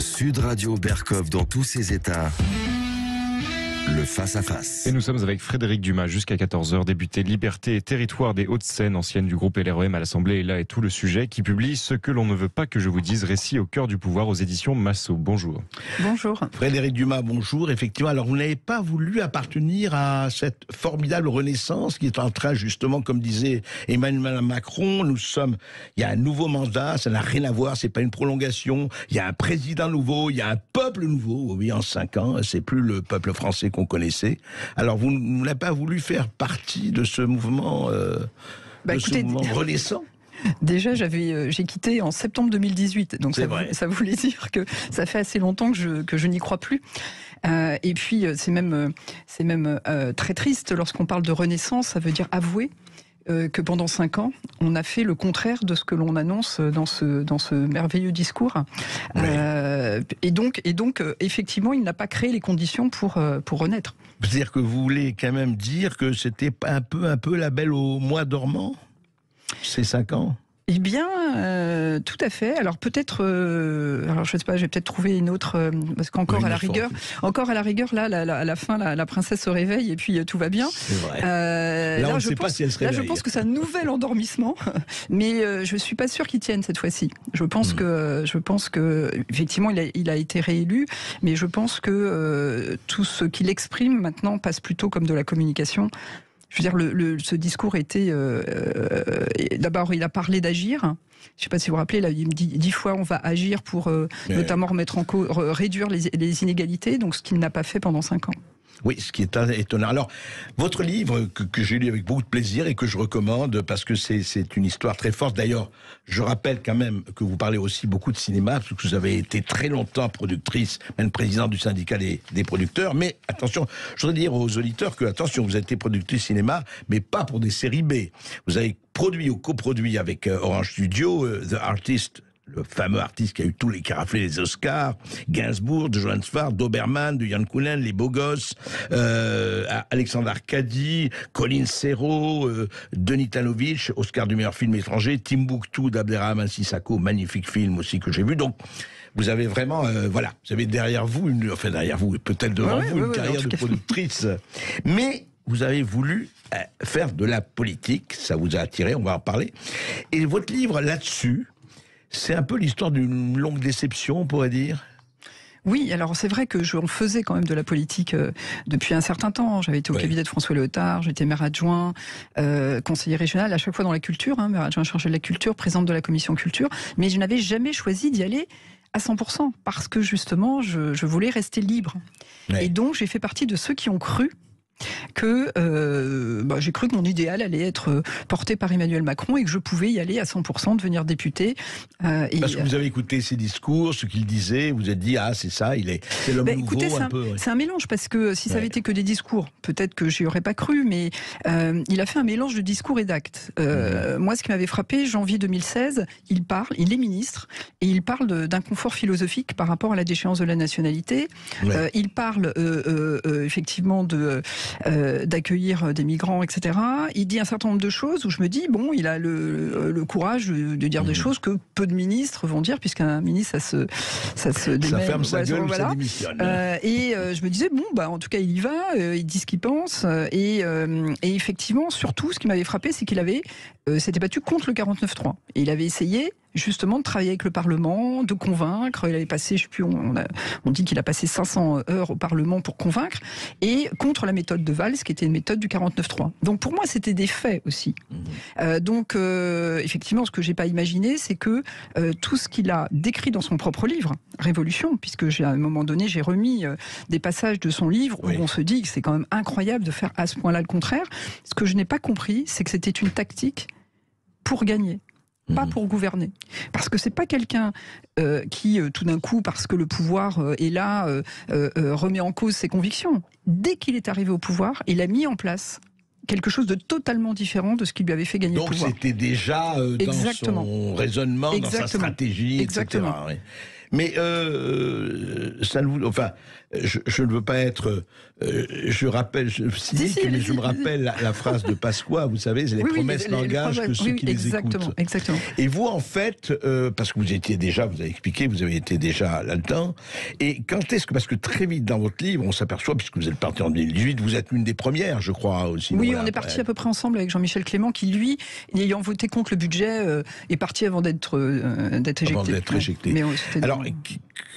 Sud Radio Berkov dans tous ses états. Le face-à-face. Et nous sommes avec Frédéric Dumas jusqu'à 14h, député Liberté et Territoire des Hauts-de-Seine, ancienne du groupe LREM à l'Assemblée, et là est tout le sujet, qui publie Ce que l'on ne veut pas que je vous dise, récit au cœur du pouvoir aux éditions Massot. Bonjour. Bonjour. Frédéric Dumas, bonjour. Effectivement, alors vous n'avez pas voulu appartenir à cette formidable renaissance qui est en train, justement, comme disait Emmanuel Macron, il y a un nouveau mandat, ça n'a rien à voir, c'est pas une prolongation, il y a un président nouveau, il y a un peuple nouveau, oui, en 5 ans, c'est plus le peuple français qu'on connaissait. Alors vous n'avez pas voulu faire partie de ce mouvement, renaissant? Déjà, j'ai quitté en septembre 2018, donc ça voulait dire que ça fait assez longtemps que je n'y crois plus. Et puis c'est même très triste lorsqu'on parle de renaissance, ça veut dire avouer que pendant 5 ans, on a fait le contraire de ce que l'on annonce dans ce merveilleux discours. Oui. Et donc, effectivement, il n'a pas créé les conditions pour renaître. C'est-à-dire que vous voulez quand même dire que c'était un peu la belle au mois dormant, ces 5 ans? Eh bien, tout à fait. Alors peut-être, alors je sais pas, j'ai peut-être trouvé une autre, parce qu'encore à la rigueur, là, à la fin, la princesse se réveille et puis tout va bien. C'est vrai. Là, on ne sait pas si elle se réveille. Là, je pense que c'est un nouvel endormissement, mais je suis pas sûre qu'il tienne cette fois-ci. Je pense que, effectivement, il a été réélu, mais je pense que tout ce qu'il exprime maintenant passe plutôt comme de la communication. Je veux dire, ce discours était... d'abord, il a parlé d'agir. Je ne sais pas si vous vous rappelez, là, il me dit 10 fois on va agir pour notamment remettre en cause, réduire les inégalités, donc ce qu'il n'a pas fait pendant 5 ans. Oui, ce qui est étonnant. Alors, votre livre, que j'ai lu avec beaucoup de plaisir et que je recommande, parce que c'est une histoire très forte. D'ailleurs, je rappelle quand même que vous parlez aussi beaucoup de cinéma, parce que vous avez été très longtemps productrice, même présidente du syndicat des producteurs. Mais attention, je voudrais dire aux auditeurs que, attention, vous avez été productrice cinéma, mais pas pour des séries B. Vous avez produit ou coproduit avec Orange Studio, The Artist, le fameux artiste qui a eu tous les caraflés des Oscars, Gainsbourg, de Johannes Farr, Doberman, de Yann Kounen, Les Beaux Gosses, Alexandre Arcadi, Colin Serrault, Denis Tanovich, Oscar du meilleur film étranger, Timbuktu d'Abderrahmane Sissako, magnifique film aussi que j'ai vu. Donc, vous avez vraiment, vous avez derrière vous, peut-être devant vous, une carrière de productrice. Mais vous avez voulu faire de la politique, ça vous a attiré, on va en parler. Et votre livre là-dessus, c'est un peu l'histoire d'une longue déception, on pourrait dire. Oui, alors c'est vrai que on faisait quand même de la politique depuis un certain temps. J'avais été au cabinet de François Léotard, j'étais maire adjoint, conseiller régional, à chaque fois dans la culture, maire adjoint chargé de la culture, présidente de la commission culture, mais je n'avais jamais choisi d'y aller à 100%, parce que justement, je voulais rester libre. Et donc, j'ai fait partie de ceux qui ont cru que j'ai cru que mon idéal allait être porté par Emmanuel Macron et que je pouvais y aller à 100%, devenir député. Parce que vous avez écouté ses discours, ce qu'il disait, vous êtes dit, c'est ça, c'est l'homme nouveau. Écoutez, c'est un mélange, parce que si ça avait été que des discours, peut-être que j'y aurais pas cru, mais il a fait un mélange de discours et d'actes. Moi, ce qui m'avait frappé, janvier 2016, il est ministre, et il parle d'un confort philosophique par rapport à la déchéance de la nationalité. Il parle effectivement d'accueillir des migrants, etc. Il dit un certain nombre de choses où je me dis, il a le courage de dire des choses que peu de ministres vont dire, puisqu'un ministre, ça se démêle. Ça ferme sa gueule ou ça démissionne. Et je me disais, en tout cas, il y va, il dit ce qu'il pense. Et effectivement, surtout, ce qui m'avait frappé, c'est qu'il s'était battu contre le 49.3. Et il avait essayé justement de travailler avec le Parlement, de convaincre. Il avait passé, je sais plus, on dit qu'il a passé 500 heures au Parlement pour convaincre, et contre la méthode de Valls, qui était une méthode du 49.3. Donc pour moi, c'était des faits aussi. Donc effectivement, ce que j'ai pas imaginé, c'est que tout ce qu'il a décrit dans son propre livre, Révolution, puisque à un moment donné, j'ai remis des passages de son livre où on se dit que c'est quand même incroyable de faire à ce point-là le contraire. Ce que je n'ai pas compris, c'est que c'était une tactique pour gagner, pas pour gouverner. Parce que c'est pas quelqu'un qui, tout d'un coup, parce que le pouvoir est là, remet en cause ses convictions. Dès qu'il est arrivé au pouvoir, il a mis en place quelque chose de totalement différent de ce qui lui avait fait gagner le pouvoir. Donc c'était déjà dans son raisonnement, dans sa stratégie, etc. Mais ça ne je ne veux pas être je rappelle, je me rappelle la phrase de Pasqua, vous savez, les promesses n'engagent que ceux qui les écoutent. Exactement. Et vous, en fait, parce que vous avez expliqué, vous avez été déjà là-dedans, et quand est-ce que, parce que très vite dans votre livre, on s'aperçoit, puisque vous êtes parti en 2018, vous êtes une des premières, je crois, aussi. Oui, on est parti à peu près ensemble avec Jean-Michel Clément, qui lui, ayant voté contre le budget, est parti avant d'être éjecté. Avant d'être éjecté. Mais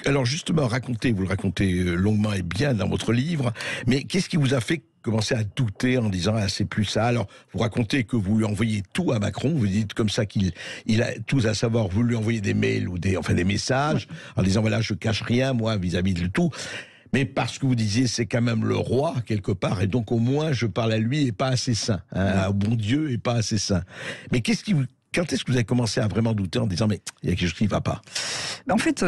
alors justement, vous le racontez longuement et bien dans votre livre, mais qu'est-ce qui vous a fait commencer à douter en disant c'est plus ça? Alors vous racontez que vous lui envoyez tout à Macron, vous dites comme ça qu'il a tout à savoir, vous lui envoyez des mails ou des messages en disant voilà, je cache rien moi vis-à-vis de tout. Mais parce que vous disiez c'est quand même le roi quelque part, et donc au moins je parle à lui et pas à ses saints, à bon Dieu et pas à ses saints. Mais quand est-ce que vous avez commencé à vraiment douter en disant mais il y a quelque chose qui ne va pas? En fait,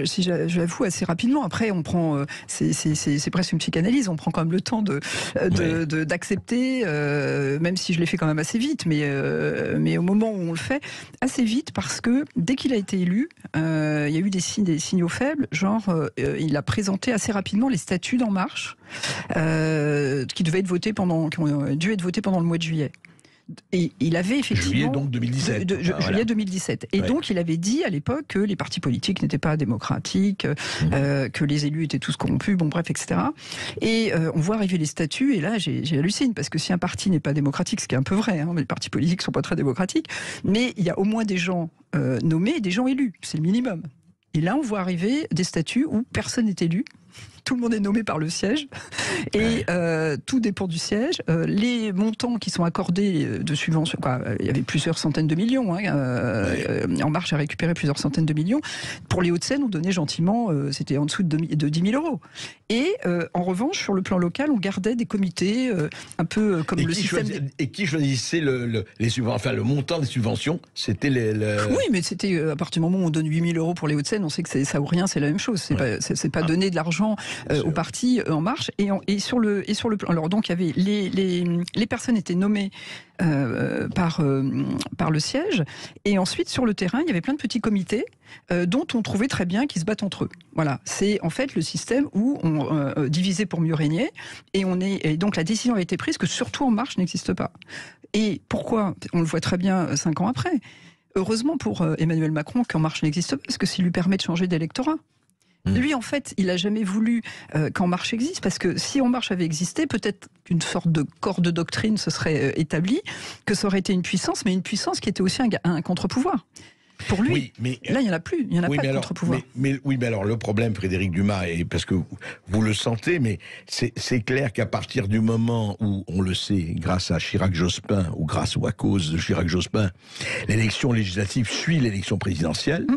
si j'avoue assez rapidement, après on prend, c'est presque une psychanalyse, on prend quand même le temps d'accepter, même si je l'ai fait quand même assez vite, mais au moment où on le fait, assez vite, parce que dès qu'il a été élu, il y a eu des signaux faibles, genre il a présenté assez rapidement les statuts d'En Marche, qui ont dû être votés pendant le mois de juillet. Et il avait effectivement... Juillet donc 2017. Juillet 2017. Et donc il avait dit à l'époque que les partis politiques n'étaient pas démocratiques, que les élus étaient tous corrompus, bon bref, etc. Et on voit arriver les statuts, et là j'ai halluciné, parce que si un parti n'est pas démocratique, ce qui est un peu vrai, les partis politiques ne sont pas très démocratiques, mais il y a au moins des gens nommés et des gens élus, c'est le minimum. Et là on voit arriver des statuts où personne n'est élu. Tout le monde est nommé par le siège et tout dépend du siège. Les montants qui sont accordés de subventions, il y avait plusieurs centaines de millions. En Marche a récupéré plusieurs centaines de millions. Pour les Hauts-de-Seine, on donnait gentiment, c'était en dessous de 10 000 euros. Et en revanche, sur le plan local, on gardait des comités un peu comme le système. Et qui choisissait les subventions, enfin le montant des subventions? C'était Oui, mais c'était à partir du moment où on donne 8 000 euros pour les Hauts-de-Seine, on sait que c'est ça ou rien, c'est la même chose. C'est pas donner de l'argent au parti En Marche et sur le plan. Alors donc il y avait les personnes étaient nommées par le siège, et ensuite sur le terrain il y avait plein de petits comités dont on trouvait très bien qu'ils se battent entre eux. Voilà, c'est en fait le système où on divisait pour mieux régner, et donc la décision a été prise que surtout En Marche n'existe pas. Et pourquoi? On le voit très bien 5 ans après. Heureusement pour Emmanuel Macron qu'En Marche n'existe pas, parce que ça lui permet de changer d'électorat. Lui, en fait, il n'a jamais voulu qu'En Marche existe, parce que si En Marche avait existé, peut-être qu'une sorte de corps de doctrine se serait établi, que ça aurait été une puissance, mais une puissance qui était aussi un contre-pouvoir. Pour lui, oui, mais, là, il n'y en a plus, il n'y en a pas de contre-pouvoir. Mais alors, le problème, Frédéric Dumas, et parce que vous le sentez, mais c'est clair qu'à partir du moment où, on le sait, grâce à Chirac-Jospin, ou à cause de Chirac-Jospin, l'élection législative suit l'élection présidentielle,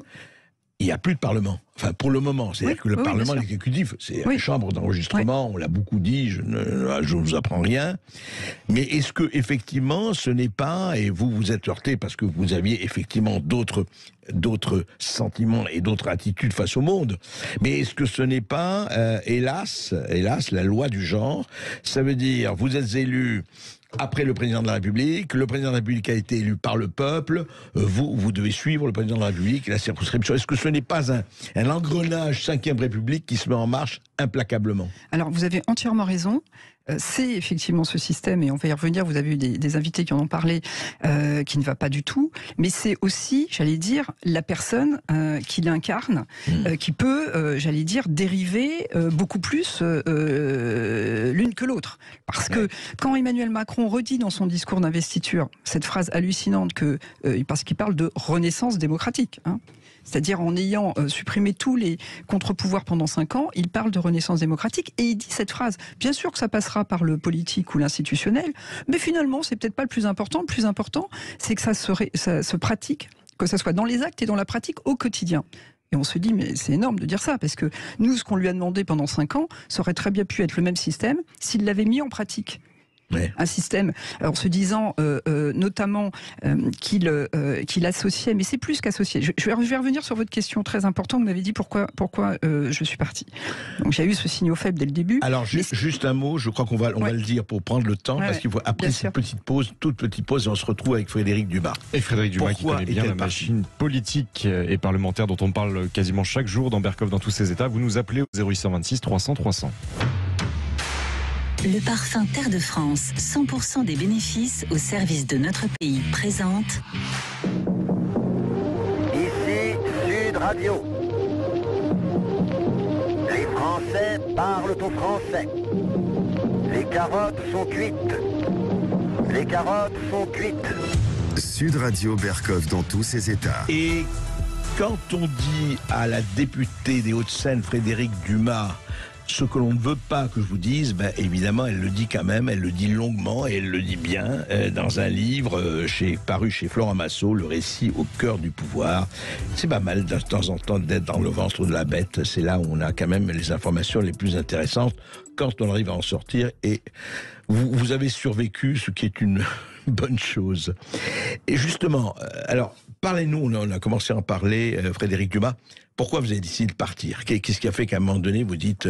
il n'y a plus de Parlement. Enfin, pour le moment. C'est-à-dire que le Parlement, l'exécutif, c'est une chambre d'enregistrement, on l'a beaucoup dit, je ne vous apprends rien. Mais est-ce que, effectivement, ce n'est pas, et vous vous êtes heurté parce que vous aviez effectivement d'autres sentiments et d'autres attitudes face au monde, mais est-ce que ce n'est pas, hélas, la loi du genre? Ça veut dire, vous êtes élu après le président de la République, le président de la République a été élu par le peuple, vous devez suivre le président de la République et la circonscription. Est-ce que ce n'est pas un engrenage 5e République qui se met en marche implacablement? Alors, vous avez entièrement raison. C'est effectivement ce système, et on va y revenir, vous avez eu des invités qui en ont parlé, qui ne va pas du tout, mais c'est aussi, j'allais dire, la personne qui l'incarne, qui peut, j'allais dire, dériver beaucoup plus l'une que l'autre. Parce que quand Emmanuel Macron redit dans son discours d'investiture cette phrase hallucinante parce qu'il parle de renaissance démocratique, c'est-à-dire en ayant supprimé tous les contre-pouvoirs pendant 5 ans, il parle de renaissance démocratique, et il dit cette phrase. Bien sûr que ça passera par le politique ou l'institutionnel, mais finalement, c'est peut-être pas le plus important. Le plus important, c'est que ça se pratique, que ça soit dans les actes et dans la pratique au quotidien. Et on se dit, mais c'est énorme de dire ça, parce que nous, ce qu'on lui a demandé pendant 5 ans, ça aurait très bien pu être le même système s'il l'avait mis en pratique. Un système, en se disant notamment qu'il associait, mais c'est plus qu'associer. Je vais revenir sur votre question très importante. Vous m'avez dit pourquoi je suis parti. Donc j'ai eu ce signal faible dès le début. Alors juste un mot, je crois qu'on va le dire pour prendre le temps, parce qu'il faut après cette toute petite pause, et on se retrouve avec Frédéric Dumas. Et Frédéric Dumas qui connaît bien la machine politique et parlementaire dont on parle quasiment chaque jour dans Berkoff dans tous ses états. Vous nous appelez au 0826 300 300. Le parfum Terre de France, 100% des bénéfices au service de notre pays, présente. Ici Sud Radio. Les Français parlent au français. Les carottes sont cuites. Les carottes sont cuites. Sud Radio Berckhoff dans tous ses états. Et quand on dit à la députée des Hauts-de-Seine, Frédérique Dumas, ce que l'on ne veut pas que je vous dise, ben évidemment, elle le dit quand même, elle le dit longuement et elle le dit bien dans un livre paru chez Florent Massot, Le récit au cœur du pouvoir. C'est pas mal de temps en temps d'être dans le ventre de la bête. C'est là où on a quand même les informations les plus intéressantes quand on arrive à en sortir. Et vous avez survécu, ce qui est une bonne chose. Et justement, alors, parlez-nous, on a commencé à en parler, Frédérique Dumas. Pourquoi vous avez décidé de partir? Qu'est-ce qui a fait qu'à un moment donné, vous dites,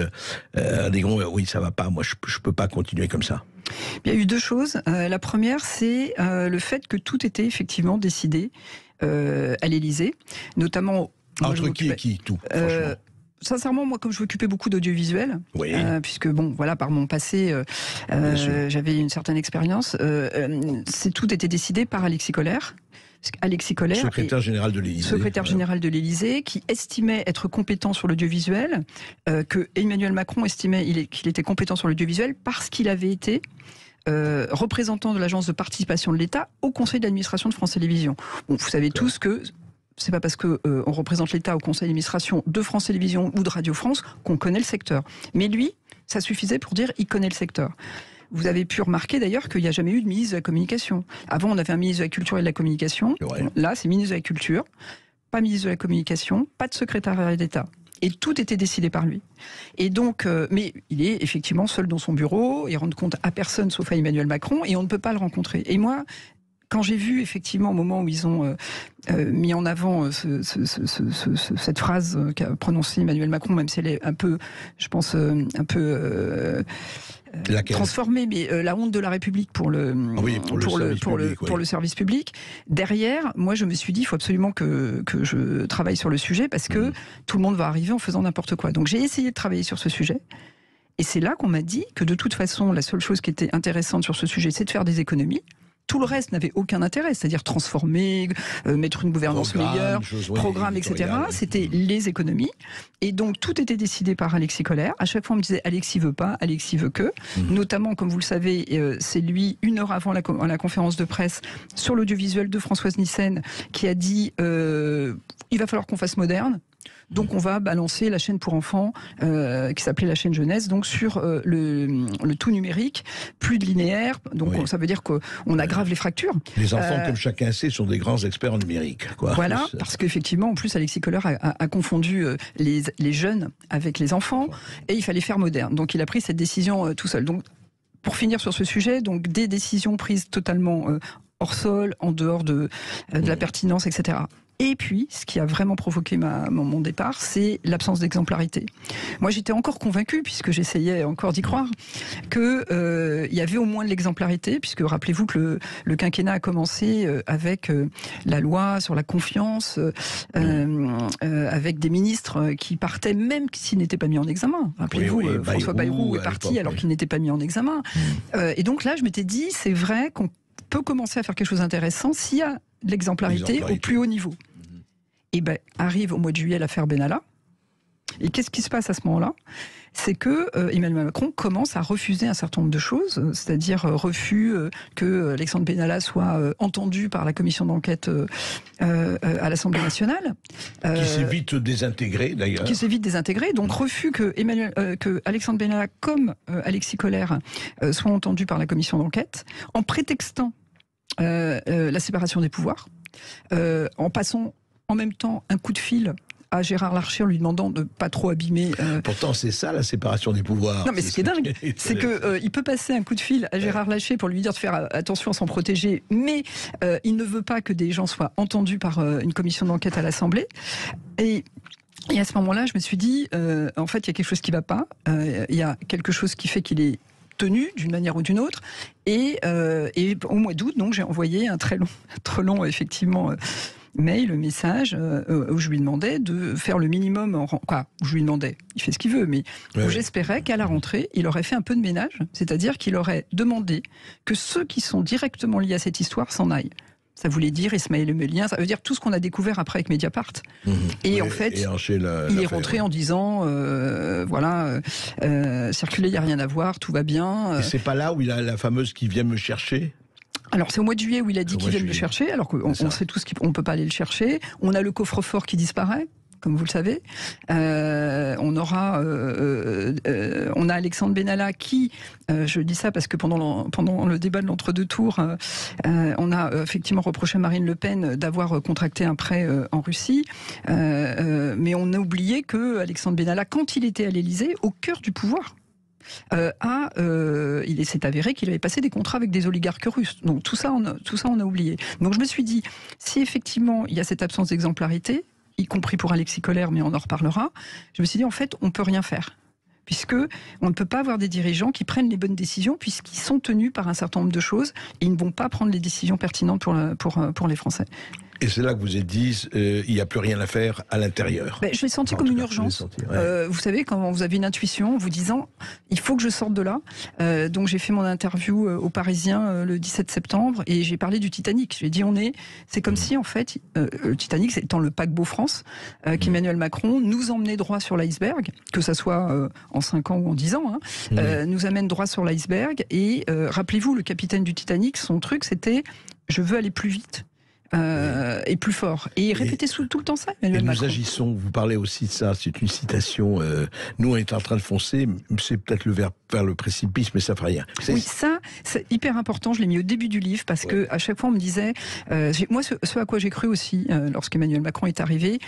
oui, ça va pas, moi je peux pas continuer comme ça? Il y a eu deux choses. La première, c'est le fait que tout était effectivement décidé à l'Élysée, notamment... Entre qui et qui, tout, franchement? Sincèrement, moi, comme je m'occupais beaucoup d'audiovisuel, oui. Puisque bon, voilà, par mon passé, j'avais une certaine expérience. Tout était décidé par Alexis Colère. Alexis Colère, secrétaire général de l'Élysée. Secrétaire général de l'Élysée, qui estimait être compétent sur l'audiovisuel, que Emmanuel Macron estimait qu'il était compétent sur l'audiovisuel parce qu'il avait été représentant de l'agence de participation de l'État au conseil d'administration de France Télévisions. Bon, vous savez tous que c'est pas parce que on représente l'État au conseil d'administration de France Télévisions ou de Radio France qu'on connaît le secteur. Mais lui, ça suffisait pour dire il connaît le secteur. Vous avez pu remarquer d'ailleurs qu'il n'y a jamais eu de ministre de la Communication. Avant, on avait un ministre de la Culture et de la Communication. Là, c'est ministre de la Culture, pas ministre de la Communication, pas de secrétariat d'État. Et tout était décidé par lui. Et donc, mais il est effectivement seul dans son bureau, il rend compte à personne sauf à Emmanuel Macron, et on ne peut pas le rencontrer. Et moi, quand j'ai vu effectivement au moment où ils ont mis en avant cette phrase qu'a prononcée Emmanuel Macron, même si elle est un peu, je pense, un peu transformée, mais la honte de la République pour le service public. Derrière, moi, je me suis dit, il faut absolument que je travaille sur le sujet parce que tout le monde va arriver en faisant n'importe quoi. Donc j'ai essayé de travailler sur ce sujet. Et c'est là qu'on m'a dit que de toute façon, la seule chose qui était intéressante sur ce sujet, c'est de faire des économies. Tout le reste n'avait aucun intérêt, c'est-à-dire transformer, mettre une gouvernance meilleure, programme, etc. C'était les économies. Et donc, tout était décidé par Alexis Colère. À chaque fois, on me disait, Alexis veut pas, Alexis veut que. Notamment, comme vous le savez, c'est lui, une heure avant la conférence de presse sur l'audiovisuel de Françoise Nyssen, qui a dit, il va falloir qu'on fasse moderne. Donc on va balancer la chaîne pour enfants qui s'appelait la chaîne jeunesse, donc sur le tout numérique, plus de linéaire, donc ça veut dire qu'on aggrave les fractures. Les enfants, comme chacun sait, sont des grands experts en numérique. Quoi. Voilà, parce qu'effectivement, en plus, Alexis Colère a confondu les jeunes avec les enfants, et il fallait faire moderne. Donc il a pris cette décision tout seul. Donc pour finir sur ce sujet, donc des décisions prises totalement hors sol, en dehors de la pertinence, etc. Et puis, ce qui a vraiment provoqué mon départ, c'est l'absence d'exemplarité. Moi, j'étais encore convaincue, puisque j'essayais encore d'y croire, qu'il y avait au moins de l'exemplarité, puisque rappelez-vous que le quinquennat a commencé avec la loi sur la confiance, avec des ministres qui partaient même s'ils n'étaient pas mis en examen. Rappelez-vous, François Bayrou est parti alors qu'il n'était pas mis en examen. Et donc là, je m'étais dit, c'est vrai qu'on peut commencer à faire quelque chose d'intéressant s'il y a de l'exemplarité au plus haut niveau. Et ben, arrive au mois de juillet l'affaire Benalla. Et qu'est-ce qui se passe à ce moment-là? C'est que Emmanuel Macron commence à refuser un certain nombre de choses, c'est-à-dire refus que Alexandre Benalla soit entendu par la commission d'enquête à l'Assemblée nationale. Qui s'est vite désintégré, d'ailleurs. Qui s'est vite désintégré. Donc refus que Alexandre Benalla, comme Alexis Colère, soient entendus par la commission d'enquête, en prétextant la séparation des pouvoirs, en passant en même temps un coup de fil à Gérard Larcher en lui demandant de pas trop abîmer. Pourtant, c'est ça la séparation des pouvoirs. Non, mais ce qui est dingue, c'est que il peut passer un coup de fil à Gérard Larcher pour lui dire de faire attention à s'en protéger, mais il ne veut pas que des gens soient entendus par une commission d'enquête à l'Assemblée. Et à ce moment-là, je me suis dit, en fait, il y a quelque chose qui ne va pas. Il y a quelque chose qui fait qu'il est tenu d'une manière ou d'une autre. Et au mois d'août, donc, j'ai envoyé un très long, effectivement. mail, message, où je lui demandais de faire le minimum, où je lui demandais, il fait ce qu'il veut, mais où j'espérais qu'à la rentrée, il aurait fait un peu de ménage, c'est-à-dire qu'il aurait demandé que ceux qui sont directement liés à cette histoire s'en aillent. Ça voulait dire Ismaël Emelien, ça veut dire tout ce qu'on a découvert après avec Mediapart. Et en fait, il est rentré en disant, circuler, il n'y a rien à voir, tout va bien. Et c'est pas là où il a la fameuse qui vient me chercher ? Alors c'est au mois de juillet où il a dit qu'il vient le chercher, alors qu'on sait tous qu'on ne peut pas aller le chercher. On a le coffre-fort qui disparaît, comme vous le savez. On a Alexandre Benalla qui, je dis ça parce que pendant le débat de l'entre-deux tours, on a effectivement reproché à Marine Le Pen d'avoir contracté un prêt en Russie, mais on a oublié que Alexandre Benalla, quand il était à l'Élysée, au cœur du pouvoir, il s'est avéré qu'il avait passé des contrats avec des oligarques russes. Donc tout ça, on a oublié. Donc je me suis dit, si effectivement il y a cette absence d'exemplarité, y compris pour Alexis Kohler, mais on en reparlera, je me suis dit, en fait, on ne peut rien faire. Puisque on ne peut pas avoir des dirigeants qui prennent les bonnes décisions, puisqu'ils sont tenus par un certain nombre de choses, et ils ne vont pas prendre les décisions pertinentes pour les Français. Et c'est là que vous êtes dit, il n'y a plus rien à faire à l'intérieur. Je l'ai senti comme une urgence. Vous savez, quand vous avez une intuition, vous disant, il faut que je sorte de là. Donc j'ai fait mon interview aux Parisiens le 17 septembre, et j'ai parlé du Titanic. J'ai dit, c'est comme si, en fait, le Titanic, étant le paquebot France, qu'Emmanuel Macron nous emmenait droit sur l'iceberg, que ça soit en 5 ans ou en 10 ans, nous amène droit sur l'iceberg. Et rappelez-vous, le capitaine du Titanic, son truc, c'était, je veux aller plus vite. Et plus fort. Et il répétait tout le temps ça, Emmanuel Macron. Nous agissons, vous parlez aussi de ça, c'est une citation, nous on est en train de foncer, c'est peut-être vers le précipice, mais ça ne fait rien. Oui, ça, c'est hyper important, je l'ai mis au début du livre, parce que à chaque fois on me disait, moi ce à quoi j'ai cru aussi, lorsqu'Emmanuel Macron est arrivé,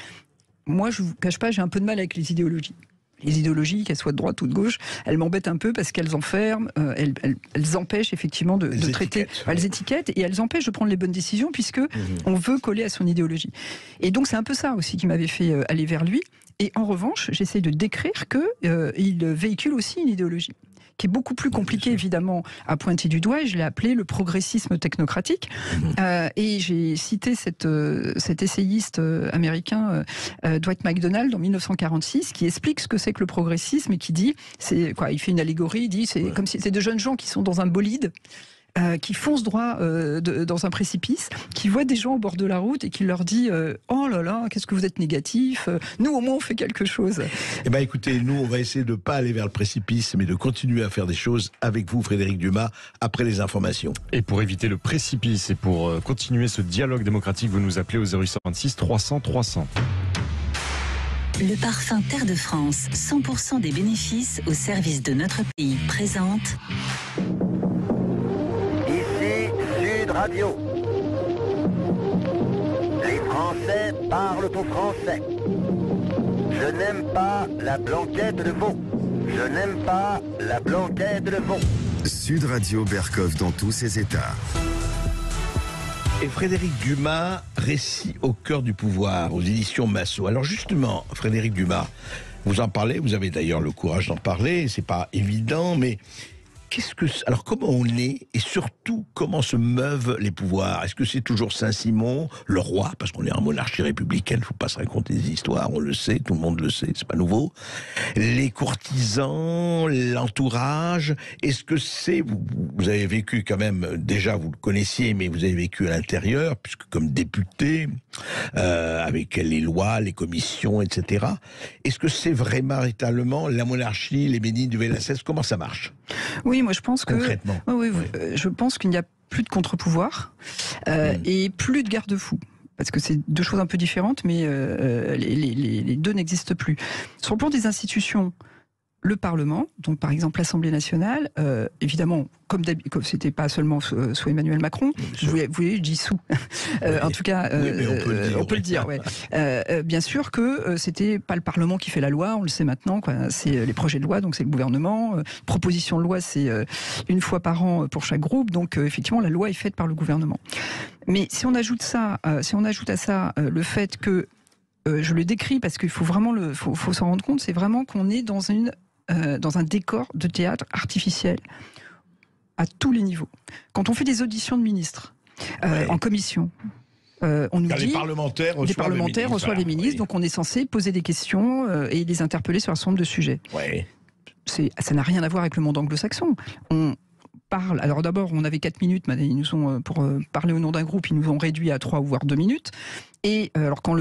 moi je ne vous cache pas, j'ai un peu de mal avec les idéologies. Les idéologies, qu'elles soient de droite ou de gauche, elles m'embêtent un peu parce qu'elles enferment, elles empêchent effectivement de traiter, elles étiquettent et elles empêchent de prendre les bonnes décisions puisque on veut coller à son idéologie. Et donc c'est un peu ça aussi qui m'avait fait aller vers lui. Et en revanche, j'essaie de décrire qu'il véhicule aussi une idéologie qui est beaucoup plus compliqué évidemment à pointer du doigt, et je l'ai appelé le progressisme technocratique. Et j'ai cité cet essayiste américain Dwight McDonald en 1946 qui explique ce que c'est que le progressisme et qui dit, il fait une allégorie, il dit c'est comme si c'était de jeunes gens qui sont dans un bolide, qui foncent droit dans un précipice, qui voient des gens au bord de la route et qui leur dit oh là là, qu'est-ce que vous êtes négatif, nous au moins on fait quelque chose. Eh bien écoutez, nous on va essayer de ne pas aller vers le précipice, mais de continuer à faire des choses avec vous, Frédéric Dumas, après les informations. Et pour éviter le précipice et pour continuer ce dialogue démocratique, vous nous appelez au 0826 300 300. Le parfum Terre de France, 100% des bénéfices au service de notre pays, présente Sud Radio. Les Français parlent au français. Je n'aime pas la blanquette de veau. Je n'aime pas la blanquette de veau. Sud Radio Berkov dans tous ses états. Et Frédéric Dumas, récit au cœur du pouvoir, aux éditions Massot. Alors justement, Frédéric Dumas, vous en parlez, vous avez d'ailleurs le courage d'en parler, c'est pas évident, mais alors comment on est et surtout comment se meuvent les pouvoirs? Est-ce que c'est toujours Saint-Simon, le roi, parce qu'on est en monarchie républicaine, il ne faut pas se raconter des histoires, on le sait, tout le monde le sait, c'est pas nouveau. Les courtisans, l'entourage, est-ce que c'est, vous avez vécu quand même, déjà vous le connaissiez, mais vous avez vécu à l'intérieur, puisque comme député, avec les lois, les commissions, etc. Est-ce que c'est véritablement la monarchie, les bénis du VLSS, comment ça marche? Oui, moi je pense que concrètement. Je pense qu'il n'y a plus de contre-pouvoir et plus de garde-fous. Parce que c'est deux choses un peu différentes, mais les deux n'existent plus. Sur le plan des institutions, le Parlement, donc par exemple l'Assemblée nationale, évidemment, comme c'était pas seulement sous Emmanuel Macron, vous voyez, je dis sous. En tout cas, on peut le dire. Ouais. Bien sûr que c'était pas le Parlement qui fait la loi, on le sait maintenant. C'est les projets de loi, donc c'est le gouvernement. Proposition de loi, c'est une fois par an pour chaque groupe. Donc effectivement, la loi est faite par le gouvernement. Mais si on ajoute à ça le fait que je le décris parce qu'il faut vraiment faut s'en rendre compte, c'est vraiment qu'on est dans un décor de théâtre artificiel à tous les niveaux. Quand on fait des auditions de ministres en commission, on nous Car dit les parlementaires des parlementaires reçoivent les ministres, oui. donc on est censé poser des questions et les interpeller sur un certain nombre de sujets. Ouais. Ça n'a rien à voir avec le monde anglo-saxon. On parle. Alors d'abord, on avait 4 minutes, mais ils nous ont, pour parler au nom d'un groupe, ils nous ont réduit à 3 ou voire 2 minutes. Et alors quand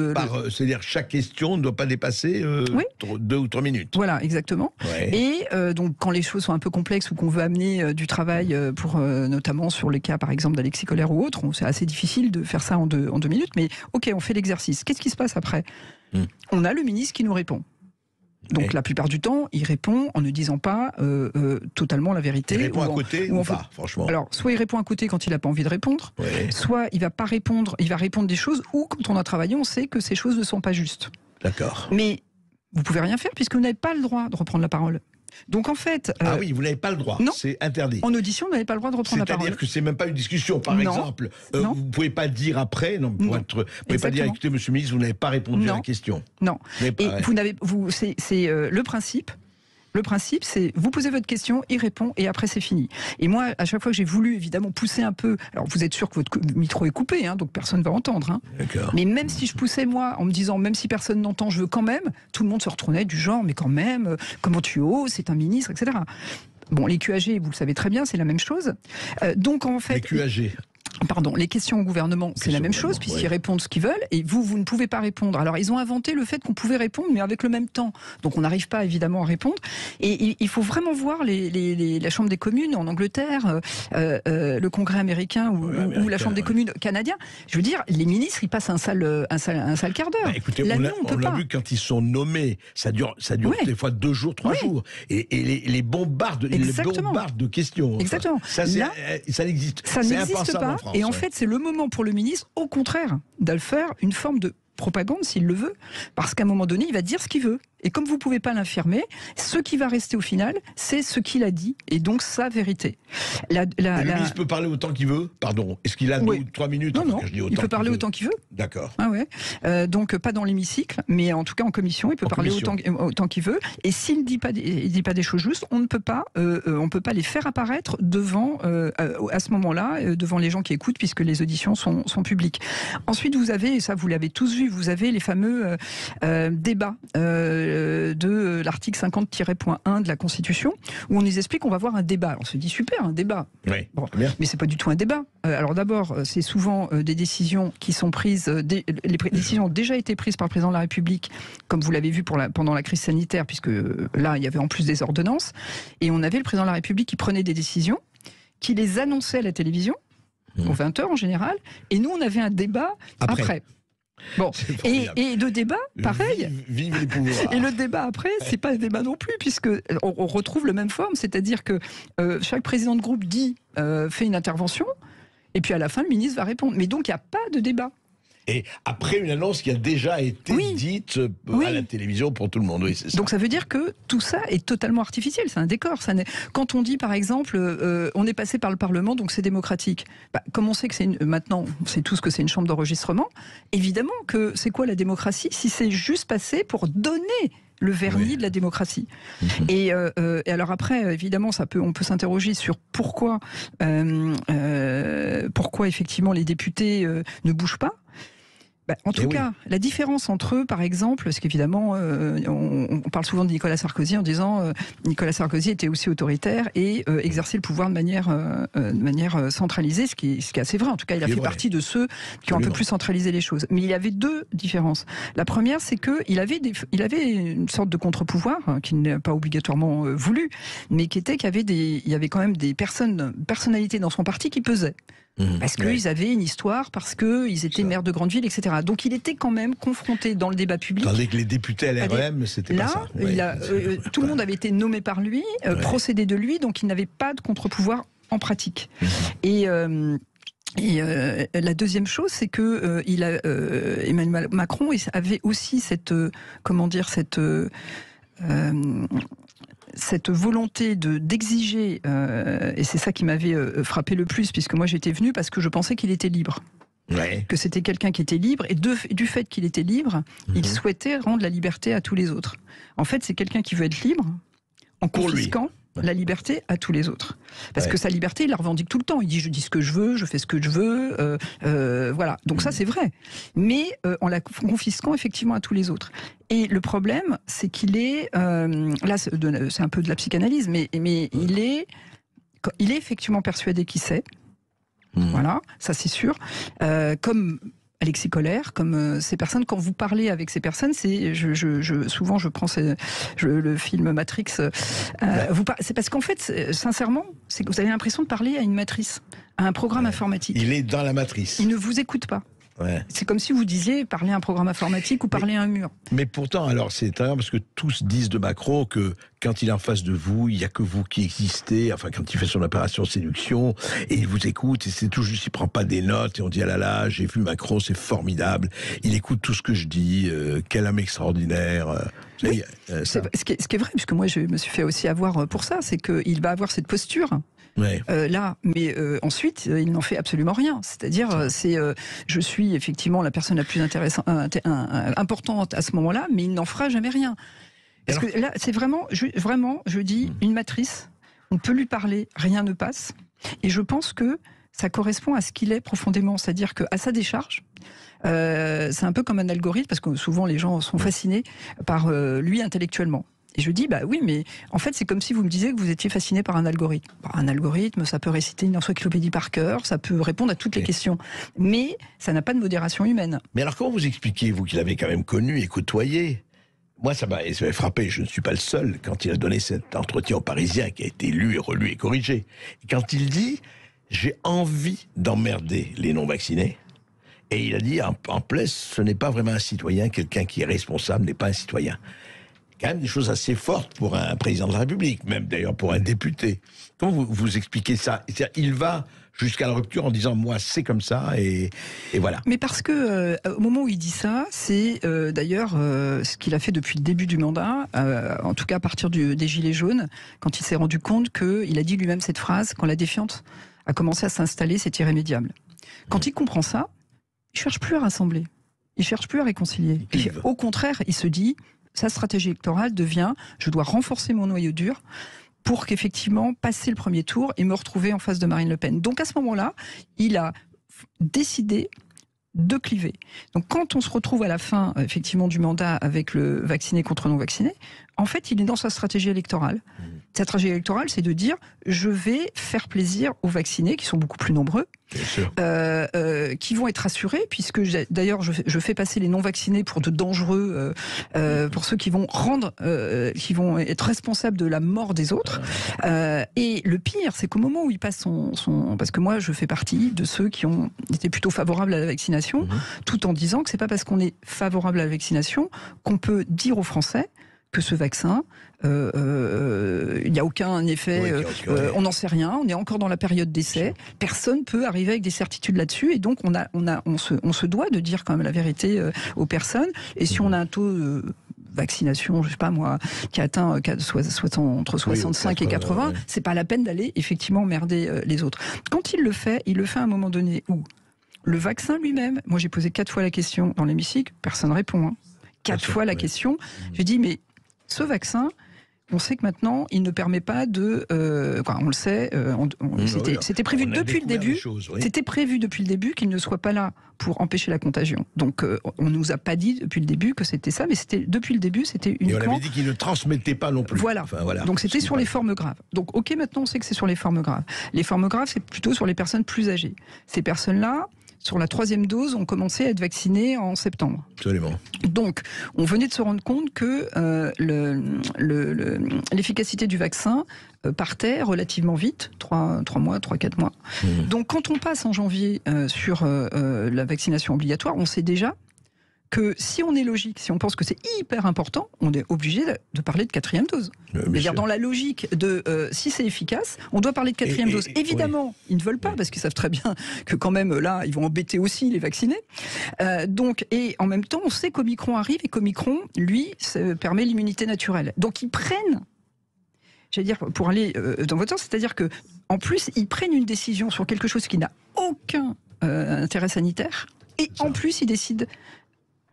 c'est-à-dire chaque question ne doit pas dépasser Oui. 2 ou 3 minutes. Voilà, exactement. Ouais. Et donc, quand les choses sont un peu complexes ou qu'on veut amener du travail, pour notamment sur les cas, par exemple, d'Alexis Colère ou autre, c'est assez difficile de faire ça en 2 minutes. Mais ok, on fait l'exercice. Qu'est-ce qui se passe après ? On a le ministre qui nous répond. Donc la plupart du temps, il répond en ne disant pas totalement la vérité. Il répond à côté ou pas, franchement. Alors, soit il répond à côté quand il n'a pas envie de répondre, soit il va pas répondre, il va répondre des choses où, quand on a travaillé, on sait que ces choses ne sont pas justes. D'accord. Mais vous pouvez rien faire puisque vous n'avez pas le droit de reprendre la parole. Donc en fait... ah oui, vous n'avez pas le droit, non. C'est interdit. En audition, vous n'avez pas le droit de reprendre la parole. C'est-à-dire que c'est même pas une discussion, par Non. exemple. Non. Vous ne pouvez pas dire après, vous ne pouvez pas dire, Exactement. écoutez, monsieur le ministre, vous n'avez pas répondu à la question. Non. Mais Et ouais. vous n'avez, c'est le principe. Le principe, c'est vous posez votre question, il répond, et après c'est fini. Et moi, à chaque fois que j'ai voulu évidemment pousser un peu, alors vous êtes sûr que votre micro est coupé, hein, donc personne ne va entendre. Hein. D'accord. Mais même si je poussais moi, en me disant même si personne n'entend, je veux quand même, tout le monde se retournait du genre, mais quand même, comment tu oses, c'est un ministre, etc. Bon, les QAG, vous le savez très bien, c'est la même chose. Donc en fait, Les QAG. Pardon, les questions au gouvernement, c'est la même chose, puisqu'ils répondent ce qu'ils veulent, et vous ne pouvez pas répondre. Alors, ils ont inventé le fait qu'on pouvait répondre, mais avec le même temps. Donc, on n'arrive pas, évidemment, à répondre. Et il faut vraiment voir la Chambre des communes en Angleterre, le Congrès américain ou la Chambre des communes canadien. Je veux dire, les ministres, ils passent un sale quart d'heure. Bah, écoutez, Là, on l'a vu quand ils sont nommés, ça dure des fois 2 jours, 3 jours. Et les bombardes de questions. Exactement. Ça, ça n'existe Ça n'existe pas. France, et en fait, c'est le moment pour le ministre, au contraire, de faire une forme de propagande s'il le veut, parce qu'à un moment donné, il va dire ce qu'il veut. Et comme vous ne pouvez pas l'infirmer, ce qui va rester au final, c'est ce qu'il a dit, et donc sa vérité. Le ministre peut parler autant qu'il veut. Pardon, est-ce qu'il a 2 ou 3 minutes? Non, il peut parler autant qu'il veut. D'accord. Ah ouais. Donc pas dans l'hémicycle, mais en tout cas en commission, il peut parler autant qu'il veut. Et s'il ne dit pas des choses justes, on ne peut pas les faire apparaître devant, à ce moment-là, devant les gens qui écoutent, puisque les auditions sont publiques. Ensuite, vous avez, et ça vous l'avez tous vu, vous avez les fameux débats de l'article 50-1 de la Constitution, où on nous explique qu'on va avoir un débat. On se dit super, un débat. Oui, bon, mais c'est pas du tout un débat. Alors d'abord, c'est souvent des décisions qui sont prises, les décisions ont déjà été prises par le président de la République, comme vous l'avez vu pendant la crise sanitaire, puisque là, il y avait en plus des ordonnances, et on avait le président de la République qui prenait des décisions, qui les annonçait à la télévision, aux 20h en général, et nous, on avait un débat après. Bon, et le débat, pareil. Vive les pouvoirs. Et le débat après, c'est pas un débat non plus, puisque on retrouve la même forme, c'est-à-dire que chaque président de groupe fait une intervention, et puis à la fin, le ministre va répondre. Mais donc, il n'y a pas de débat. Et après une annonce qui a déjà été dite à la télévision pour tout le monde. Oui, c'est ça. Donc ça veut dire que tout ça est totalement artificiel, c'est un décor. Quand on dit par exemple, on est passé par le Parlement, donc c'est démocratique. Comme on sait que maintenant, on sait tous que c'est une chambre d'enregistrement, évidemment que c'est quoi la démocratie si c'est juste passé pour donner le vernis de la démocratie. Et alors après, évidemment, on peut s'interroger sur pourquoi effectivement les députés ne bougent pas. En tout cas, la différence entre eux, par exemple, parce qu'évidemment, on parle souvent de Nicolas Sarkozy en disant Nicolas Sarkozy était aussi autoritaire et exerçait le pouvoir de manière centralisée, ce qui est assez vrai. En tout cas, il a fait partie de ceux qui ont un peu plus centralisé les choses. Mais il y avait 2 différences. La première, c'est qu'il avait une sorte de contre-pouvoir, qui n'est pas obligatoirement voulu, mais qu'il y avait quand même des personnalités dans son parti qui pesaient. Parce qu'ils avaient une histoire, parce qu'ils étaient maires de grandes villes, etc. Donc il était quand même confronté dans le débat public. Tandis que les députés à l'REM, c'était pas ça. Tout le monde avait été nommé par lui, procédé de lui, donc il n'avait pas de contre-pouvoir en pratique. Et la deuxième chose, c'est que Emmanuel Macron avait aussi cette volonté d'exiger, et c'est ça qui m'avait frappé le plus, puisque moi j'étais venue parce que je pensais qu'il était libre. Que c'était quelqu'un qui était libre, et du fait qu'il était libre, il souhaitait rendre la liberté à tous les autres. En fait, c'est quelqu'un qui veut être libre, en confisquant la liberté à tous les autres. Parce que sa liberté, il la revendique tout le temps. Il dit, je dis ce que je veux, je fais ce que je veux, voilà. Donc ça, c'est vrai. Mais en la confisquant effectivement à tous les autres. Et le problème, c'est qu'il est... là, c'est un peu de la psychanalyse, mais il est effectivement persuadé qu'il sait. Voilà, ça c'est sûr. Comme Alexis Colère, comme ces personnes, quand vous parlez avec ces personnes, souvent je prends le film Matrix, c'est parce qu'en fait, sincèrement, c'est que vous avez l'impression de parler à une matrice, à un programme informatique. Il est dans la matrice. Il ne vous écoute pas. Ouais. C'est comme si vous disiez parler à un programme informatique ou parler à un mur. Mais pourtant, alors c'est étonnant parce que tous disent de Macron que quand il est en face de vous, il n'y a que vous qui existez. Enfin, quand il fait son opération séduction et il vous écoute, et c'est tout juste, il prend pas des notes et on dit ah là là, j'ai vu Macron, c'est formidable. Il écoute tout ce que je dis. Quel homme extraordinaire. Oui. Ce qui est vrai, puisque moi je me suis fait aussi avoir pour ça, c'est qu'il va avoir cette posture. Ouais. Là, mais ensuite, il n'en fait absolument rien. C'est-à-dire, je suis effectivement la personne la plus importante à ce moment-là, mais il n'en fera jamais rien. Parce que là, c'est vraiment, je dis, une matrice. On peut lui parler, rien ne passe. Et je pense que ça correspond à ce qu'il est profondément, c'est-à-dire qu'à sa décharge, c'est un peu comme un algorithme, parce que souvent les gens sont fascinés par lui intellectuellement. Et je dis, bah oui, mais en fait, c'est comme si vous me disiez que vous étiez fasciné par un algorithme. Un algorithme, ça peut réciter une encyclopédie par cœur, ça peut répondre à toutes les questions. Mais ça n'a pas de modération humaine. Mais alors, comment vous expliquez, vous qui l'avez quand même connu et côtoyé? Moi, ça m'a frappé, je ne suis pas le seul, quand il a donné cet entretien aux Parisiens, qui a été lu et relu et corrigé. Et quand il dit, j'ai envie d'emmerder les non-vaccinés, et il a dit, en place, ce n'est pas vraiment un citoyen, quelqu'un qui est responsable n'est pas un citoyen. Quand même des choses assez fortes pour un président de la République, même d'ailleurs pour un député. Comment vous expliquez ça? Il va jusqu'à la rupture en disant moi c'est comme ça et voilà. Mais parce que au moment où il dit ça, c'est d'ailleurs ce qu'il a fait depuis le début du mandat, en tout cas à partir des Gilets jaunes, quand il s'est rendu compte qu'il a dit lui-même cette phrase, quand la défiance a commencé à s'installer, c'est irrémédiable. Quand il comprend ça, il cherche plus à rassembler, il cherche plus à réconcilier. Et au contraire, il se dit, sa stratégie électorale devient, je dois renforcer mon noyau dur pour qu'effectivement passer le premier tour et me retrouver en face de Marine Le Pen. Donc à ce moment-là, il a décidé de cliver. Donc quand on se retrouve à la fin effectivement du mandat avec le vacciné contre non vacciné, en fait il est dans sa stratégie électorale. Sa stratégie électorale, c'est de dire je vais faire plaisir aux vaccinés qui sont beaucoup plus nombreux, qui vont être rassurés, puisque d'ailleurs je fais passer les non-vaccinés pour de dangereux, pour ceux qui vont qui vont être responsables de la mort des autres. Et le pire, c'est qu'au moment où il passe parce que moi je fais partie de ceux qui ont été plutôt favorables à la vaccination, tout en disant que c'est pas parce qu'on est favorable à la vaccination qu'on peut dire aux Français que ce vaccin, il n'y a aucun effet, on n'en sait rien, on est encore dans la période d'essai, personne peut arriver avec des certitudes là-dessus, et donc on se doit de dire quand même la vérité aux personnes, et si on a un taux de vaccination, je sais pas moi, qui atteint entre 65 et 80, c'est pas la peine d'aller effectivement emmerder les autres. Quand il le fait à un moment donné où le vaccin lui-même, moi j'ai posé 4 fois la question dans l'hémicycle, personne ne répond, hein. 4 fois la question, j'ai dit mais ce vaccin, on sait que maintenant, il ne permet pas de... on le sait, c'était prévu depuis le début. C'était prévu depuis le début qu'il ne soit pas là pour empêcher la contagion. Donc, on ne nous a pas dit depuis le début que c'était ça, mais depuis le début, c'était uniquement... Et on avait dit qu'il ne transmettait pas non plus. Voilà. Donc, c'était sur les formes graves. Donc, ok, maintenant, on sait que c'est sur les formes graves. Les formes graves, c'est plutôt sur les personnes plus âgées. Ces personnes-là, sur la 3e dose, ont commencé à être vaccinées en septembre. Absolument. Donc, on venait de se rendre compte que l'efficacité du vaccin partait relativement vite, 3-4 mois. Donc, quand on passe en janvier sur la vaccination obligatoire, on sait déjà que si on est logique, si on pense que c'est hyper important, on est obligé de parler de 4e dose. C'est-à-dire dans la logique de si c'est efficace, on doit parler de 4e dose. Évidemment, ils ne veulent pas parce qu'ils savent très bien que quand même là, ils vont embêter aussi les vaccinés. Donc, et en même temps, on sait qu'Omicron arrive et qu'Omicron, lui, permet l'immunité naturelle. Donc ils prennent, j'allais dire, pour aller dans votre sens, c'est-à-dire que en plus, ils prennent une décision sur quelque chose qui n'a aucun intérêt sanitaire et en plus, ils décident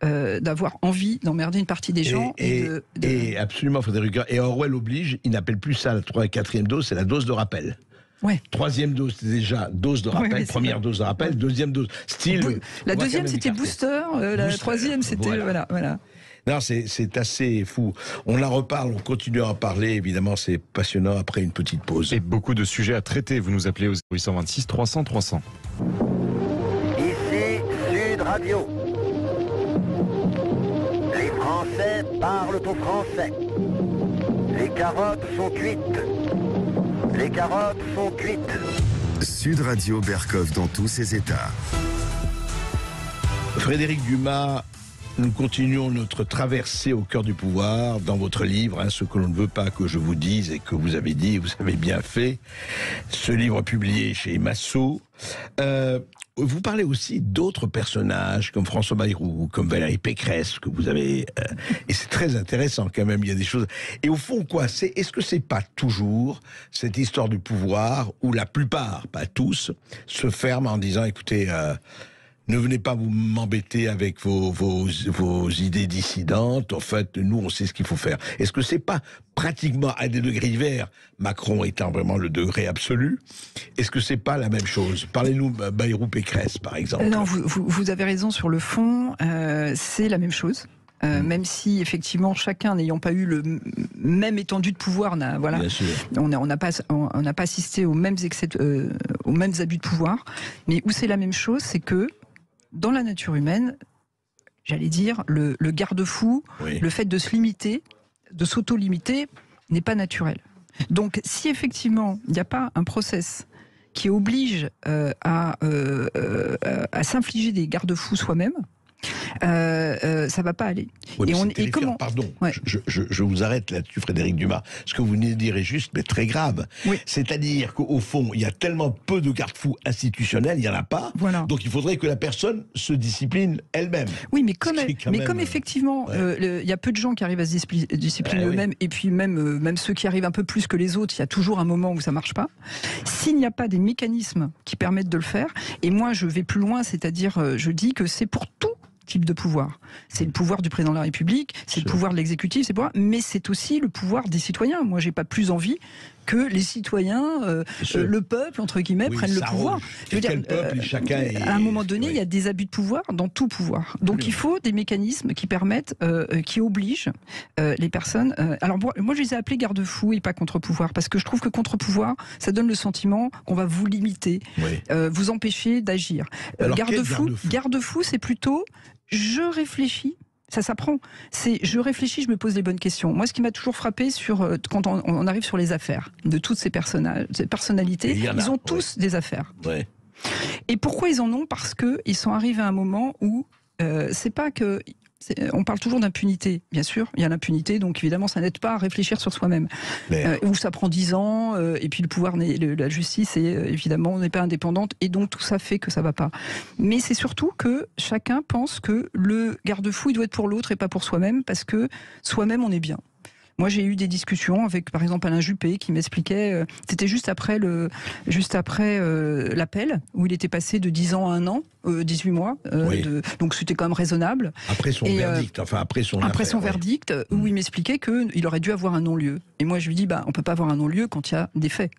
d'avoir envie d'emmerder une partie des gens. Et absolument, Frédéric. Et Orwell oblige, il n'appelle plus ça la 3e et 4e dose, c'est la dose de rappel. Ouais. 3e dose, c'était déjà dose de rappel, première dose de rappel, 2e dose. Style. La 2e, c'était booster, la 3e, c'était. Voilà. Non, c'est assez fou. On en reparle, on continue à en parler. Évidemment, c'est passionnant après une petite pause. Et beaucoup de sujets à traiter. Vous nous appelez au 0826 300 300. Ici Sud Radio. Les Français parlent au français. Les carottes sont cuites. Les carottes sont cuites. Sud Radio Berkov dans tous ses états. Frédéric Dumas, nous continuons notre traversée au cœur du pouvoir dans votre livre, Ce que l'on ne veut pas que je vous dise et que vous avez dit, et vous avez bien fait. Ce livre publié chez Massot. Vous parlez aussi d'autres personnages comme François Bayrou, comme Valérie Pécresse, que vous avez... et c'est très intéressant quand même, il y a des choses... Et au fond, quoi, est-ce que c'est pas toujours cette histoire du pouvoir où la plupart, pas tous, se ferment en disant, écoutez... ne venez pas vous m'embêter avec vos idées dissidentes. En fait, nous, on sait ce qu'il faut faire. Est-ce que c'est pas pratiquement à des degrés divers, Macron étant vraiment le degré absolu, est-ce que c'est pas la même chose? Parlez-nous Bayrou Pécresse, par exemple. Non, vous avez raison sur le fond, c'est la même chose. Même si effectivement chacun n'ayant pas eu le même étendue de pouvoir, on n'a pas assisté aux mêmes excès, aux mêmes abus de pouvoir, mais où c'est la même chose, c'est que dans la nature humaine, j'allais dire, le garde-fou, le fait de se limiter, de s'auto-limiter, n'est pas naturel. Donc si effectivement il n'y a pas un process qui oblige à s'infliger des garde-fous soi-même, ça va pas aller. Oui, et comment... Pardon, je vous arrête là-dessus, Frédéric Dumas. Ce que vous venez de dire est juste, mais très grave. Oui. C'est-à-dire qu'au fond, il y a tellement peu de garde-fous institutionnels, il n'y en a pas. Voilà. Donc il faudrait que la personne se discipline elle-même. Oui, mais comme effectivement, il y a peu de gens qui arrivent à se discipliner eux-mêmes, et puis même ceux qui arrivent un peu plus que les autres, il y a toujours un moment où ça marche pas. S'il n'y a pas des mécanismes qui permettent de le faire, et moi je vais plus loin, c'est-à-dire je dis que c'est pour tout type de pouvoir. C'est le pouvoir du président de la République, c'est le pouvoir de l'exécutif, mais c'est aussi le pouvoir des citoyens. Moi, j'ai pas plus envie que les citoyens, le peuple, entre guillemets, prennent le pouvoir. Je veux dire, chacun à un moment donné, il y a des abus de pouvoir dans tout pouvoir. Donc il faut des mécanismes qui permettent, qui obligent les personnes... alors moi, je les ai appelés garde-fous et pas contre-pouvoir, parce que je trouve que contre-pouvoir, ça donne le sentiment qu'on va vous limiter, vous empêcher d'agir. Garde-fou, c'est plutôt... Je réfléchis, ça s'apprend. C'est je réfléchis, je me pose les bonnes questions. Moi, ce qui m'a toujours frappé quand on arrive sur les affaires de toutes ces personnalités, ils ont tous des affaires. Ouais. Et pourquoi ils en ont? Parce que ils sont arrivés à un moment où c'est pas que on parle toujours d'impunité, bien sûr, il y a l'impunité, donc évidemment ça n'aide pas à réfléchir sur soi-même. Où ça prend 10 ans, et puis le pouvoir, la justice, évidemment, n'est pas indépendante, et donc tout ça fait que ça va pas. Mais c'est surtout que chacun pense que le garde-fou, il doit être pour l'autre et pas pour soi-même, parce que soi-même, on est bien. Moi, j'ai eu des discussions avec, par exemple, Alain Juppé, qui m'expliquait, c'était juste après l'appel, où il était passé de 10 ans à 1 an, 18 mois, donc c'était quand même raisonnable. Après son verdict, après son verdict, où il m'expliquait qu'il aurait dû avoir un non-lieu. Et moi, je lui dis, on peut pas avoir un non-lieu quand il y a des faits.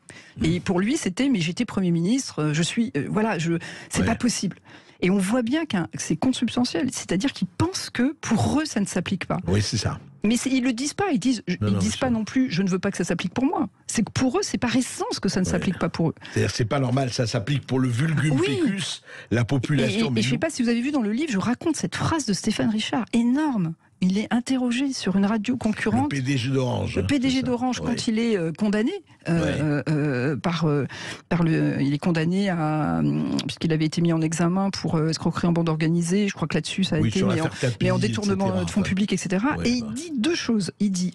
Et pour lui, c'était, mais j'étais Premier ministre, c'est pas possible. Et on voit bien que c'est consubstantiel, c'est-à-dire qu'ils pensent que pour eux, ça ne s'applique pas. Oui, c'est ça. Mais ils le disent pas, ils disent pas non plus, je ne veux pas que ça s'applique pour moi. C'est que pour eux, c'est par essence que ça ne s'applique pas pour eux. C'est-à-dire c'est pas normal, ça s'applique pour le vulgum ficus, la population. Et je sais pas si vous avez vu dans le livre, je raconte cette phrase de Stéphane Richard, énorme. Il est interrogé sur une radio concurrente. Le PDG d'Orange. Le PDG d'Orange, quand il est condamné, il est condamné puisqu'il avait été mis en examen pour escroquerie en bande organisée. Je crois que là-dessus, ça a été mais en détournement de fonds publics, etc. Et il dit 2 choses. Il dit,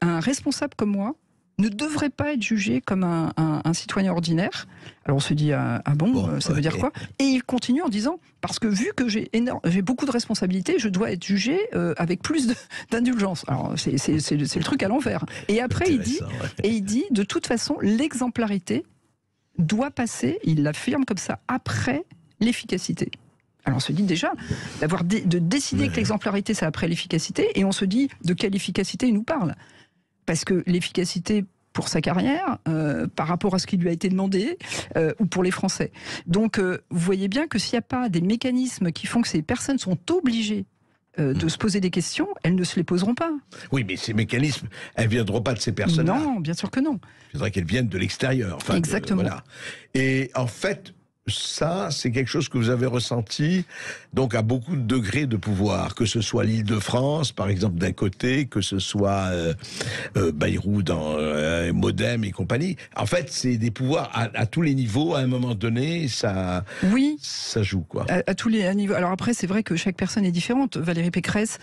un responsable comme moi ne devrait pas être jugé comme un citoyen ordinaire. Alors on se dit, ça veut dire quoi? Et il continue en disant, parce que vu que j'ai beaucoup de responsabilités, je dois être jugé avec plus d'indulgence. Alors c'est le truc à l'envers. Et après il dit, de toute façon, l'exemplarité doit passer, il l'affirme comme ça, après l'efficacité. Alors on se dit déjà, de décider que l'exemplarité, c'est après l'efficacité, et on se dit de quelle efficacité il nous parle. Parce que l'efficacité pour sa carrière, par rapport à ce qui lui a été demandé, ou pour les Français. Donc vous voyez bien que s'il n'y a pas des mécanismes qui font que ces personnes sont obligées de se poser des questions, elles ne se les poseront pas. Oui, mais ces mécanismes, elles ne viendront pas de ces personnes-là. Non, bien sûr que non. Il faudrait qu'elles viennent de l'extérieur. Enfin, exactement. Voilà. Et en fait, ça, c'est quelque chose que vous avez ressenti donc à beaucoup de degrés de pouvoir, que ce soit l'Île-de-France, par exemple, d'un côté, que ce soit Bayrou dans Modem et compagnie. En fait, c'est des pouvoirs à tous les niveaux. À un moment donné, ça joue, quoi. À tous les niveaux. Alors après, c'est vrai que chaque personne est différente. Valérie Pécresse,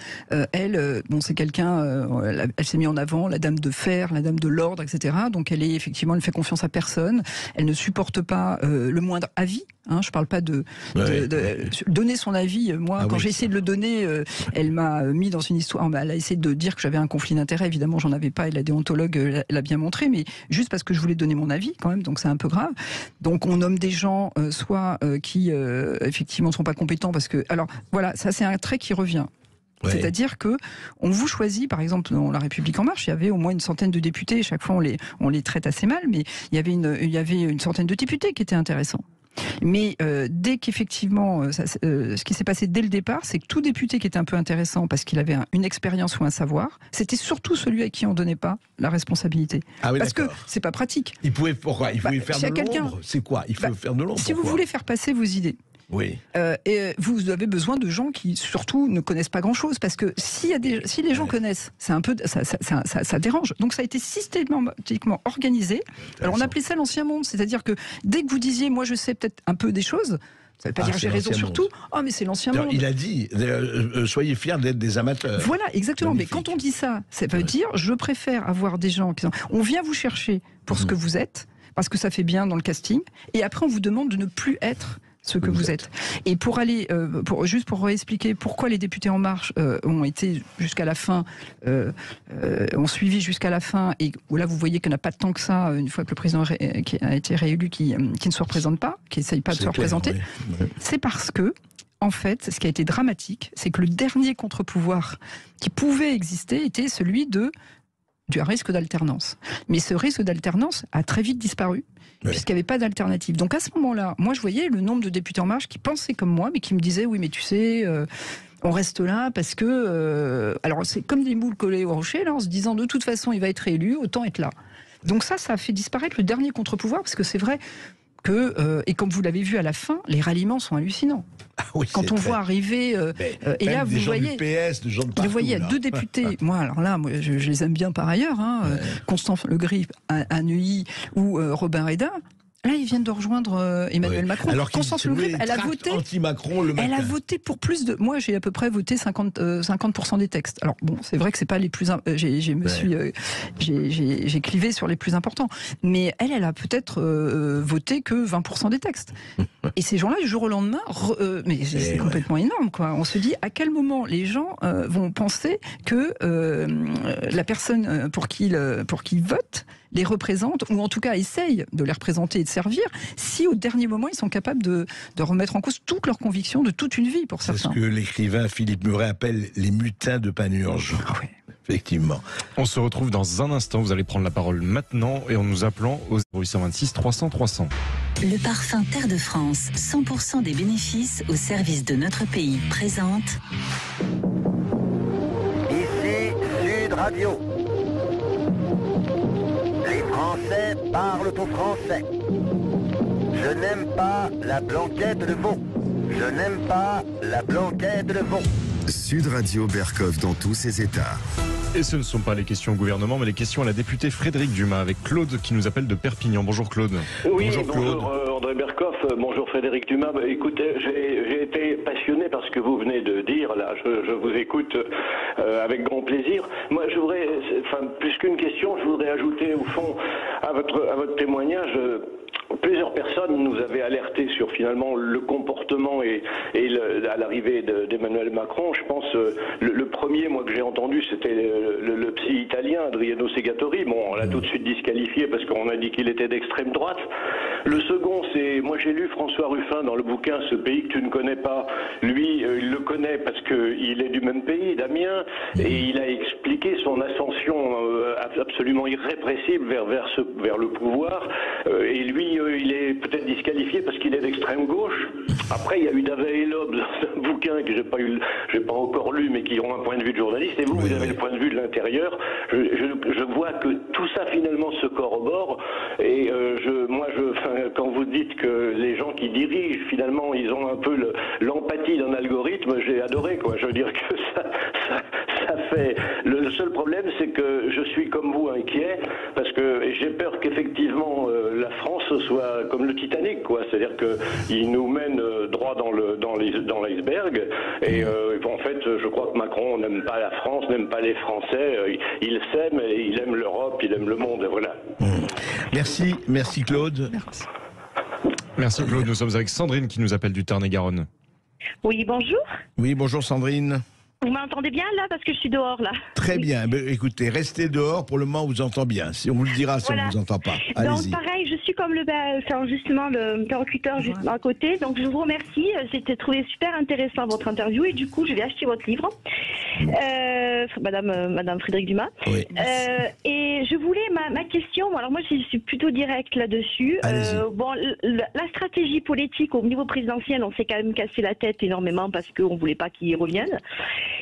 elle, c'est quelqu'un, elle s'est mise en avant, la dame de fer, la dame de l'ordre, etc. Donc elle ne fait confiance à personne. Elle ne supporte pas le moindre avis. Hein, je ne parle pas de donner son avis. Moi, quand j'ai essayé de le donner, elle m'a mis dans une histoire. Elle a essayé de dire que j'avais un conflit d'intérêts. Évidemment, j'en avais pas. Et la déontologue l'a bien montré, mais juste parce que je voulais donner mon avis, quand même. Donc c'est un peu grave. Donc on nomme des gens, soit qui effectivement ne sont pas compétents, parce que. Alors voilà, ça c'est un trait qui revient. Ouais. C'est-à-dire que on vous choisit, par exemple, dans La République En Marche, il y avait au moins une centaine de députés. Chaque fois, on les traite assez mal, mais il y avait une centaine de députés qui étaient intéressants. Mais dès qu'effectivement, ce qui s'est passé dès le départ, c'est que tout député qui était un peu intéressant parce qu'il avait une expérience ou un savoir, c'était surtout celui à qui on ne donnait pas la responsabilité. Ah oui, parce que c'est pas pratique. Il pouvait faire de l'ombre. C'est quoi? Il faut faire de l'ombre. Si vous voulez faire passer vos idées. Oui. Et vous avez besoin de gens qui surtout ne connaissent pas grand-chose, parce que si les gens connaissent, c'est un peu ça dérange. Donc ça a été systématiquement organisé. Alors on appelait ça l'ancien monde, c'est-à-dire que dès que vous disiez moi je sais peut-être un peu des choses, ça ne veut pas dire que j'ai raison sur tout. Oh, mais c'est l'ancien monde. Il a dit soyez fiers d'être des amateurs. Voilà, exactement. Magnifique. Mais quand on dit ça, ça veut dire je préfère avoir des gens qui sont. On vient vous chercher pour ce que vous êtes, parce que ça fait bien dans le casting, et après on vous demande de ne plus être ce que vous êtes. Et pour aller, juste pour réexpliquer pourquoi les députés En Marche ont été jusqu'à la fin, ont suivi jusqu'à la fin, et où là vous voyez qu'il n'y en a pas tant que ça, une fois que le président qui a été réélu, qui ne se représente pas, qui n'essaye pas de se représenter, oui. C'est parce que, en fait, ce qui a été dramatique, c'est que le dernier contre-pouvoir qui pouvait exister était celui du risque d'alternance. Mais ce risque d'alternance a très vite disparu, puisqu'il n'y avait pas d'alternative. Donc à ce moment-là, moi je voyais le nombre de députés En Marche qui pensaient comme moi, mais qui me disaient, oui mais tu sais, on reste là parce que... alors c'est comme des moules collées au rocher, là, en se disant de toute façon il va être élu, autant être là. Donc ça a fait disparaître le dernier contre-pouvoir, parce que c'est vrai que, et comme vous l'avez vu à la fin, les ralliements sont hallucinants. Ah oui, quand on voit arriver, et là vous voyez, vous voyez, il y a deux députés. Moi, alors là, je les aime bien par ailleurs, Constant Legris à Neuilly ou Robin Reda. Là, ils viennent de rejoindre Emmanuel Macron. Alors Constance Le Grip, elle a voté anti-Macron le matin. Elle a voté pour plus de. Moi, j'ai à peu près voté 50% des textes. Alors bon, c'est vrai que c'est pas les plus. J'ai clivé sur les plus importants. Mais elle a peut-être voté que 20% des textes. Et ces gens-là, du jour au lendemain, mais c'est complètement énorme, quoi. On se dit à quel moment les gens vont penser que la personne pour qui ils votent les représente, ou en tout cas essaye de les représenter et de servir, si au dernier moment ils sont capables de remettre en cause toutes leurs convictions de toute une vie pour certains. C'est ce que l'écrivain Philippe Muret appelle les mutins de Panurge. Ah oui. Effectivement. On se retrouve dans un instant, vous allez prendre la parole maintenant et en nous appelant au 0826 300 300. Le parfum Terre de France, 100% des bénéfices au service de notre pays, présente. Ici Sud Radio. Les Français parlent au français. Je n'aime pas la blanquette de veau. Je n'aime pas la blanquette de veau. Sud Radio Bercoff dans tous ses états. Et ce ne sont pas les questions au gouvernement, mais les questions à la députée Frédérique Dumas, avec Claude qui nous appelle de Perpignan. Bonjour Claude. Oui, bonjour Claude. Bonjour André Bercoff, bonjour Frédérique Dumas. Écoutez, j'ai été passionné par ce que vous venez de dire, là, je vous écoute avec grand plaisir. Moi, je voudrais, plus qu'une question, je voudrais ajouter au fond à votre témoignage Plusieurs personnes nous avaient alerté sur finalement le comportement et à l'arrivée d'Emmanuel Macron. Je pense le premier moi que j'ai entendu c'était le psy italien Adriano Segatori. Bon, on l'a tout de suite disqualifié parce qu'on a dit qu'il était d'extrême droite. Le second, c'est moi j'ai lu François Ruffin dans le bouquin Ce pays que tu ne connais pas. Lui, il le connaît parce qu'il est du même pays, d'Amiens, et il a expliqué son ascension absolument irrépressible vers le pouvoir. Et lui, il est peut-être disqualifié parce qu'il est d'extrême gauche. Après, il y a eu Davet et Loeb dans un bouquin que j'ai pas encore lu, mais qui ont un point de vue de journaliste. Et vous avez le point de vue de l'intérieur. Je vois que tout ça finalement se corrobore. Et quand vous dites que les gens qui dirigent, finalement, ils ont un peu l'empathie d'un algorithme, j'ai adoré, quoi. Je veux dire que ça fait. Le seul problème, c'est que je suis comme vous inquiet parce que j'ai peur qu'effectivement la France soit comme le Titanic, quoi. C'est-à-dire qu'il nous mène droit dans l'iceberg. Et en fait, je crois que Macron n'aime pas la France, n'aime pas les Français. Il s'aime, et il aime l'Europe, il aime le monde. Voilà. Merci Claude. Merci Claude. Nous sommes avec Sandrine qui nous appelle du Tarn-et-Garonne. Oui, bonjour. Oui, bonjour Sandrine. Vous m'entendez bien là parce que je suis dehors là. Très bien. Écoutez, restez dehors. Pour le moment, on vous entend bien. Si on vous le dira, si on ne vous entend pas. Allez-y. Donc pareil, je suis comme justement le interlocuteur juste à côté. Donc je vous remercie. J'ai trouvé super intéressant votre interview et du coup je vais acheter votre livre, Madame Frédérique Dumas. Oui. Et je voulais ma question. Alors moi je suis plutôt directe là-dessus. La stratégie politique au niveau présidentiel, on s'est quand même cassé la tête énormément parce qu'on voulait pas qu'il revienne.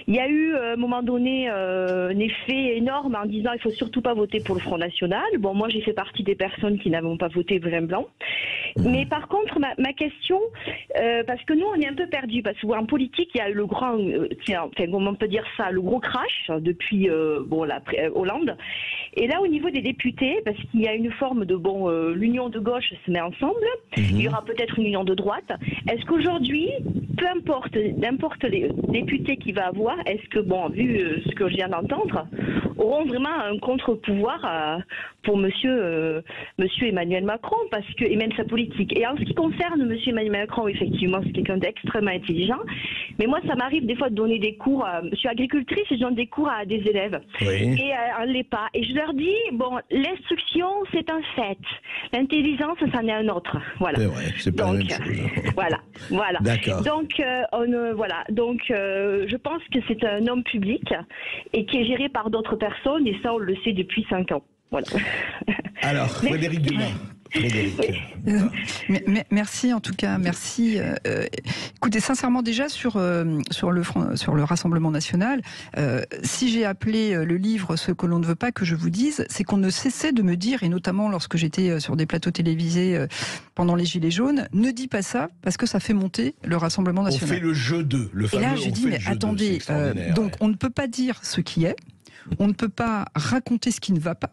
Il y a eu, à un moment donné, un effet énorme en disant il faut surtout pas voter pour le Front National. Bon, moi, j'ai fait partie des personnes qui n'avons pas voté vert blanc. Mais par contre, ma question, parce que nous, on est un peu perdus, parce qu'en politique, il y a eu le grand, comment on peut dire ça, le gros crash depuis Hollande. Et là, au niveau des députés, parce qu'il y a une forme de l'union de gauche se met ensemble, il y aura peut-être une union de droite. Est-ce qu'aujourd'hui, peu importe, n'importe les députés qu'il va avoir, est-ce que, vu ce que je viens d'entendre, auront vraiment un contre-pouvoir pour monsieur Emmanuel Macron, parce que, et même sa politique. Et en ce qui concerne monsieur Emmanuel Macron, effectivement, c'est quelqu'un d'extrêmement intelligent. Mais moi, ça m'arrive des fois de donner des cours. Je suis agricultrice et je donne des cours à des élèves. Oui. Et à l'EPA. Et je leur dis, l'instruction, c'est un fait. L'intelligence, c'en est un autre. Voilà. C'est vrai, c'est pas la même chose. Voilà. D'accord. Donc, je pense que c'est un homme public et qui est géré par d'autres personnes. Et ça, on le sait depuis 5 ans. Voilà. Alors, Frédérique Dumas. Merci en tout cas, merci. Écoutez, sincèrement déjà sur le Rassemblement National, si j'ai appelé le livre Ce que l'on ne veut pas que je vous dise, c'est qu'on ne cessait de me dire, et notamment lorsque j'étais sur des plateaux télévisés pendant les Gilets jaunes, ne dis pas ça parce que ça fait monter le Rassemblement National. On fait le jeu 2, le fameux. Et là je dis mais attendez, donc on ne peut pas dire ce qui est, on ne peut pas raconter ce qui ne va pas.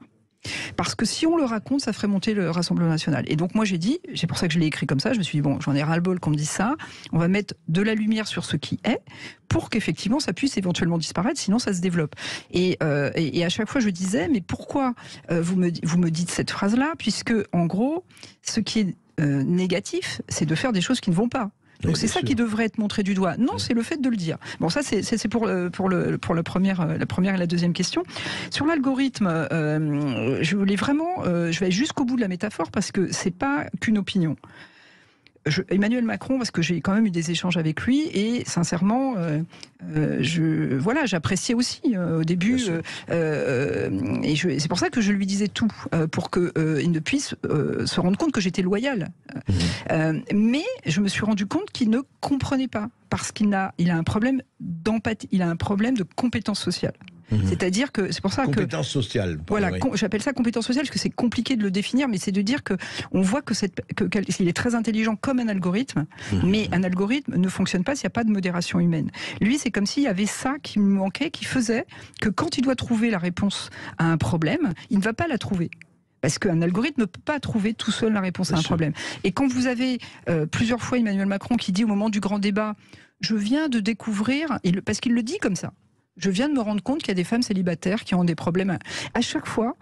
Parce que si on le raconte, ça ferait monter le Rassemblement National. Et donc moi j'ai dit, c'est pour ça que je l'ai écrit comme ça, je me suis dit j'en ai ras-le-bol qu'on me dise ça, on va mettre de la lumière sur ce qui est, pour qu'effectivement ça puisse éventuellement disparaître, sinon ça se développe. Et à chaque fois je disais, mais pourquoi vous me dites cette phrase-là, puisque en gros, ce qui est négatif, c'est de faire des choses qui ne vont pas. Donc c'est ça qui devrait être montré du doigt. Non, c'est le fait de le dire. Bon, ça c'est pour la première et la deuxième question. Sur l'algorithme, je voulais vraiment, je vais jusqu'au bout de la métaphore parce que c'est pas qu'une opinion. Emmanuel Macron, parce que j'ai quand même eu des échanges avec lui et sincèrement, j'appréciais aussi au début, et c'est pour ça que je lui disais tout pour qu'il ne puisse se rendre compte que j'étais loyale. Mais je me suis rendu compte qu'il ne comprenait pas parce qu'il a un problème d'empathie, il a un problème de compétence sociale. C'est-à-dire que c'est pour ça compétence sociale. Voilà, j'appelle ça compétence sociale parce que c'est compliqué de le définir, mais c'est de dire que on voit qu'il est très intelligent comme un algorithme, mais un algorithme ne fonctionne pas s'il n'y a pas de modération humaine. Lui, c'est comme s'il y avait ça qui me manquait, qui faisait que quand il doit trouver la réponse à un problème, il ne va pas la trouver. Parce qu'un algorithme ne peut pas trouver tout seul la réponse à un problème. Et quand vous avez plusieurs fois Emmanuel Macron qui dit au moment du grand débat, je viens de découvrir, parce qu'il le dit comme ça, je viens de me rendre compte qu'il y a des femmes célibataires qui ont des problèmes. À chaque fois,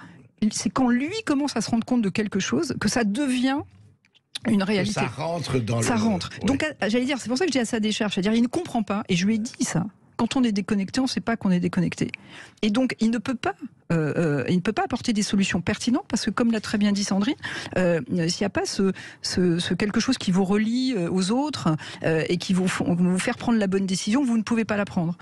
c'est quand lui commence à se rendre compte de quelque chose que ça devient une réalité. Ça rentre dans ça le... rentre. Ouais. Donc, j'allais dire, c'est pour ça que je dis à sa décharge, c'est-à-dire il ne comprend pas, et je lui ai dit ça. Quand on est déconnecté, on ne sait pas qu'on est déconnecté. Et donc, il ne peut pas apporter des solutions pertinentes parce que, comme l'a très bien dit Sandrine, s'il n'y a pas ce quelque chose qui vous relie aux autres et qui vous faire prendre la bonne décision, vous ne pouvez pas la prendre.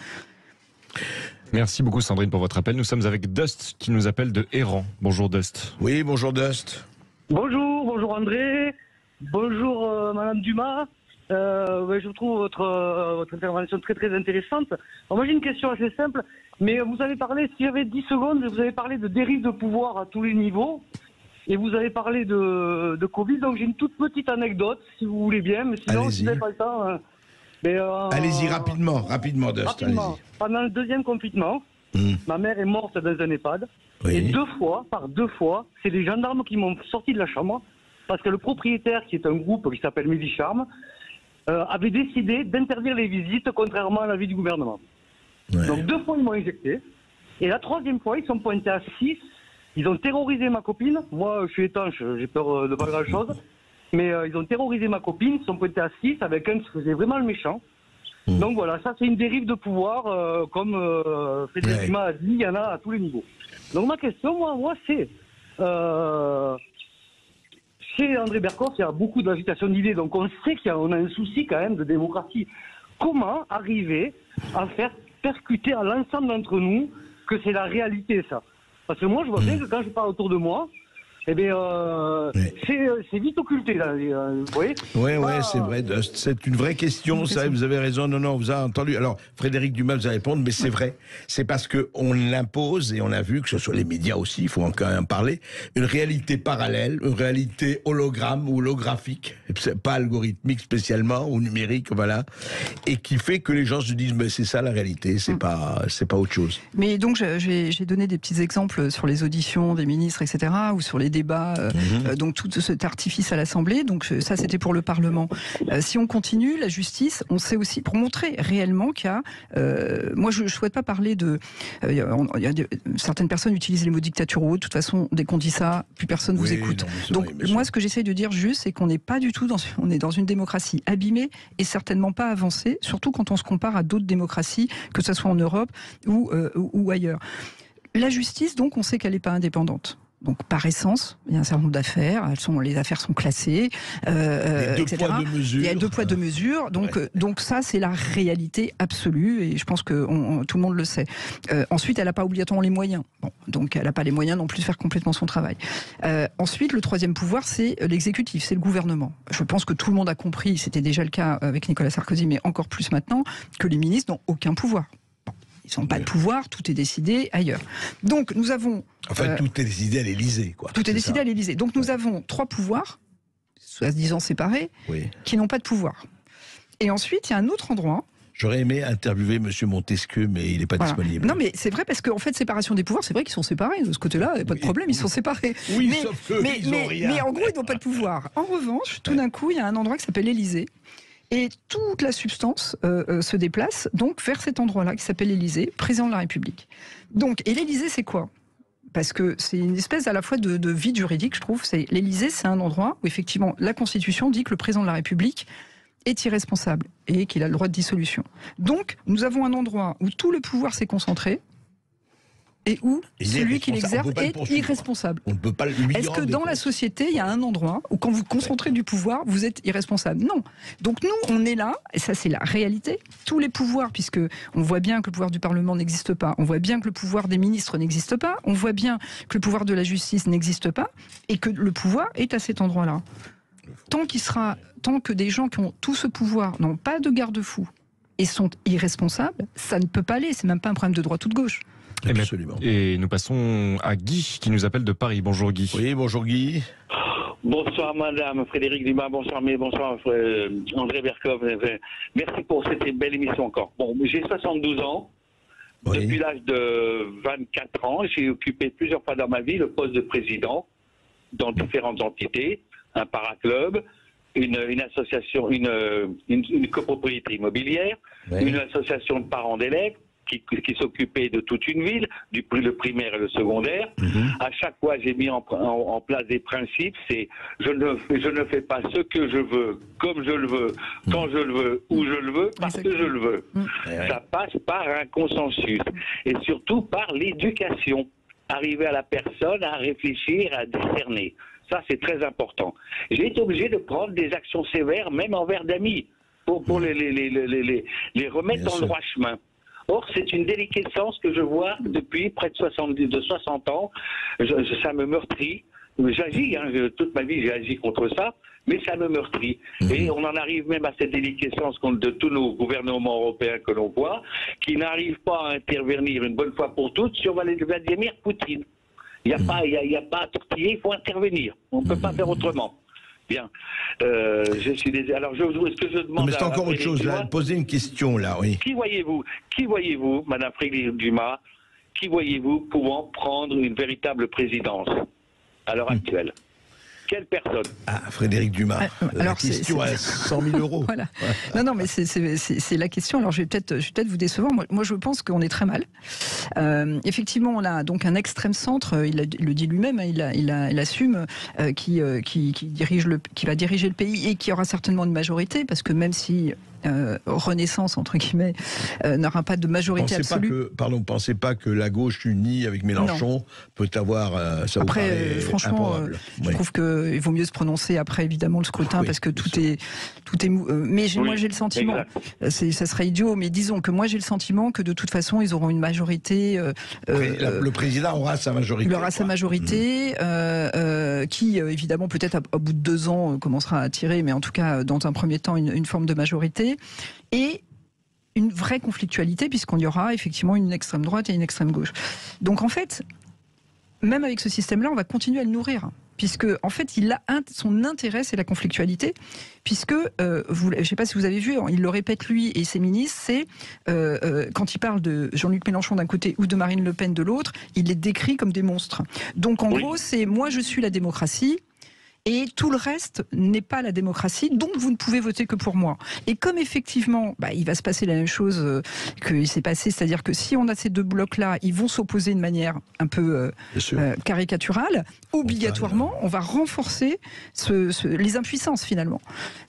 Merci beaucoup Sandrine pour votre appel. Nous sommes avec Dust qui nous appelle de Héran. Bonjour Dust. Oui, bonjour Dust. Bonjour André. Bonjour Madame Dumas. Je trouve votre intervention très très intéressante. Alors moi j'ai une question assez simple, mais vous avez parlé, si j'avais 10 secondes, vous avez parlé de dérive de pouvoir à tous les niveaux, et vous avez parlé de Covid, donc j'ai une toute petite anecdote, si vous voulez bien, mais sinon si vous n'avez pas le temps... allez-y rapidement Dust. Rapidement. Pendant le deuxième confinement, ma mère est morte dans un EHPAD, et par deux fois, c'est les gendarmes qui m'ont sorti de la chambre, parce que le propriétaire, qui est un groupe qui s'appelle Medicharme, avait décidé d'interdire les visites contrairement à l'avis du gouvernement. Ouais. Donc 2 fois ils m'ont éjecté, et la 3e fois ils sont pointés à 6, ils ont terrorisé ma copine, moi je suis étanche, j'ai peur de pas grand chose, mais ils ont terrorisé ma copine, ils sont pointés à 6 avec un qui faisait vraiment le méchant. Donc voilà, ça c'est une dérive de pouvoir, comme Frédéric Dumas a dit, il y en a à tous les niveaux. Donc ma question, moi c'est... Chez André Berkoff, il y a beaucoup d'agitation d'idées, donc on sait qu'on a un souci quand même de démocratie. Comment arriver à faire percuter à l'ensemble d'entre nous que c'est la réalité, ça? Parce que moi, je vois bien que quand je parle autour de moi, eh bien, c'est vite occulté, là, vous voyez? Oui, c'est vrai. C'est une vraie question, ça, vous avez raison. Non, vous avez entendu. Alors, Frédéric Dumas vous allez répondre, mais c'est vrai. C'est parce qu'on l'impose, et on a vu que ce soit les médias aussi, il faut encore en parler, une réalité parallèle, une réalité hologramme ou holographique, pas algorithmique spécialement, ou numérique, voilà, et qui fait que les gens se disent, mais c'est ça la réalité, c'est pas autre chose. Mais donc, j'ai donné des petits exemples sur les auditions des ministres, etc., ou sur les débats, donc tout cet artifice à l'Assemblée, donc ça c'était pour le Parlement. Si on continue, la justice, on sait aussi, pour montrer réellement qu'il y a, moi je ne souhaite pas parler de, certaines personnes utilisent les mots dictature ou autre, de toute façon dès qu'on dit ça, plus personne vous écoute. Donc moi ce que j'essaie de dire juste, c'est qu'on n'est pas du tout on est dans une démocratie abîmée et certainement pas avancée, surtout quand on se compare à d'autres démocraties, que ce soit en Europe ou ailleurs. La justice, donc, on sait qu'elle n'est pas indépendante. Donc, par essence, il y a un certain nombre d'affaires, les affaires sont classées, etc. Il y a 2 poids 2 mesures. Donc ça, c'est la réalité absolue, et je pense que tout le monde le sait. Ensuite, elle n'a pas obligatoirement les moyens. Donc, elle n'a pas les moyens non plus de faire complètement son travail. Ensuite, le 3e pouvoir, c'est l'exécutif, c'est le gouvernement. Je pense que tout le monde a compris, c'était déjà le cas avec Nicolas Sarkozy, mais encore plus maintenant, que les ministres n'ont aucun pouvoir. Ils n'ont pas de pouvoir, tout est décidé ailleurs. Donc nous avons... Enfin, tout est décidé à l'Élysée, quoi. Tout est décidé à l'Élysée. Donc nous avons 3 pouvoirs, soi-disant séparés, qui n'ont pas de pouvoir. Et ensuite, il y a un autre endroit... J'aurais aimé interviewer M. Montesquieu, mais il n'est pas disponible. Non, mais c'est vrai, parce qu'en fait, séparation des pouvoirs, c'est vrai qu'ils sont séparés. De ce côté-là, il n'y a pas de problème, ils sont séparés. Oui, sauf qu'eux, ils n'ont rien. Mais en gros, ils n'ont pas de pouvoir. En revanche, tout d'un coup, il y a un endroit qui s'appelle l'Élysée. Et toute la substance se déplace donc vers cet endroit-là qui s'appelle l'Élysée, président de la République. Donc, et l'Élysée, c'est quoi? Parce que c'est une espèce à la fois de vide juridique, je trouve. L'Élysée, c'est un endroit où effectivement la Constitution dit que le président de la République est irresponsable et qu'il a le droit de dissolution. Donc, nous avons un endroit où tout le pouvoir s'est concentré et où celui qui l'exerce est irresponsable. On ne peut pas lui Est-ce que dans la société, il y a un endroit où quand vous concentrez du pouvoir, vous êtes irresponsable? Non. Donc nous, on est là, et ça c'est la réalité. Tous les pouvoirs, puisque on voit bien que le pouvoir du Parlement n'existe pas, on voit bien que le pouvoir des ministres n'existe pas, on voit bien que le pouvoir de la justice n'existe pas, et que le pouvoir est à cet endroit-là. Tant que des gens qui ont tout ce pouvoir n'ont pas de garde-fou et sont irresponsables, ça ne peut pas aller. C'est même pas un problème de droite ou de gauche. Absolument. Et nous passons à Guy qui nous appelle de Paris. Bonjour Guy. Oui, bonjour Guy. Bonsoir Madame Frédéric Dumas, bonsoir André Berkoff. Merci pour cette belle émission encore. Bon, j'ai 72 ans. Oui. Depuis l'âge de 24 ans, j'ai occupé plusieurs fois dans ma vie le poste de président dans différentes entités, un paraclub, une association, une copropriété immobilière, une association de parents d'élèves, qui s'occupait de toute une ville, le primaire et le secondaire. À chaque fois, j'ai mis en place des principes. C'est je ne fais pas ce que je veux, comme je le veux, quand je le veux, où je le veux, parce que je le veux. Ça passe par un consensus et surtout par l'éducation. Arriver à la personne à réfléchir, à discerner. Ça, c'est très important. J'ai été obligé de prendre des actions sévères, même envers d'amis, pour les remettre dans le droit chemin. Or, c'est une déliquescence que je vois depuis près de 60 ans. Ça me meurtrit. J'agis, toute ma vie, j'ai agi contre ça, mais ça me meurtrit. Et on en arrive même à cette déliquescence de tous nos gouvernements européens que l'on voit, qui n'arrivent pas à intervenir une bonne fois pour toutes sur Vladimir Poutine. Il n'y a pas à tortiller, il faut intervenir. On ne peut pas faire autrement. Bien. Je suis désolé. Alors, est-ce que je demande... Mais c'est encore autre chose, là. Poser une question, là, oui. Qui voyez-vous, Madame Frédérique Dumas, qui voyez-vous pouvant prendre une véritable présidence à l'heure actuelle? Quelle personne? Frédérique Dumas. La question à 100 000 euros. Voilà. Non, mais c'est la question. Alors, je vais peut-être vous décevoir. Moi, je pense qu'on est très mal. Effectivement, on a donc un extrême centre. Il le dit lui-même. Il assume qui va diriger le pays et qui aura certainement une majorité, parce que même si Renaissance, entre guillemets, n'aura pas de majorité absolue. Pensez pas que la gauche unie avec Mélenchon peut avoir... ça après, franchement, je trouve qu'il vaut mieux se prononcer après, évidemment, le scrutin, parce que tout est mais moi, j'ai le sentiment, ça serait idiot, mais disons que moi, j'ai le sentiment que de toute façon, ils auront une majorité... le président aura sa majorité. Il aura sa majorité, qui, évidemment, peut-être au bout de 2 ans, commencera à tirer, mais en tout cas, dans un premier temps, une forme de majorité. Et une vraie conflictualité, puisqu'on y aura effectivement une extrême droite et une extrême gauche. Donc en fait, même avec ce système-là, on va continuer à le nourrir, puisque en fait, son intérêt, c'est la conflictualité, puisque, je ne sais pas si vous avez vu, il le répète lui et ses ministres, c'est quand il parle de Jean-Luc Mélenchon d'un côté ou de Marine Le Pen de l'autre, il les décrit comme des monstres. Donc en gros, c'est moi je suis la démocratie, et tout le reste n'est pas la démocratie, donc vous ne pouvez voter que pour moi. Et comme effectivement, il va se passer la même chose qu'il s'est passé, c'est-à-dire que si on a ces 2 blocs-là, ils vont s'opposer de manière un peu caricaturale, obligatoirement, on va renforcer les impuissances finalement.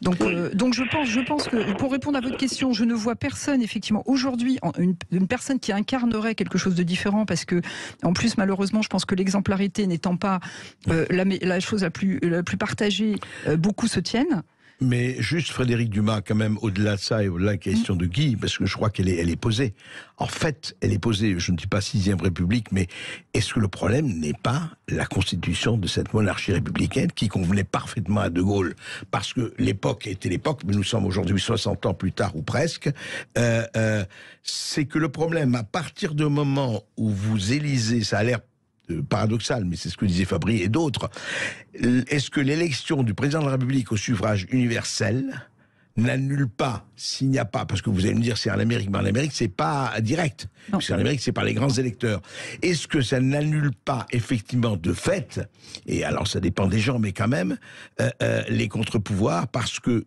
Donc je pense que, pour répondre à votre question, je ne vois personne, effectivement, aujourd'hui, une personne qui incarnerait quelque chose de différent, parce que, en plus, malheureusement, je pense que l'exemplarité n'étant pas la chose la plus partagés, beaucoup se tiennent. Mais juste Frédérique Dumas, quand même, au-delà de ça et au-delà de la question de Guy, parce que je crois qu'elle est posée. En fait, elle est posée, je ne dis pas 6e République, mais est-ce que le problème n'est pas la constitution de cette monarchie républicaine qui convenait parfaitement à De Gaulle? Parce que l'époque était l'époque, mais nous sommes aujourd'hui 60 ans plus tard ou presque. C'est que le problème, à partir du moment où vous élisez, ça a l'air paradoxal, mais c'est ce que disait Fabry et d'autres. Est-ce que l'élection du président de la République au suffrage universel n'annule pas, s'il n'y a pas, parce que vous allez me dire c'est en Amérique, mais en Amérique c'est pas direct, c'est en Amérique c'est par les grands électeurs. Est-ce que ça n'annule pas effectivement de fait, et alors ça dépend des gens, mais quand même, les contre-pouvoirs, parce que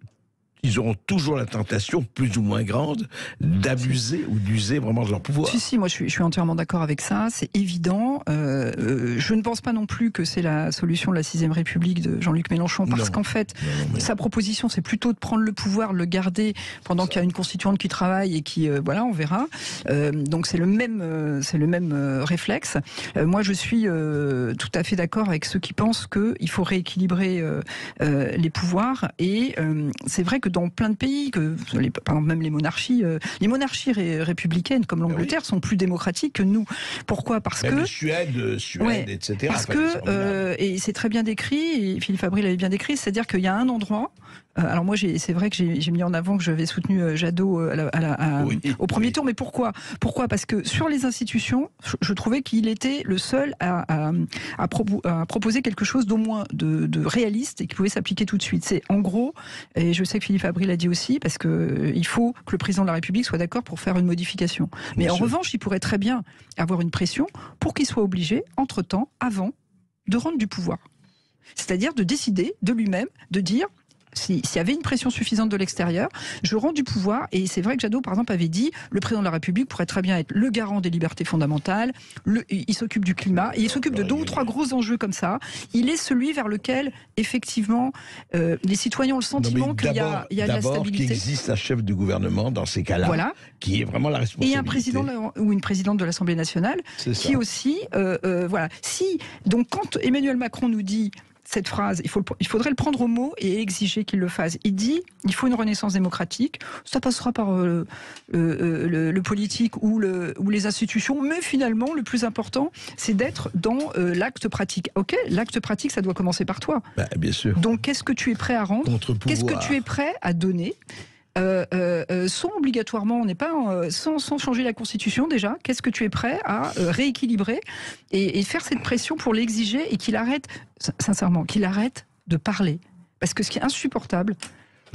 ils auront toujours la tentation, plus ou moins grande, d'abuser ou d'user vraiment de leur pouvoir. Si, moi je suis entièrement d'accord avec ça, c'est évident. Je ne pense pas non plus que c'est la solution de la 6ème République de Jean-Luc Mélenchon, parce qu'en fait, sa proposition, c'est plutôt de prendre le pouvoir, le garder, pendant qu'il y a une constituante qui travaille et qui, voilà, on verra. Donc c'est le même réflexe. Moi, je suis tout à fait d'accord avec ceux qui pensent qu'il faut rééquilibrer les pouvoirs, et c'est vrai que dans plein de pays, par exemple même les monarchies républicaines comme l'Angleterre sont plus démocratiques que nous. Pourquoi? Parce que Suède, etc. Parce que et c'est très bien décrit, et Philippe Fabry l'avait bien décrit, c'est-à-dire qu'il y a un endroit. Alors moi, c'est vrai que j'ai mis en avant que j'avais soutenu Jadot au premier tour, mais pourquoi? Parce que sur les institutions, je trouvais qu'il était le seul à proposer quelque chose d'au moins de réaliste et qui pouvait s'appliquer tout de suite. C'est en gros, et je sais que Philippe Fabry l'a dit aussi, parce que il faut que le président de la République soit d'accord pour faire une modification. Mais en revanche, il pourrait très bien avoir une pression pour qu'il soit obligé, entre-temps, avant, de rendre du pouvoir. C'est-à-dire de décider de lui-même, de dire s'il y avait une pression suffisante de l'extérieur, je rends du pouvoir. Et c'est vrai que Jadot, par exemple, avait dit le président de la République pourrait très bien être le garant des libertés fondamentales, il s'occupe du climat, et il s'occupe de 2 ou 3 gros enjeux comme ça. Il est celui vers lequel, effectivement, les citoyens ont le sentiment qu'il y a de la stabilité. Qu'il existe un chef de gouvernement dans ces cas-là, voilà, qui est vraiment la responsabilité. Et un président ou une présidente de l'Assemblée nationale qui aussi, voilà. Donc quand Emmanuel Macron nous dit cette phrase, il faudrait le prendre au mot et exiger qu'il le fasse. Il dit il faut une renaissance démocratique, ça passera par le politique ou les institutions, mais finalement le plus important c'est d'être dans l'acte pratique. Ok, l'acte pratique ça doit commencer par toi. Bien sûr. Donc qu'est-ce que tu es prêt à rendre ? Qu'est-ce que tu es prêt à donner ? Sans obligatoirement, on n'est pas sans changer la Constitution déjà. Qu'est-ce que tu es prêt à rééquilibrer et faire cette pression pour l'exiger et qu'il arrête, sincèrement, qu'il arrête de parler. Parce que ce qui est insupportable,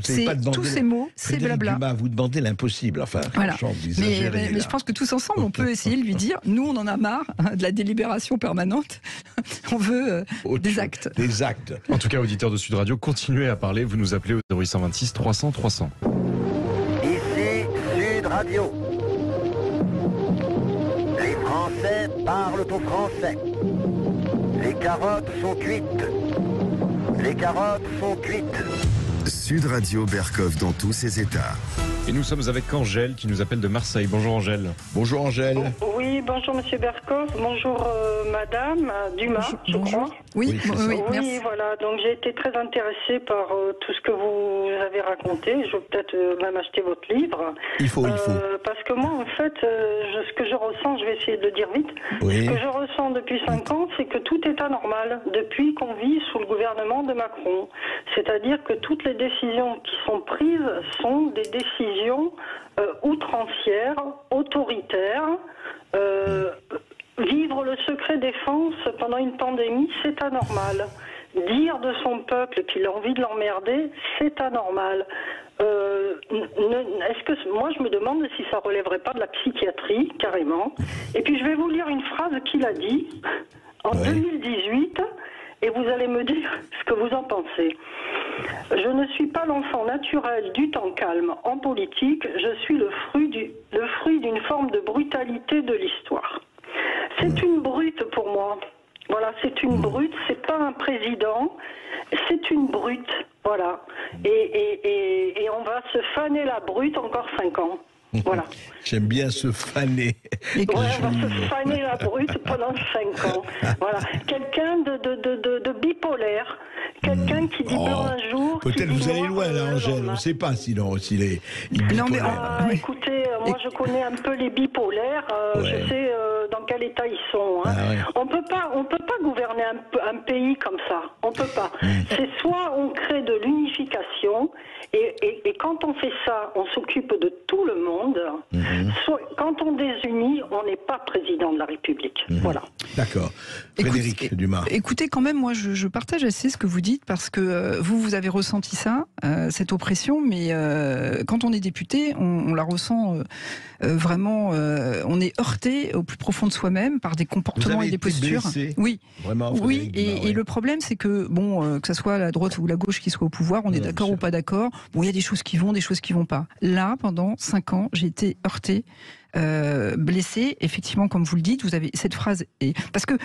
c'est tous ces mots, c'est blabla. Dumas, vous demandez l'impossible. Enfin, voilà. Mais je pense que tous ensemble, on peut essayer de lui dire nous, on en a marre de la délibération permanente. On veut des actes. Des actes. En tout cas, auditeurs de Sud Radio, continuez à parler. Vous nous appelez au 0826 300 300. Ici Sud Radio. Les Français parlent au français. Les carottes sont cuites. Les carottes sont cuites. Sud Radio Berkov dans tous ses états. Et nous sommes avec Angèle qui nous appelle de Marseille. Bonjour Angèle. Bonjour Angèle. Oui, bonjour Monsieur Berkov. Bonjour Madame Dumas, je crois. Oui, merci. Voilà. Donc j'ai été très intéressée par tout ce que vous avez raconté. Je vais peut-être même acheter votre livre. Il faut. Parce que moi, en fait, ce que je ressens, je vais essayer de le dire vite. Oui. Ce que je ressens depuis 5 ans, c'est que tout est anormal depuis qu'on vit sous le gouvernement de Macron. C'est-à-dire que toutes les décisions qui sont prises sont des décisions outrancières, autoritaires. Vivre le secret défense pendant une pandémie, c'est anormal. Dire de son peuple qu'il a envie de l'emmerder, c'est anormal. Moi, je me demande si ça relèverait pas de la psychiatrie, carrément. Et puis, je vais vous lire une phrase qu'il a dit en 2018, et vous allez me dire ce que vous en pensez. Je ne suis pas l'enfant naturel du temps calme en politique, je suis le fruit d'une forme de brutalité de l'histoire. C'est une brute pour moi. Voilà, c'est une brute, c'est pas un président, c'est une brute. Voilà. Et on va se faner la brute encore 5 ans. Voilà. J'aime bien se faner. Ouais, on va se faner la brute pendant 5 ans. Voilà. Quelqu'un de bipolaire. Quelqu'un qui dit blanc un jour. Peut-être vous allez loin là, Angèle. On ne sait pas sinon s'il est bipolaire. Écoutez, moi je connais un peu les bipolaires. Je sais dans quel état ils sont. Hein. On peut pas gouverner un pays comme ça. On peut pas. C'est soit on crée de l'unification et quand on fait ça, on s'occupe de tout le monde. Soit, quand on désunit, on n'est pas président de la République. Voilà. D'accord. Frédéric Dumas. Écoutez, quand même, moi, je partage assez ce que vous dites parce que vous avez ressenti ça, cette oppression, mais quand on est député, on la ressent vraiment. On est heurté au plus profond de soi-même par des comportements et des postures. Blessé, oui, vraiment, oui. Et le problème, c'est que que ça soit la droite ou la gauche qui soit au pouvoir, on est d'accord ou pas d'accord. Bon, il y a des choses qui vont, des choses qui vont pas. Là, pendant 5 ans, j'ai été heurtée. Blessé, effectivement, comme vous le dites, vous avez cette phrase, parce que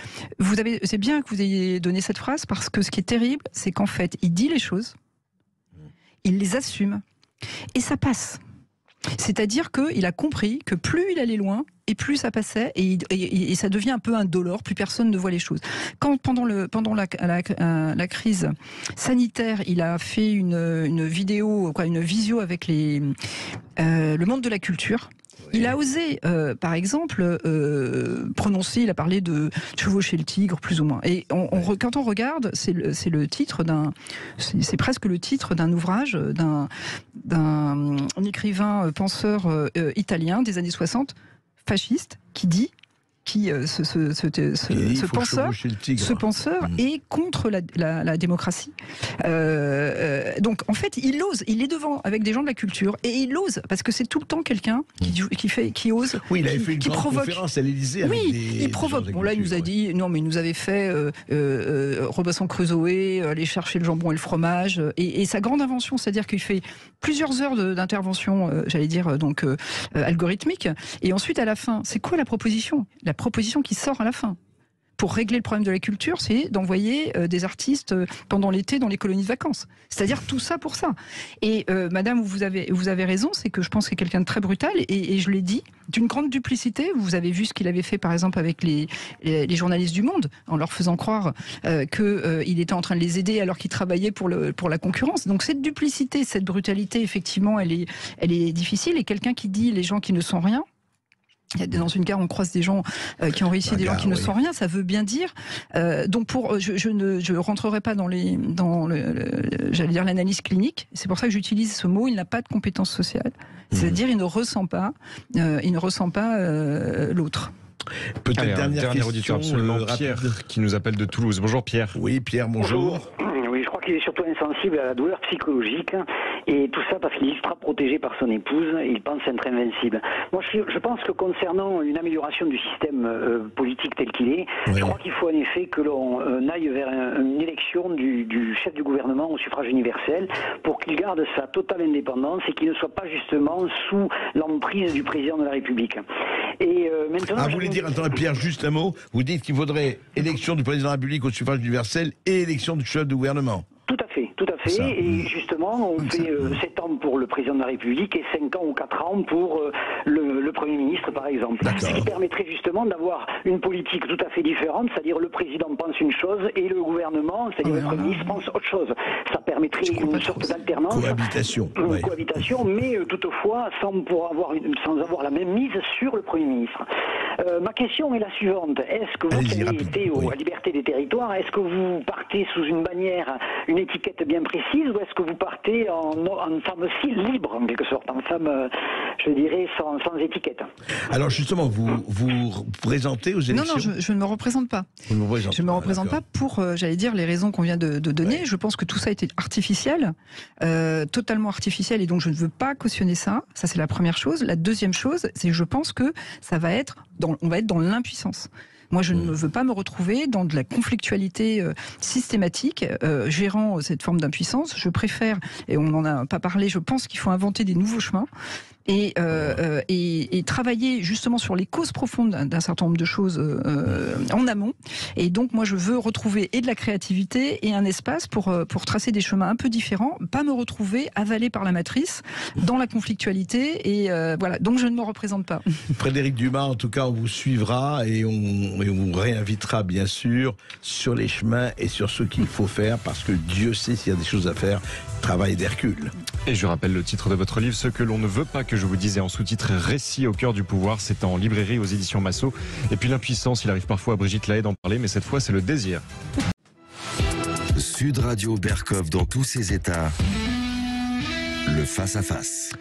c'est bien que vous ayez donné cette phrase, parce que ce qui est terrible, c'est qu'en fait, il dit les choses, il les assume, et ça passe. C'est-à-dire qu'il a compris que plus il allait loin, et plus ça passait, et ça devient un peu indolore, plus personne ne voit les choses. Quand pendant la crise sanitaire, il a fait une vidéo, une visio avec le monde de la culture. Il a osé, par exemple, prononcer, il a parlé de chevaucher le tigre, plus ou moins. Et quand on regarde, c'est le titre c'est presque le titre d'un ouvrage d'un écrivain penseur italien des années 60, fasciste, qui ce penseur est contre la démocratie. Donc en fait, il est devant avec des gens de la culture et il ose parce que c'est tout le temps quelqu'un qui ose. Oui, il avait fait une grande conférence à l'Élysée. Il provoque. Bon là, il nous a dit non, mais il nous avait fait Robinson Crusoe, aller chercher le jambon et le fromage, et sa grande invention, c'est-à-dire qu'il fait plusieurs heures d'intervention, j'allais dire donc algorithmique, et ensuite à la fin, c'est quoi la proposition? La proposition qui sort à la fin pour régler le problème de la culture, c'est d'envoyer des artistes pendant l'été dans les colonies de vacances. C'est-à-dire tout ça pour ça. Et madame, vous avez raison, c'est que je pense que c'est quelqu'un de très brutal, et je l'ai dit, d'une grande duplicité. Vous avez vu ce qu'il avait fait par exemple avec les journalistes du Monde, en leur faisant croire qu'il était en train de les aider alors qu'il travaillait pour la concurrence. Donc cette duplicité, cette brutalité, effectivement, elle est difficile, et quelqu'un qui dit les gens qui ne sont rien, dans une gare, on croise des gens qui ont réussi, des gens qui ne sont rien. Ça veut bien dire. Donc, je rentrerai pas j'allais dire l'analyse clinique. C'est pour ça que j'utilise ce mot. Il n'a pas de compétences sociales. C'est-à-dire, il ne ressent pas l'autre. Peut-être dernier auditeur, absolument, Pierre, qui nous appelle de Toulouse. Bonjour Pierre. Oui, Pierre, bonjour. Oui, je crois qu'il est surtout insensible à la douleur psychologique, et tout ça parce qu'il est ultra protégé par son épouse et il pense être invincible. Moi, je pense que concernant une amélioration du système politique tel qu'il est, je crois qu'il faut en effet que l'on aille vers une élection du chef du gouvernement au suffrage universel pour qu'il garde sa totale indépendance et qu'il ne soit pas justement sous l'emprise du président de la République. Et maintenant, vous voulez dire, attendez Pierre, juste un mot, vous dites qu'il faudrait élection du président de la République au suffrage universel et élection du chef du gouvernement. Tout à fait. Ça, et justement, on fait 7 ans pour le président de la République et 5 ans ou 4 ans pour le Premier ministre, par exemple. Ce qui permettrait justement d'avoir une politique tout à fait différente, c'est-à-dire le président pense une chose et le gouvernement, c'est-à-dire le Premier ministre, pense autre chose. Ça permettrait une sorte d'alternance. Cohabitation, mais toutefois sans avoir la même mise sur le Premier ministre. Ma question est la suivante. Est-ce que vous qui avez été à Liberté des Territoires, est-ce que vous partez sous une bannière, une étiquette bien précise, ou est-ce que vous partez en femme libre, en quelque sorte, en femme, je dirais, sans étiquette? Alors justement, vous présentez aux élections? Non, je ne me représente pas. Je ne me représente pas pour, j'allais dire, les raisons qu'on vient de donner. Ouais. Je pense que tout ça a été artificiel, totalement artificiel, et donc je ne veux pas cautionner ça. Ça, c'est la première chose. La deuxième chose, c'est que je pense que on va être dans l'impuissance. Moi, je ne veux pas me retrouver dans de la conflictualité systématique, gérant cette forme d'impuissance. Je préfère, et on n'en a pas parlé, je pense qu'il faut inventer des nouveaux chemins et travailler justement sur les causes profondes d'un certain nombre de choses en amont. Et donc, moi, je veux retrouver et de la créativité et un espace pour tracer des chemins un peu différents, pas me retrouver avalé par la matrice dans la conflictualité. Et voilà, donc je ne me représente pas. Frédéric Dumas, en tout cas, on vous suivra et on vous réinvitera bien sûr sur les chemins et sur ce qu'il faut faire, parce que Dieu sait s'il y a des choses à faire. Travail d'Hercule. Et je rappelle le titre de votre livre, Ce que l'on ne veut pas que je vous dise, en sous-titre Récit au cœur du pouvoir. C'est en librairie aux éditions Massot. Et puis l'impuissance, il arrive parfois à Brigitte Lahaie d'en parler, mais cette fois c'est le désir. Sud Radio Berkov dans tous ses états. Le face-à-face.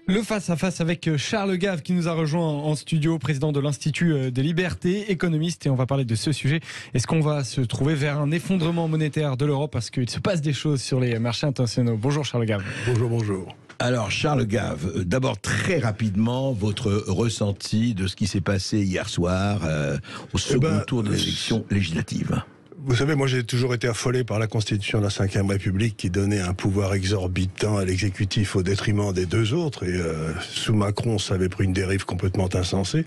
Le face-à-face avec Charles Gave qui nous a rejoint en studio, président de l'Institut des libertés, économiste, et on va parler de ce sujet. Est-ce qu'on va se trouver vers un effondrement monétaire de l'Europe parce qu'il se passe des choses sur les marchés internationaux? Bonjour Charles Gave. Bonjour. Alors Charles Gave, d'abord très rapidement, votre ressenti de ce qui s'est passé hier soir au second tour de l'élection législative. Vous savez, moi j'ai toujours été affolé par la Constitution de la Ve République qui donnait un pouvoir exorbitant à l'exécutif au détriment des deux autres. Et sous Macron, ça avait pris une dérive complètement insensée.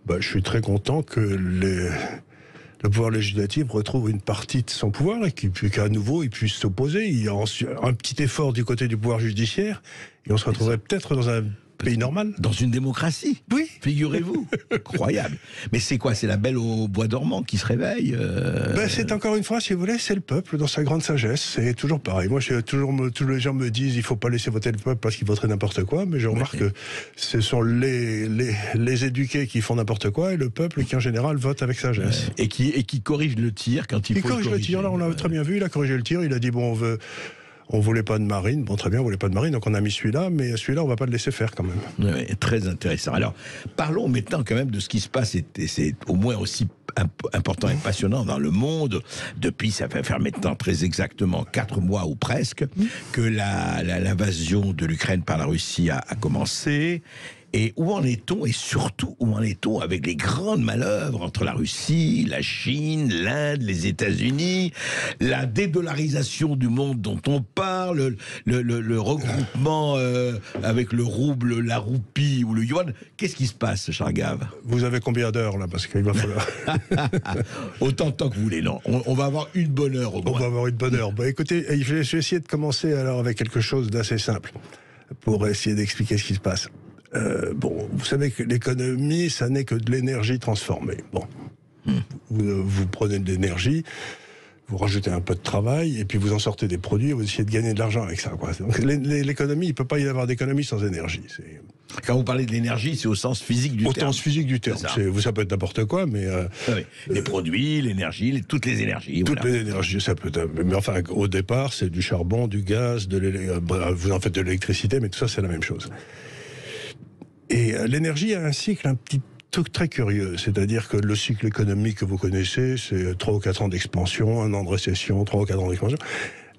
Je suis très content que le pouvoir législatif retrouve une partie de son pouvoir et qu'à nouveau il puisse s'opposer. Il y a un petit effort du côté du pouvoir judiciaire et on se retrouverait peut-être dans un pays normal. Dans une démocratie. Oui. Figurez-vous. Incroyable. Mais c'est quoi? C'est la belle au bois dormant qui se réveille c'est encore une fois, si vous voulez, c'est le peuple dans sa grande sagesse. C'est toujours pareil. Moi, tous les gens me disent il faut pas laisser voter le peuple parce qu'il voterait n'importe quoi. Mais je remarque que ce sont les éduqués qui font n'importe quoi et le peuple qui, en général, vote avec sagesse. Et qui corrige le tir quand il faut le corriger. Le tir. Là, on l'a très bien vu. Il a corrigé le tir. Il a dit bon, On voulait pas de marine, bon très bien, on voulait pas de marine, donc on a mis celui-là, mais celui-là on va pas le laisser faire quand même. Oui, très intéressant. Alors, parlons maintenant quand même de ce qui se passe, et c'est au moins aussi important et passionnant dans le monde, depuis, ça va faire maintenant très exactement 4 mois ou presque, que l'invasion de l'Ukraine par la Russie a commencé. Et où en est-on, et surtout où en est-on avec les grandes manœuvres entre la Russie, la Chine, l'Inde, les États-Unis, la dédollarisation du monde dont on parle, le regroupement avec le rouble, la roupie ou le yuan. Qu'est-ce qui se passe, Charles Gave? Vous avez combien d'heures là? Parce qu'il va falloir... Autant de temps que vous voulez, non. On va avoir une bonne heure au moins. On va avoir une bonne heure. Bah, écoutez, je vais essayer de commencer alors avec quelque chose d'assez simple pour essayer d'expliquer ce qui se passe. Bon, vous savez que l'économie, ça n'est que de l'énergie transformée. Bon, vous prenez de l'énergie, vous rajoutez un peu de travail, et puis vous en sortez des produits, et vous essayez de gagner de l'argent avec ça, quoi. Donc l'économie, il ne peut pas y avoir d'économie sans énergie. Quand vous parlez de l'énergie, c'est au sens physique du terme. Au sens physique du terme. Ça peut être n'importe quoi, mais... oui. Les produits, l'énergie, toutes les énergies. Toutes les énergies, ça peut être... Mais enfin, au départ, c'est du charbon, du gaz, vous en faites de l'électricité, mais tout ça, c'est la même chose. Et l'énergie a un cycle un petit truc très curieux, c'est-à-dire que le cycle économique que vous connaissez, c'est 3 ou 4 ans d'expansion, 1 an de récession, 3 ou 4 ans d'expansion.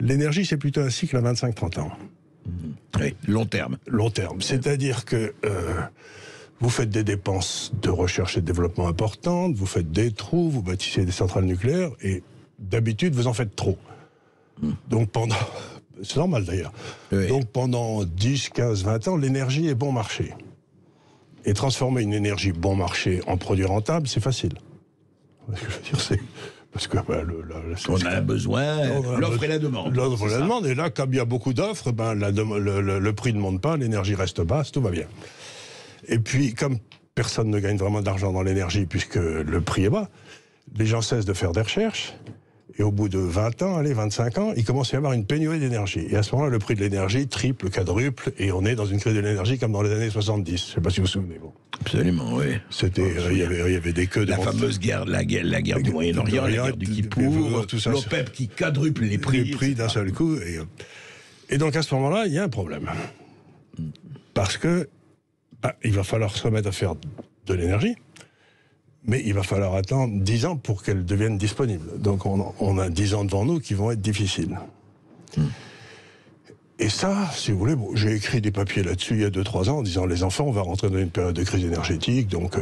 L'énergie, c'est plutôt un cycle à 25-30 ans. Oui, long terme. Long terme, c'est-à-dire que vous faites des dépenses de recherche et de développement importantes, vous faites des trous, vous bâtissez des centrales nucléaires, et d'habitude, vous en faites trop. Donc pendant... C'est normal d'ailleurs. Oui. Donc pendant 10, 15, 20 ans, l'énergie est bon marché. Et transformer une énergie bon marché en produit rentable, c'est facile. Ce que je veux dire, c'est... Parce que on a besoin, l'offre et la demande. L'offre et la demande, et là, comme il y a beaucoup d'offres, le prix ne monte pas, l'énergie reste basse, tout va bien. Et puis, comme personne ne gagne vraiment d'argent dans l'énergie, puisque le prix est bas, les gens cessent de faire des recherches, et au bout de 20 ans, 25 ans, il commence à y avoir une pénurie d'énergie. Et à ce moment-là, le prix de l'énergie triple, quadruple, et on est dans une crise de l'énergie comme dans les années 70. Je ne sais pas si vous vous souvenez. Bon. Absolument, oui. C'était, il y avait des queues de... La fameuse guerre, la guerre du Moyen-Orient, la guerre du Kippour, l'OPEP qui quadruple les prix. Les prix d'un seul coup. Et donc à ce moment-là, il y a un problème. Parce que il va falloir se remettre à faire de l'énergie. Mais il va falloir attendre 10 ans pour qu'elle devienne disponible. Donc on a 10 ans devant nous qui vont être difficiles. Et ça, si vous voulez, j'ai écrit des papiers là-dessus il y a 2-3 ans en disant les enfants, on va rentrer dans une période de crise énergétique, donc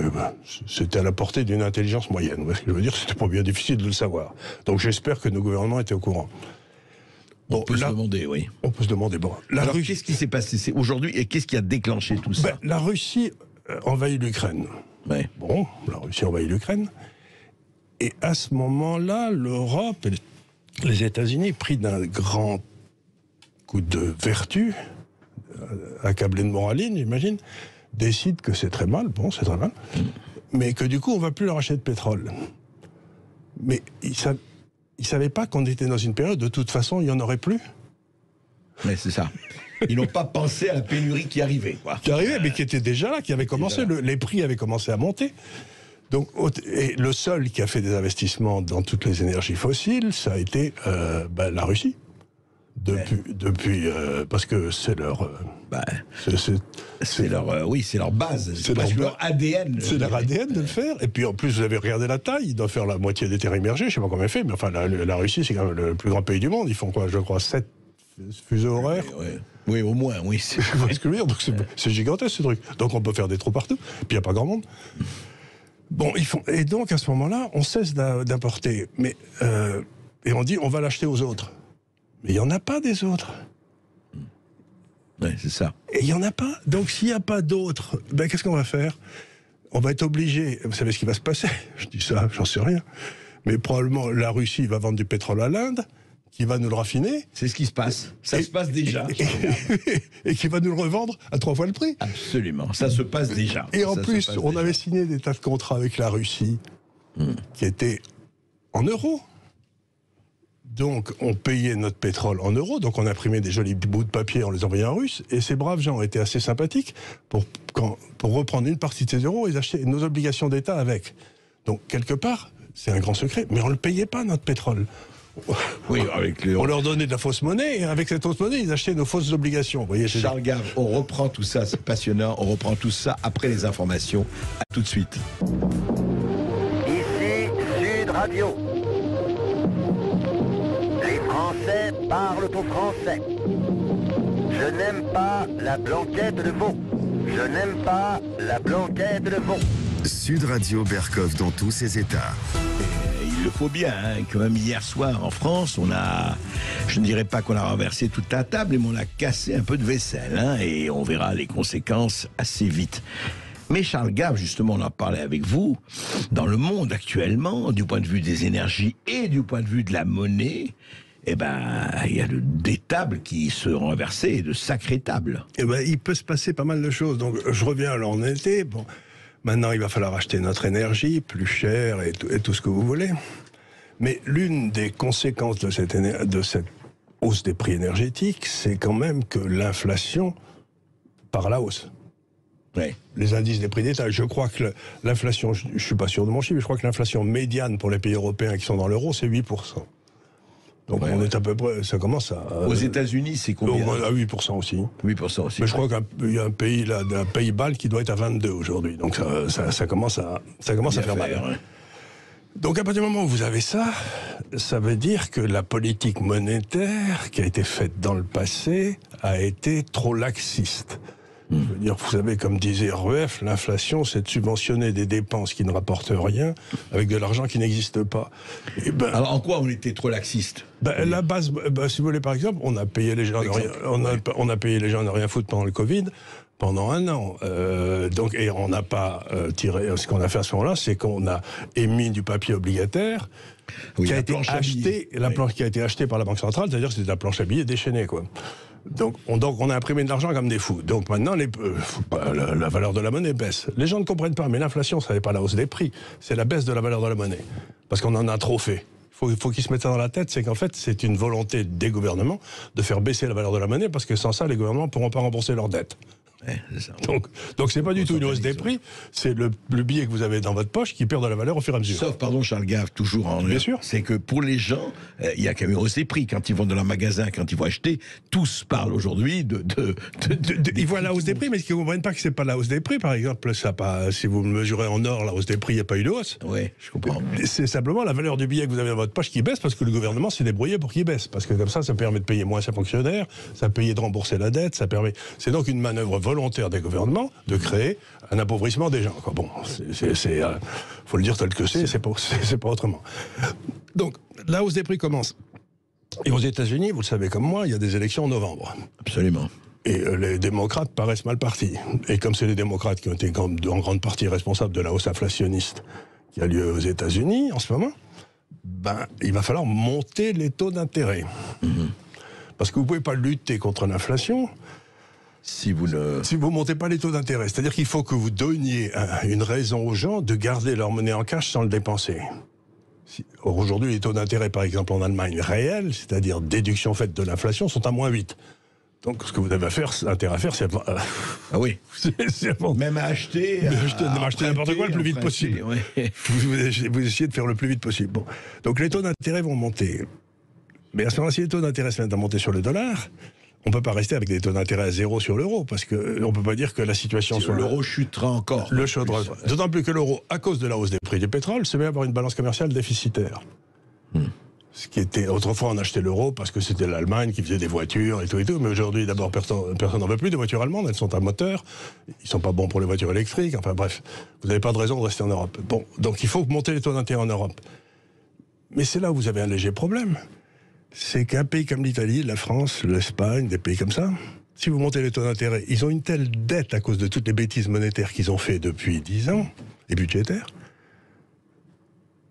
c'était à la portée d'une intelligence moyenne. Vous voyez ce que je veux dire? C'était pas bien difficile de le savoir. Donc j'espère que nos gouvernements étaient au courant. Bon, on peut se demander, oui. On peut se demander, bon... Alors qu'est-ce qui s'est passé aujourd'hui et qu'est-ce qui a déclenché tout ça? La Russie envahit l'Ukraine. Ouais. Bon, la Russie envahit l'Ukraine. Et à ce moment-là, l'Europe et les États-Unis, pris d'un grand coup de vertu, accablé de moraline, j'imagine, décident que c'est très mal, bon, c'est très mal, mais que du coup, on ne va plus leur acheter de pétrole. Mais ils ne savaient pas qu'on était dans une période, de toute façon, il n'y en aurait plus. Mais c'est ça. Ils n'ont pas pensé à la pénurie qui arrivait, quoi. Qui arrivait, mais qui était déjà là, qui avait commencé, les prix avaient commencé à monter. Donc, et le seul qui a fait des investissements dans toutes les énergies fossiles, ça a été la Russie. Depuis parce que c'est leur... c'est leur base. C'est leur ADN. C'est leur ADN de le faire. Et puis en plus, vous avez regardé la taille, ils doivent faire la moitié des terres immergées, je ne sais pas combien il fait, mais enfin, la Russie, c'est quand même le plus grand pays du monde. Ils font quoi, je crois, 7 fuseaux horaires. Oui, au moins, oui. C'est ce que je veux dire. Donc c'est gigantesque, ce truc. Donc on peut faire des trous partout. Puis il n'y a pas grand monde. Bon, et donc à ce moment-là, on cesse d'importer. Et on dit, on va l'acheter aux autres. Mais il n'y en a pas des autres. Oui, c'est ça. Et il n'y en a pas. Donc s'il n'y a pas d'autres, qu'est-ce qu'on va faire? On va être obligé... Vous savez ce qui va se passer? Je dis ça, j'en sais rien. Mais probablement, la Russie va vendre du pétrole à l'Inde, qui va nous le raffiner. C'est ce qui se passe. Ça se passe déjà. Et qui va nous le revendre à 3 fois le prix. Absolument. Ça se passe déjà. Et en plus, on avait signé des tas de contrats avec la Russie qui étaient en euros. Donc, on payait notre pétrole en euros, donc on imprimait des jolis bouts de papier en les envoyant en russe, et ces braves gens étaient assez sympathiques pour reprendre une partie de ces euros et acheter nos obligations d'État avec. Donc, quelque part, c'est un grand secret, mais on ne le payait pas, notre pétrole. Oui, on leur donnait de la fausse monnaie, et avec cette fausse monnaie, ils achetaient nos fausses obligations. Vous voyez, Charles Gave, on reprend tout ça, c'est passionnant. On reprend tout ça après les informations. À tout de suite. Ici Sud Radio. Les Français parlent au français. Je n'aime pas la blanquette de veau. Je n'aime pas la blanquette de veau. Sud Radio Berkov dans tous ses états. Il le faut bien, hein. Quand même hier soir en France, je ne dirais pas qu'on a renversé toute la table, mais on a cassé un peu de vaisselle, hein, et on verra les conséquences assez vite. Mais Charles Gave, justement, on en parlait avec vous, dans le monde actuellement, du point de vue des énergies et du point de vue de la monnaie, il y a des tables qui se renversées, de sacrées tables. Il peut se passer pas mal de choses. Donc, je reviens à l'en été. Bon, maintenant, il va falloir acheter notre énergie, plus cher et tout ce que vous voulez. Mais l'une des conséquences de cette hausse des prix énergétiques, c'est quand même que l'inflation part à la hausse. Ouais. Les indices des prix détail. Je crois que l'inflation, je ne suis pas sûr de mon chiffre, mais je crois que l'inflation médiane pour les pays européens qui sont dans l'euro, c'est 8%. Donc on est à peu près, ça commence à... Aux États-Unis, c'est combien? À 8% aussi. 8% aussi. Mais je crois qu'il y a un pays là, un Pays-Bas qui doit être à 22 aujourd'hui. Donc ça commence à faire mal. Ouais. Donc à partir du moment où vous avez ça, ça veut dire que la politique monétaire qui a été faite dans le passé a été trop laxiste. Je veux dire, vous savez, comme disait Rueff, l'inflation, c'est de subventionner des dépenses qui ne rapportent rien avec de l'argent qui n'existe pas. Alors, en quoi on était trop laxiste? La base, si vous voulez, par exemple, on a payé les gens on a payé les gens à ne rien foutre pendant le Covid, pendant 1 an. Et on n'a pas tiré... Ce qu'on a fait à ce moment-là, c'est qu'on a émis du papier obligataire qui a été acheté, planche qui a été achetée par la Banque centrale, c'est-à-dire que c'était de la planche à billets déchaînée, quoi. Donc on a imprimé de l'argent comme des fous. Donc maintenant, la valeur de la monnaie baisse. Les gens ne comprennent pas, mais l'inflation, ça n'est pas la hausse des prix, c'est la baisse de la valeur de la monnaie. Parce qu'on en a trop fait. Il faut qu'ils se mettent ça dans la tête, c'est qu'en fait, c'est une volonté des gouvernements de faire baisser la valeur de la monnaie, parce que sans ça, les gouvernements ne pourront pas rembourser leurs dettes. Ouais, c'est ça. Donc c'est pas du tout une hausse des prix, c'est le billet que vous avez dans votre poche qui perd de la valeur au fur et à mesure. Sauf, pardon Charles Gave, toujours en... Bien sûr. C'est que pour les gens, il y a quand même une hausse des prix. Quand ils vont dans leur magasin, quand ils vont acheter, tous parlent aujourd'hui ils voient la hausse des prix, mais ils ne comprennent pas que c'est pas la hausse des prix. Par exemple, si vous mesurez en or la hausse des prix, il n'y a pas eu de hausse. Oui, je comprends. C'est simplement la valeur du billet que vous avez dans votre poche qui baisse, parce que le gouvernement s'est débrouillé pour qu'il baisse. Parce que comme ça permet de payer moins ses fonctionnaires, ça permet de rembourser la dette, c'est donc une manœuvre volontaire des gouvernements de créer un appauvrissement des gens. Quoi. Bon, faut le dire tel que c'est pas autrement. Donc, la hausse des prix commence. Et aux États-Unis, vous le savez comme moi, il y a des élections en novembre. Absolument. Et les démocrates paraissent mal partis. Et comme c'est les démocrates qui ont été en grande partie responsables de la hausse inflationniste qui a lieu aux États-Unis en ce moment, il va falloir monter les taux d'intérêt. Parce que vous ne pouvez pas lutter contre l'inflation si vous ne montez pas les taux d'intérêt. C'est-à-dire qu'il faut que vous donniez une raison aux gens de garder leur monnaie en cash sans le dépenser. Aujourd'hui, les taux d'intérêt, par exemple en Allemagne, réels, c'est-à-dire déduction faite de l'inflation, sont à -8. Donc ce que vous avez intérêt à faire, c'est... Ah oui. Même à acheter... acheter n'importe quoi le plus vite possible. Ouais. Vous essayez de faire le plus vite possible. Bon. Donc les taux d'intérêt vont monter. Mais à ce moment-là, si les taux d'intérêt se mettent à monter sur le dollar... On ne peut pas rester avec des taux d'intérêt à 0 sur l'euro, parce qu'on ne peut pas dire que la situation sur l'euro chutera encore. D'autant plus que l'euro, à cause de la hausse des prix du pétrole, se met à avoir une balance commerciale déficitaire. Ce qui était, autrefois, on achetait l'euro parce que c'était l'Allemagne qui faisait des voitures et tout, mais aujourd'hui, d'abord, personne n'en veut plus des voitures allemandes, elles sont à moteur, ils ne sont pas bons pour les voitures électriques, enfin bref, vous n'avez pas de raison de rester en Europe. Bon, donc il faut monter les taux d'intérêt en Europe. Mais c'est là où vous avez un léger problème. C'est qu'un pays comme l'Italie, la France, l'Espagne, des pays comme ça, si vous montez les taux d'intérêt, ils ont une telle dette à cause de toutes les bêtises monétaires qu'ils ont fait depuis 10 ans, et budgétaires,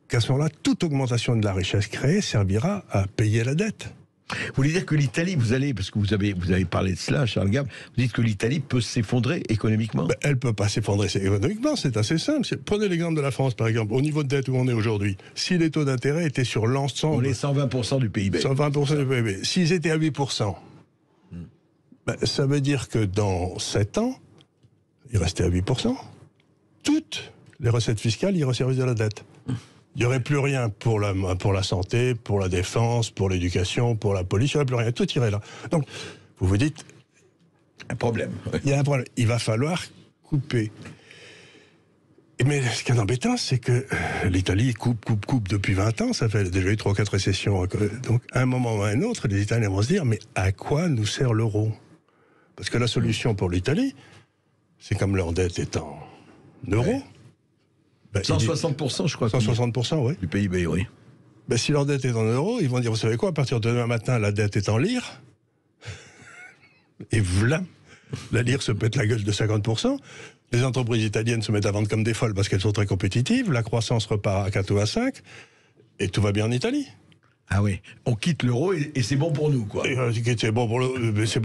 qu'à ce moment-là, toute augmentation de la richesse créée servira à payer la dette. Vous voulez dire que l'Italie, parce que vous avez parlé de cela, Charles Gave, vous dites que l'Italie peut s'effondrer économiquement? Elle ne peut pas s'effondrer économiquement, c'est assez simple. Prenez l'exemple de la France, par exemple. Au niveau de dette où on est aujourd'hui, si les taux d'intérêt étaient sur l'ensemble... On est 120% du PIB. 120% du PIB. S'ils étaient à 8%, ça veut dire que dans 7 ans, ils restaient à 8%. Toutes les recettes fiscales iraient au service de la dette. Il n'y aurait plus rien pour la santé, pour la défense, pour l'éducation, pour la police, il n'y aurait plus rien. Tout irait là. Donc, vous vous dites... Un problème. Il y a un problème. Il va falloir couper. Mais ce qui est embêtant, c'est que l'Italie coupe depuis 20 ans. Ça fait déjà eu 3 ou 4 récessions. Donc, à un moment ou à un autre, les Italiens vont se dire, mais à quoi nous sert l'euro? Parce que la solution pour l'Italie, c'est comme leur dette est en euros. Ouais. 160%, je crois. 160%, oui. Du PIB, oui. Ben, si leur dette est en euros, ils vont dire, vous savez quoi, à partir de demain matin, la dette est en lire. Et voilà, la lire se pète la gueule de 50%. Les entreprises italiennes se mettent à vendre comme des folles parce qu'elles sont très compétitives. La croissance repart à 4 ou à 5. Et tout va bien en Italie. Ah oui, on quitte l'euro et c'est bon pour nous, quoi. C'est bon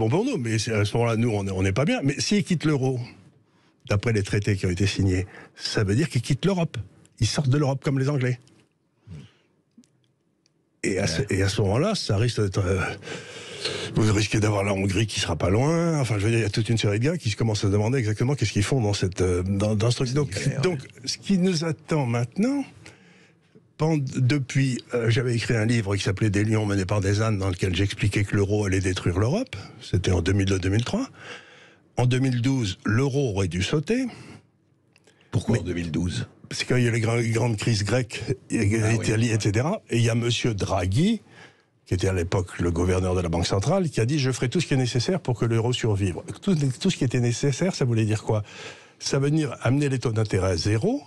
pour nous, mais à ce moment-là, nous, on n'est pas bien. Mais s'ils quittent l'euro, d'après les traités qui ont été signés, ça veut dire qu'ils quittent l'Europe. Ils sortent de l'Europe comme les Anglais. Et à ce moment-là, ça risque d'être... vous risquez d'avoir la Hongrie qui sera pas loin. Enfin, je veux dire, il y a toute une série de gars qui se commencent à se demander exactement qu'est-ce qu'ils font dans ce truc. Donc, ce qui nous attend maintenant... Depuis, j'avais écrit un livre qui s'appelait « Des lions menés par des ânes » dans lequel j'expliquais que l'euro allait détruire l'Europe. C'était en 2002-2003. En 2012, l'euro aurait dû sauter. Pourquoi en 2012 ? Parce qu'il y a les grandes crises grecques, Italie, etc. Et il y a M. Draghi, qui était à l'époque le gouverneur de la Banque centrale, qui a dit « Je ferai tout ce qui est nécessaire pour que l'euro survive ». Tout ce qui était nécessaire, ça voulait dire quoi ? Ça veut dire amener les taux d'intérêt à 0,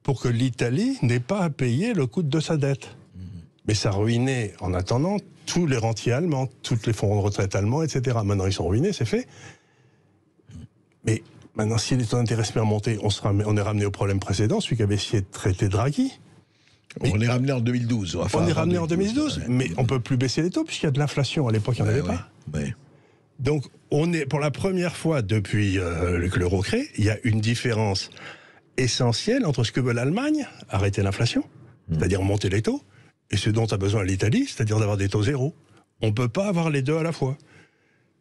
pour que l'Italie n'ait pas à payer le coût de sa dette. Mais ça ruinait, en attendant, tous les rentiers allemands, tous les fonds de retraite allemands, etc. Maintenant, ils sont ruinés, c'est fait. Mais maintenant, si les taux d'intérêt se mettent à monter, on est ramené au problème précédent, celui qui avait essayé de traiter Draghi. Mais on est ramené en 2012. On est ramené en 2012, mais on ne peut plus baisser les taux, puisqu'il y a de l'inflation. À l'époque, il n'y en avait pas. Ouais. Donc, on est, pour la première fois depuis que l'euro crée, il y a une différence essentiel entre ce que veut l'Allemagne, arrêter l'inflation, c'est-à-dire monter les taux, et ce dont a besoin l'Italie, c'est-à-dire d'avoir des taux zéro. On ne peut pas avoir les deux à la fois.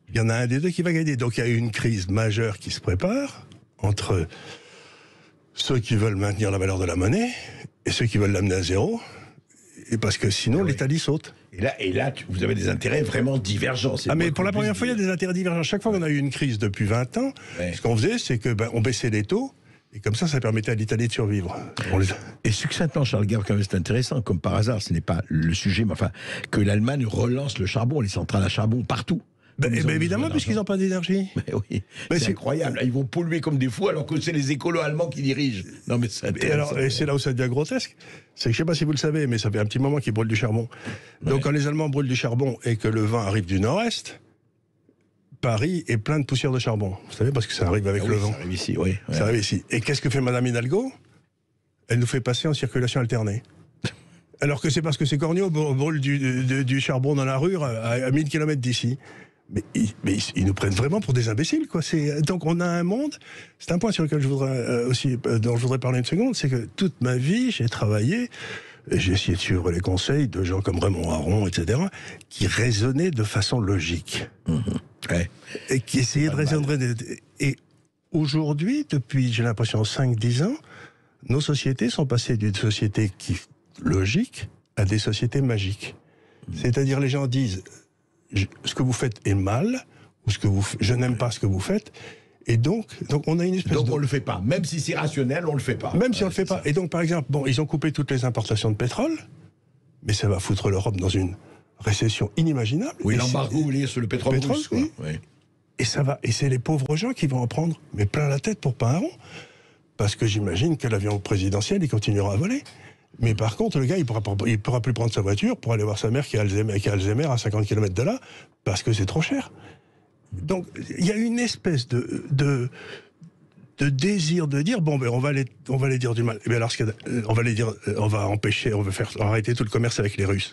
Il y en a un des deux qui va gagner. Donc il y a une crise majeure qui se prépare entre ceux qui veulent maintenir la valeur de la monnaie et ceux qui veulent l'amener à zéro, et parce que sinon l'Italie saute. Et là, vous avez des intérêts vraiment divergents. Mais pour la première fois, il y a des intérêts divergents. Chaque fois qu'on a eu une crise depuis 20 ans, ce qu'on faisait, c'est que on baissait les taux. Et comme ça permettait à l'Italie de survivre. Et succinctement, Charles Gave, quand même, c'est intéressant, comme par hasard, ce n'est pas le sujet, mais enfin, que l'Allemagne relance le charbon, les centrales à charbon partout. Évidemment, puisqu'ils n'ont pas d'énergie. Oui, c'est incroyable. Ils vont polluer comme des fous alors que c'est les écolos allemands qui dirigent. Non, mais et c'est là où ça devient grotesque. C'est que je ne sais pas si vous le savez, mais ça fait un petit moment qu'ils brûlent du charbon. Donc quand les Allemands brûlent du charbon et que le vent arrive du nord-est, Paris est plein de poussière de charbon. Vous savez, parce que ça arrive avec le vent. Ça arrive ici, oui. Ça arrive ici. Et qu'est-ce que fait Madame Hidalgo ? Elle nous fait passer en circulation alternée. Alors que c'est parce que ces corneaux brûlent du charbon dans la rue à 1000 km d'ici. Mais ils nous prennent vraiment pour des imbéciles, quoi. Donc on a un monde... C'est un point sur lequel dont je voudrais parler une seconde, c'est que toute ma vie, j'ai travaillé... J'ai essayé de suivre les conseils de gens comme Raymond Aron, etc., qui raisonnaient de façon logique. Et qui essayaient de raisonner. Et aujourd'hui, depuis, j'ai l'impression, 5-10 ans, nos sociétés sont passées d'une société logique à des sociétés magiques. C'est-à-dire, les gens disent, ce que vous faites est mal, ou je n'aime pas ce que vous faites. Et donc on a une espèce on le fait pas. Même si c'est rationnel, on le fait pas. Même si on le fait pas. Et donc, par exemple, ils ont coupé toutes les importations de pétrole, mais ça va foutre l'Europe dans une récession inimaginable. Oui, l'embargo, vous voulez, sur le pétrole russe, quoi. Oui. Et ça va. Et c'est les pauvres gens qui vont en prendre, mais plein la tête pour pas un rond. Parce que j'imagine que l'avion présidentiel, il continuera à voler. Mais par contre, le gars, il pourra plus prendre sa voiture pour aller voir sa mère qui a Alzheimer à 50 km de là, parce que c'est trop cher. Donc, il y a une espèce de désir de dire, bon, ben, on va les dire du mal. Et bien alors, on va arrêter tout le commerce avec les Russes.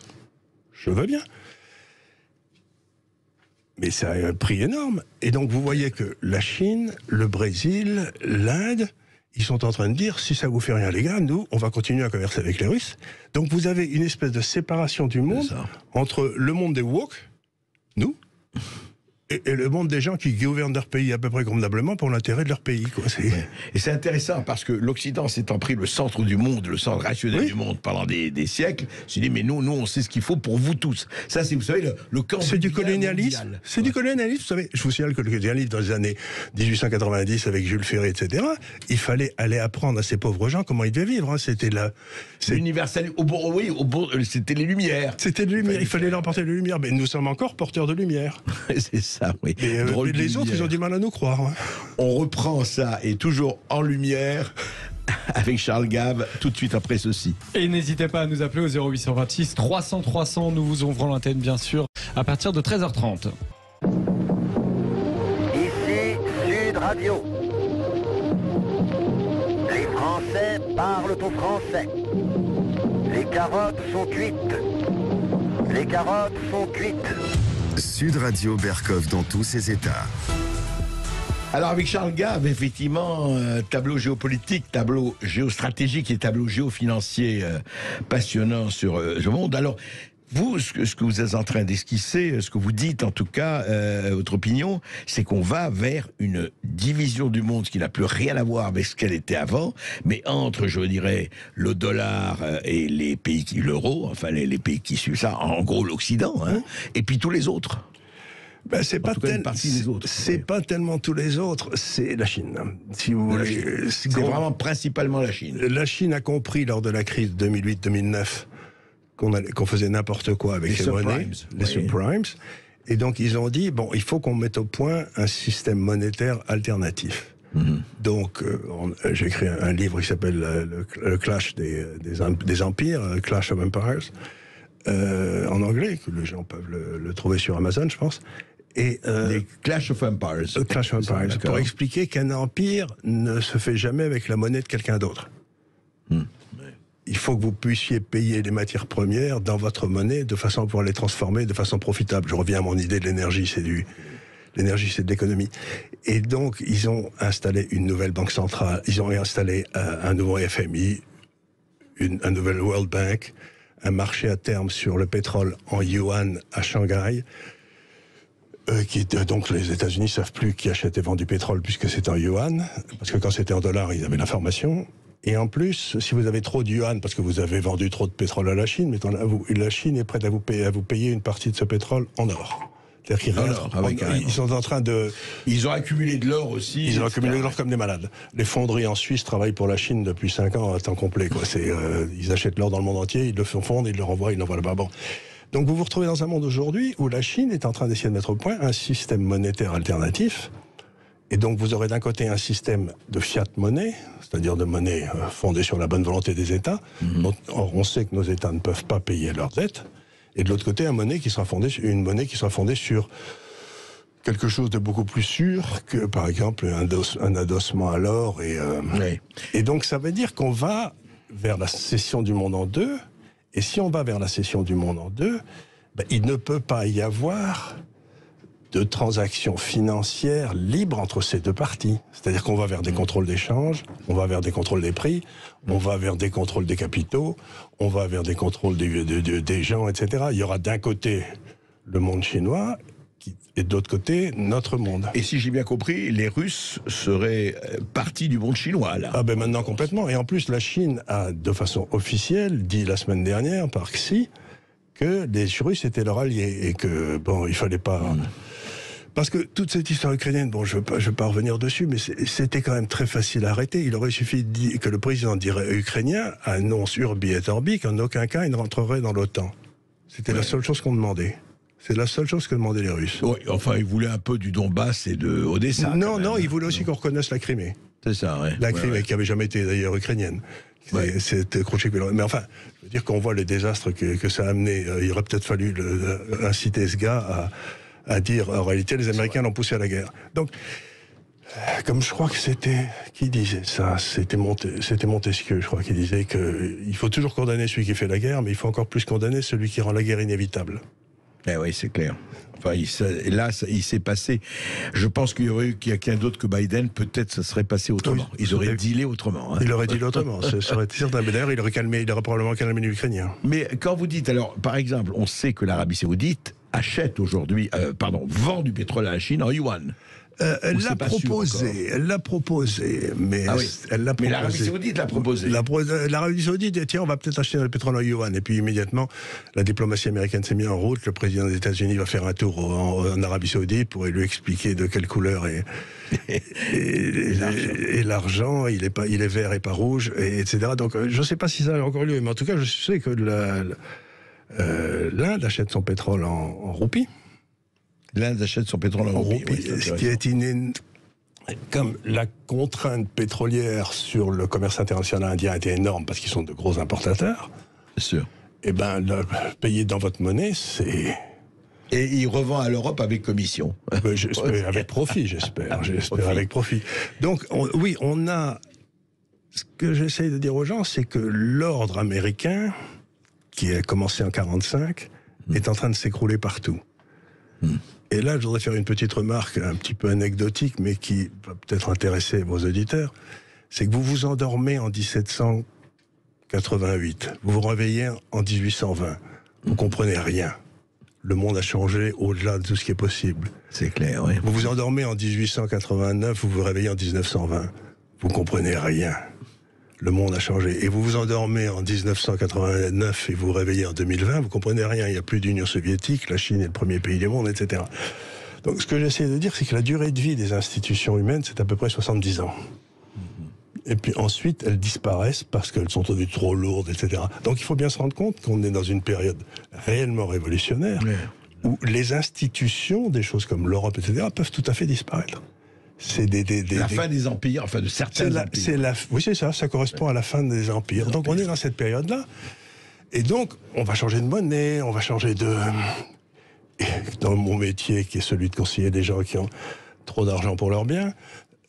Je veux bien. Mais ça a un prix énorme. Et donc, vous voyez que la Chine, le Brésil, l'Inde, ils sont en train de dire, si ça vous fait rien, les gars, nous, on va continuer à commercer avec les Russes. Donc, vous avez une espèce de séparation du monde entre le monde des woke, nous, et le monde des gens qui gouvernent leur pays à peu près convenablement pour l'intérêt de leur pays. Quoi. Et c'est intéressant parce que l'Occident s'étant pris le centre du monde, le centre rationnel du monde pendant des siècles, se dit mais nous on sait ce qu'il faut pour vous tous. Ça c'est, vous savez, le camp. C'est du colonialisme. Mondial. C'est du colonialisme. Vous savez, je vous signale que le colonialisme dans les années 1890 avec Jules Ferry, etc. Il fallait aller apprendre à ces pauvres gens comment ils devaient vivre. Hein. C'était l'universel. C'était les Lumières. C'était les Lumières. Il fallait leur apporter les Lumières. Mais nous sommes encore porteurs de lumière. C'est ça, oui. Et les autres, ils ont du mal à nous croire. Hein. On reprend ça et toujours en lumière avec Charles Gave tout de suite après ceci. Et n'hésitez pas à nous appeler au 0826 300 300. Nous vous ouvrons l'antenne bien sûr à partir de 13h30. Ici Sud Radio. Les Français parlent au français. Les carottes sont cuites. Les carottes sont cuites. Sud Radio Berkov dans tous ses états. Alors avec Charles Gave, effectivement, tableau géopolitique, tableau géostratégique et tableau géofinancier passionnant sur le monde. Alors, vous, ce que vous êtes en train d'esquisser, ce que vous dites en tout cas, votre opinion, c'est qu'on va vers une division du monde qui n'a plus rien à voir avec ce qu'elle était avant, mais entre, je dirais, le dollar et les pays l'euro, enfin les pays qui suivent ça, en gros l'Occident, hein, et puis tous les autres. Ben, c'est pas tellement tous les autres, c'est la Chine. Si vous voulez, c'est vraiment principalement la Chine. La Chine a compris lors de la crise 2008-2009 qu'on faisait n'importe quoi avec les monnaies, les subprimes. Et donc ils ont dit, bon, il faut qu'on mette au point un système monétaire alternatif. Donc j'ai écrit un livre qui s'appelle le Clash des empires, Clash of Empires, en anglais, que les gens peuvent le trouver sur Amazon, je pense. Et les Clash of Empires. Clash of Empires, pour expliquer qu'un empire ne se fait jamais avec la monnaie de quelqu'un d'autre. Il faut que vous puissiez payer les matières premières dans votre monnaie de façon à pouvoir les transformer de façon profitable. Je reviens à mon idée de l'énergie, l'énergie, c'est de l'économie. Et donc, ils ont installé une nouvelle banque centrale, ils ont installé un nouveau FMI, un nouvel World Bank, un marché à terme sur le pétrole en yuan à Shanghai. Donc les États-Unis savent plus qui achète et vend du pétrole puisque c'est en yuan, parce que quand c'était en dollars, ils avaient l'information. Et en plus, si vous avez trop de yuan, parce que vous avez vendu trop de pétrole à la Chine, mais la Chine est prête à vous payer une partie de ce pétrole en or. C'est-à-dire qu'ils sont en train de... Ils ont accumulé de l'or aussi. Ils ont accumulé de l'or comme des malades. Les fonderies en Suisse travaillent pour la Chine depuis 5 ans à temps complet. Quoi. Ils achètent l'or dans le monde entier, ils le font fondre, ils le renvoient, ils l'envoient là-bas. Bon. Donc vous vous retrouvez dans un monde aujourd'hui où la Chine est en train d'essayer de mettre au point un système monétaire alternatif. Et donc vous aurez d'un côté un système de fiat monnaie, c'est-à-dire de monnaie fondée sur la bonne volonté des États. Or, on sait que nos États ne peuvent pas payer leurs dettes. Et de l'autre côté, une monnaie qui sera fondée sur quelque chose de beaucoup plus sûr que, par exemple, un adossement à l'or. Et donc ça veut dire qu'on va vers la scission du monde en deux. Et si on va vers la scission du monde en deux, il ne peut pas y avoir de transactions financières libres entre ces deux parties. C'est-à-dire qu'on va vers des contrôles d'échange, on va vers des contrôles des prix, on va vers des contrôles des capitaux, on va vers des contrôles des gens, etc. Il y aura d'un côté le monde chinois et de l'autre côté notre monde. Et si j'ai bien compris, les Russes seraient partie du monde chinois, là. Ah ben maintenant complètement. Et en plus, la Chine a, de façon officielle, dit la semaine dernière par Xi que les Russes étaient leurs alliés et que, bon, il fallait pas... Parce que toute cette histoire ukrainienne, bon, je veux pas revenir dessus, mais c'était quand même très facile à arrêter. Il aurait suffi que le président ukrainien annonce Urbi et Orbi qu'en aucun cas il ne rentrerait dans l'OTAN. C'était la seule chose qu'on demandait. C'est la seule chose que demandaient les Russes. Oui, enfin, ils voulaient un peu du Donbass et de Odessa. Non, ils voulaient aussi qu'on reconnaisse la Crimée. C'est ça, oui. La Crimée, qui n'avait jamais été d'ailleurs ukrainienne. C'était Khrouchtchev. Mais enfin, je veux dire qu'on voit les désastres que ça a amené. Il aurait peut-être fallu inciter ce gars à dire, en réalité, les Américains l'ont poussé à la guerre. Donc, comme je crois que c'était... Qui disait ça? C'était Montesquieu, je crois, qui disait qu'il faut toujours condamner celui qui fait la guerre, mais il faut encore plus condamner celui qui rend la guerre inévitable. Eh oui, c'est clair. Enfin, il s'est passé... Je pense qu'il y aurait eu quelqu'un d'autre que Biden, peut-être ça serait passé autrement. Ils auraient dealé autrement. Hein. Il aurait dealé autrement, ça aurait été certain. Mais d'ailleurs, il aurait probablement calmé les Ukrainiens. Mais quand vous dites, alors, par exemple, on sait que l'Arabie Saoudite vend du pétrole à la Chine en yuan. Elle l'a proposé, mais l'Arabie Saoudite l'a proposé. L'Arabie Saoudite dit tiens, on va peut-être acheter le pétrole en yuan. Et puis immédiatement, la diplomatie américaine s'est mise en route. Le président des États-Unis va faire un tour en Arabie Saoudite pour lui expliquer de quelle couleur est l'argent. Il est vert et pas rouge, etc. Donc je ne sais pas si ça a encore lieu, mais en tout cas, je sais que l'Inde achète son pétrole en roupies. L'Inde achète son pétrole en roupies. Ce qui est comme la contrainte pétrolière sur le commerce international indien était énorme parce qu'ils sont de gros importateurs. Bien sûr. Eh bien, payer dans votre monnaie, c'est... Et il revend à l'Europe avec commission. J'espère avec profit, j'espère avec profit. Donc, on a... Ce que j'essaie de dire aux gens, c'est que l'ordre américain, qui a commencé en 1945, est en train de s'écrouler partout. Et là, je voudrais faire une petite remarque un petit peu anecdotique, mais qui va peut-être intéresser vos auditeurs. C'est que vous vous endormez en 1788, vous vous réveillez en 1820, vous comprenez rien. Le monde a changé au-delà de tout ce qui est possible. C'est clair, oui. Vous vous endormez en 1889, vous vous réveillez en 1920, vous comprenez rien. Le monde a changé. Et vous vous endormez en 1989 et vous vous réveillez en 2020, vous comprenez rien. Il n'y a plus d'Union soviétique, la Chine est le premier pays du monde, etc. Donc ce que j'essaie de dire, c'est que la durée de vie des institutions humaines, c'est à peu près 70 ans. Et puis ensuite, elles disparaissent parce qu'elles sont devenues trop lourdes, etc. Donc il faut bien se rendre compte qu'on est dans une période réellement révolutionnaire où les institutions, des choses comme l'Europe, etc., peuvent tout à fait disparaître. C'est la fin des empires, enfin de certains empires. Oui, c'est ça, ça correspond à la fin des empires. Donc on est dans cette période-là. Et donc, on va changer de monnaie, on va changer de... Dans mon métier, qui est celui de conseiller des gens qui ont trop d'argent pour leurs biens,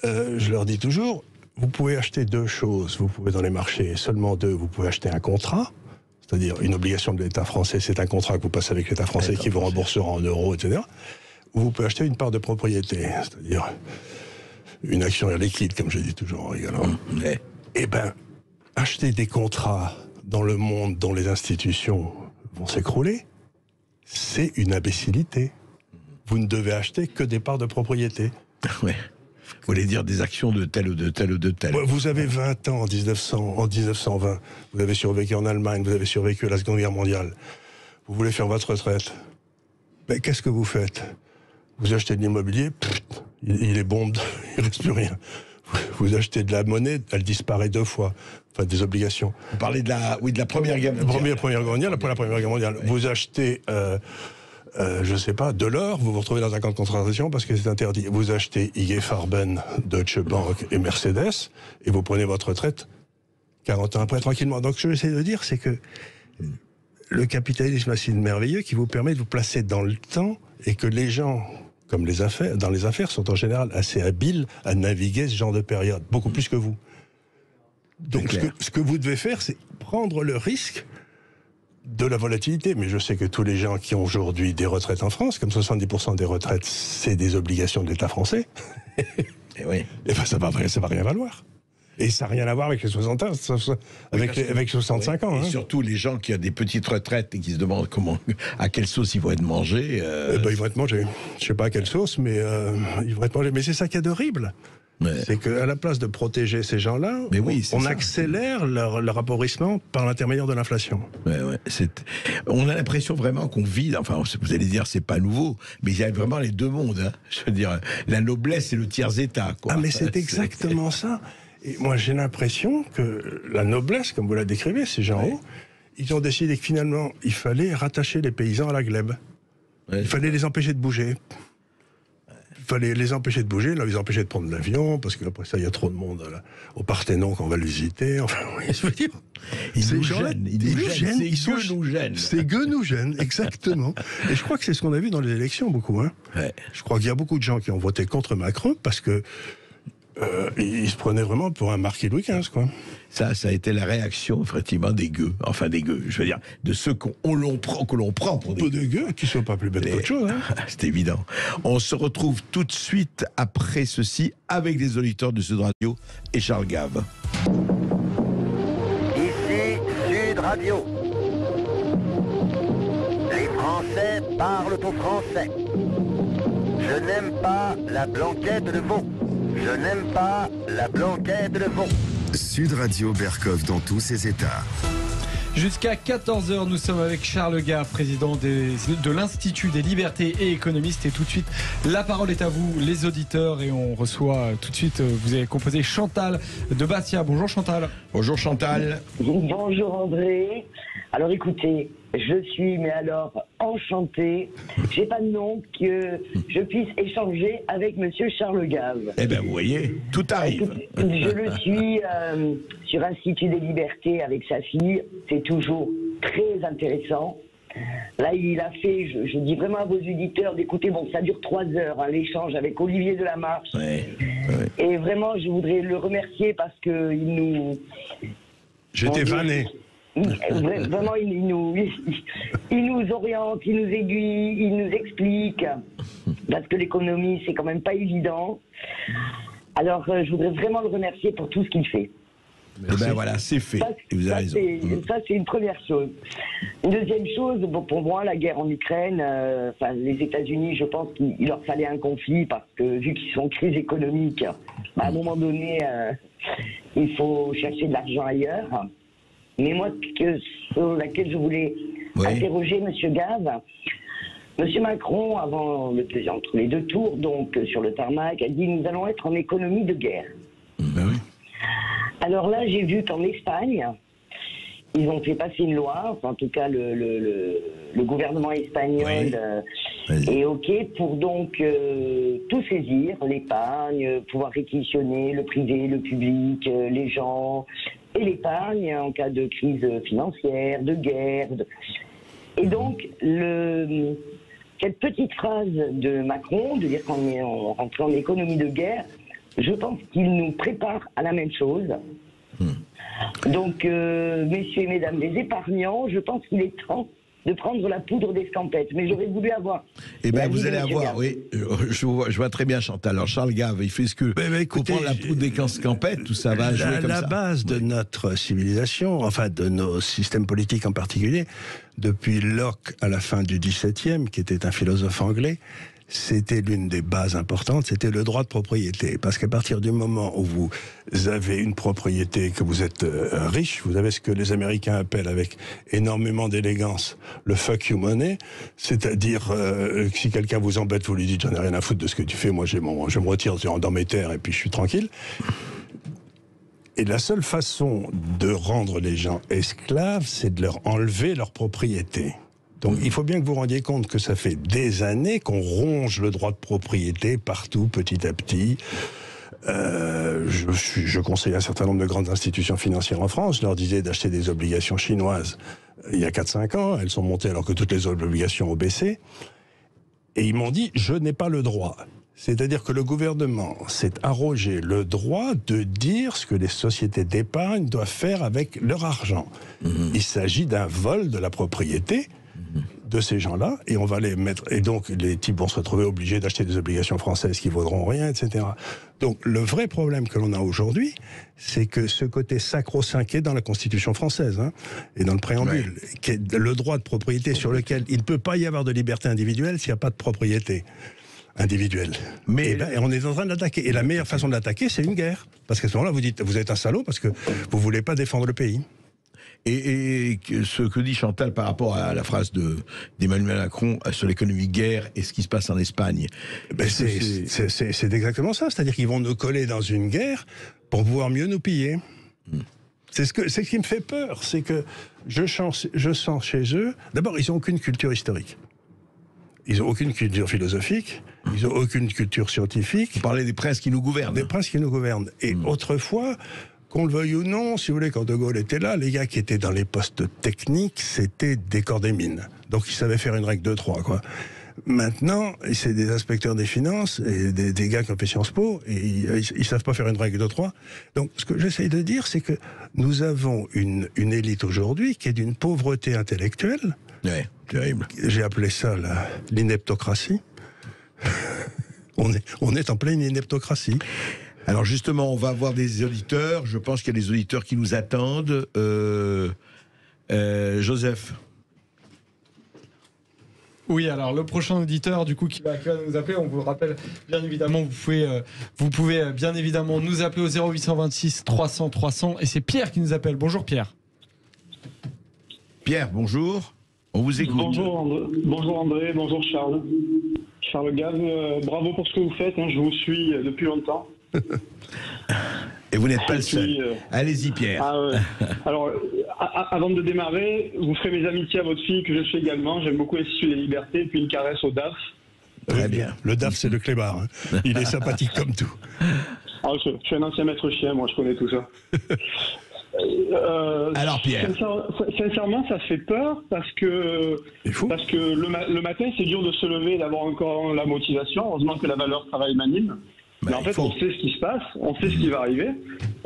je leur dis toujours, vous pouvez acheter deux choses. Vous pouvez, dans les marchés, seulement deux, vous pouvez acheter un contrat, c'est-à-dire une obligation de l'État français, c'est un contrat que vous passez avec l'État français qui vous remboursera en euros, etc. Ou vous pouvez acheter une part de propriété, c'est-à-dire une action liquide, comme je dis toujours en rigolant. Eh bien, acheter des contrats dans le monde dont les institutions vont s'écrouler, c'est une imbécilité. Vous ne devez acheter que des parts de propriété. Oui. Vous voulez dire des actions de tel ou de tel ou de tel. Vous avez 20 ans en 1920, vous avez survécu en Allemagne, vous avez survécu à la Seconde Guerre mondiale. Vous voulez faire votre retraite. Mais qu'est-ce que vous faites ? Vous achetez de l'immobilier, il est bon, il ne reste plus rien. Vous achetez de la monnaie, elle disparaît deux fois. Enfin, des obligations. Vous parlez de la Première Guerre mondiale. Première Guerre mondiale. Vous achetez, je ne sais pas, de l'or, vous vous retrouvez dans un camp de concentration parce que c'est interdit. Vous achetez IG Farben, Deutsche Bank et Mercedes, et vous prenez votre retraite 40 ans après, tranquillement. Donc, ce que j'essaie de dire, c'est que le capitalisme a signe merveilleux qui vous permet de vous placer dans le temps et que les gens, comme dans les affaires, sont en général assez habiles à naviguer ce genre de période, beaucoup plus que vous. Donc ce que vous devez faire, c'est prendre le risque de la volatilité. Mais je sais que tous les gens qui ont aujourd'hui des retraites en France, comme 70% des retraites, c'est des obligations de l'État français, et ben ça va rien valoir. Et ça n'a rien à voir avec les 60 ans, avec 65 ans. Et surtout les gens qui ont des petites retraites et qui se demandent à quelle sauce ils vont être mangés. Ils vont être mangés. Je ne sais pas à quelle sauce, mais ils vont être mangés. Mais c'est ça qui est horrible. C'est qu'à la place de protéger ces gens-là, on accélère leur appauvrissement par l'intermédiaire de l'inflation. On a l'impression vraiment qu'on vit, enfin vous allez dire c'est pas nouveau, mais il y a vraiment les deux mondes. Hein. Je veux dire, la noblesse et le tiers-état. Ah mais c'est exactement ça. Et moi, j'ai l'impression que la noblesse, comme vous la décrivez, ces gens haut, ils ont décidé que finalement, il fallait rattacher les paysans à la glèbe. Il fallait les empêcher de bouger. Il fallait les empêcher de bouger, les empêcher de prendre l'avion, parce qu'après ça, il y a trop de monde au Parthénon qu'on va le visiter. Enfin, je veux dire... Ils nous gênent. Ces gueux nous gênent, exactement. Et je crois que c'est ce qu'on a vu dans les élections, beaucoup. Hein. Je crois qu'il y a beaucoup de gens qui ont voté contre Macron, parce que il se prenait vraiment pour un marquis Louis XV, quoi. Ça a été la réaction, effectivement, des gueux. Enfin, des gueux, je veux dire, de ceux que l'on prend pour des gueux. Qui ne sont pas plus bêtes qu'autre chose. Hein. C'est évident. On se retrouve tout de suite après ceci avec des auditeurs de Sud Radio et Charles Gave. Ici Sud Radio. Les Français Français parlent au français. Je n'aime pas la blanquette de veau. Je n'aime pas la blanquette de veau. Sud Radio Berkov dans tous ses états. Jusqu'à 14h, nous sommes avec Charles Gave, président de l'Institut des libertés et économiste. Et tout de suite, la parole est à vous, les auditeurs. Et on reçoit tout de suite, vous avez composé Chantal de Bastia. Bonjour Chantal. Bonjour Chantal. Bonjour André. Alors écoutez, je suis, mais alors, enchanté. J'ai pas de nom que je puisse échanger avec monsieur Charles Gave. Eh bien, vous voyez, tout arrive. Je le suis sur Institut des libertés avec sa fille. C'est toujours très intéressant. Là, il a fait, je dis vraiment à vos auditeurs d'écouter, bon, ça dure 3 heures, hein, l'échange avec Olivier Delamarche. Ouais. Et vraiment, je voudrais le remercier parce que il nous... J'étais vanné. Vraiment, il nous oriente, il nous aiguille, il nous explique, parce que l'économie, c'est quand même pas évident. Alors, je voudrais vraiment le remercier pour tout ce qu'il fait. Et ben voilà, c'est fait. Vous avez raison. Ça, c'est une première chose. Une deuxième chose, bon, pour moi, la guerre en Ukraine, les États-Unis, je pense qu'il leur fallait un conflit parce que vu qu'ils sont en crise économique, à un moment donné, il faut chercher de l'argent ailleurs. Mais moi, sur laquelle je voulais interroger M. Gave, M. Macron, entre les 2 tours, donc sur le tarmac, a dit nous allons être en économie de guerre. Ben oui. Alors là, j'ai vu qu'en Espagne, ils ont fait passer une loi, enfin, en tout cas le gouvernement espagnol est OK pour donc tout saisir, l'épargne, pouvoir réquisitionner le privé, le public, les gens, et l'épargne en cas de crise financière, de guerre. Et donc, cette petite phrase de Macron, de dire qu'on est rentré en économie de guerre, je pense qu'il nous prépare à la même chose. Donc, messieurs et mesdames les épargnants, je pense qu'il est temps de prendre la poudre d'escampette. Mais j'aurais voulu avoir... Eh bien, vous allez avoir, oui. Je vois très bien, Chantal. Alors, Charles Gave, il fait ce que... écoutez, pour prendre la poudre d'escampette, tout ça va jouer comme ça. La base de notre civilisation, enfin de nos systèmes politiques en particulier, depuis Locke à la fin du XVIIe, qui était un philosophe anglais, c'était l'une des bases importantes, c'était le droit de propriété. Parce qu'à partir du moment où vous avez une propriété, que vous êtes riche, vous avez ce que les Américains appellent avec énormément d'élégance le fuck you money, c'est-à-dire que si quelqu'un vous embête, vous lui dites j'en ai rien à foutre de ce que tu fais, moi je me retire dans mes terres et puis je suis tranquille. Et la seule façon de rendre les gens esclaves, c'est de leur enlever leur propriété. Donc il faut bien que vous rendiez compte que ça fait des années qu'on ronge le droit de propriété partout, petit à petit. Je conseille un certain nombre de grandes institutions financières en France. Je leur disais d'acheter des obligations chinoises il y a 4-5 ans. Elles sont montées alors que toutes les obligations ont baissé. Et ils m'ont dit, je n'ai pas le droit. C'est-à-dire que le gouvernement s'est arrogé le droit de dire ce que les sociétés d'épargne doivent faire avec leur argent. Il s'agit d'un vol de la propriété de ces gens-là, et on va les mettre... Et donc, les types vont se retrouver obligés d'acheter des obligations françaises qui vaudront rien, etc. Donc, le vrai problème que l'on a aujourd'hui, c'est que ce côté sacro-saint qui est dans la Constitution française, et dans le préambule, qui est le droit de propriété sur lequel il ne peut pas y avoir de liberté individuelle s'il n'y a pas de propriété individuelle. Mais on est en train de l'attaquer. Et la meilleure façon de l'attaquer, c'est une guerre. Parce qu'à ce moment-là, vous dites, vous êtes un salaud parce que vous ne voulez pas défendre le pays. Et ce que dit Chantal par rapport à la phrase d'Emmanuel Macron sur l'économie de guerre et ce qui se passe en Espagne, c'est exactement ça. C'est-à-dire qu'ils vont nous coller dans une guerre pour pouvoir mieux nous piller. C'est ce qui me fait peur. C'est que je sens chez eux... D'abord, ils n'ont aucune culture historique. Ils n'ont aucune culture philosophique. Ils n'ont aucune culture scientifique. Vous parlez des princes qui nous gouvernent. Des princes qui nous gouvernent. Et autrefois... Qu'on le veuille ou non, si vous voulez, quand De Gaulle était là, les gars qui étaient dans les postes techniques, c'était des corps des mines. Donc ils savaient faire une règle de 3, quoi. Maintenant, c'est des inspecteurs des finances et des gars qui ont fait Sciences Po, et ils savent pas faire une règle de 3. Donc ce que j'essaye de dire, c'est que nous avons une élite aujourd'hui qui est d'une pauvreté intellectuelle. Ouais, terrible. J'ai appelé ça l'ineptocratie. On est en pleine ineptocratie. Alors justement, on va avoir des auditeurs. Je pense qu'il y a des auditeurs qui nous attendent. Joseph. Oui, alors le prochain auditeur du coup qui va nous appeler, on vous le rappelle bien évidemment, vous pouvez bien évidemment nous appeler au 0826 300 300 et c'est Pierre qui nous appelle. Bonjour Pierre. Pierre, bonjour. On vous écoute. Bonjour André, bonjour Charles. Charles Gave, bravo pour ce que vous faites, hein, je vous suis depuis longtemps. Et vous n'êtes pas le seul. Allez-y Pierre. Alors, avant de démarrer, vous ferez mes amitiés à votre fille que je suis également. J'aime beaucoup l'Institut des Libertés, et puis une caresse au DAF. Très bien. Le DAF, c'est le clébard. Hein. Il est sympathique comme tout. Je suis un ancien maître chien, moi je connais tout ça. Alors Pierre, sincèrement, ça fait peur parce que le matin, c'est dur de se lever, d'avoir encore la motivation. Heureusement que la valeur travail m'anime. Mais en fait, on sait ce qui se passe, on sait ce qui va arriver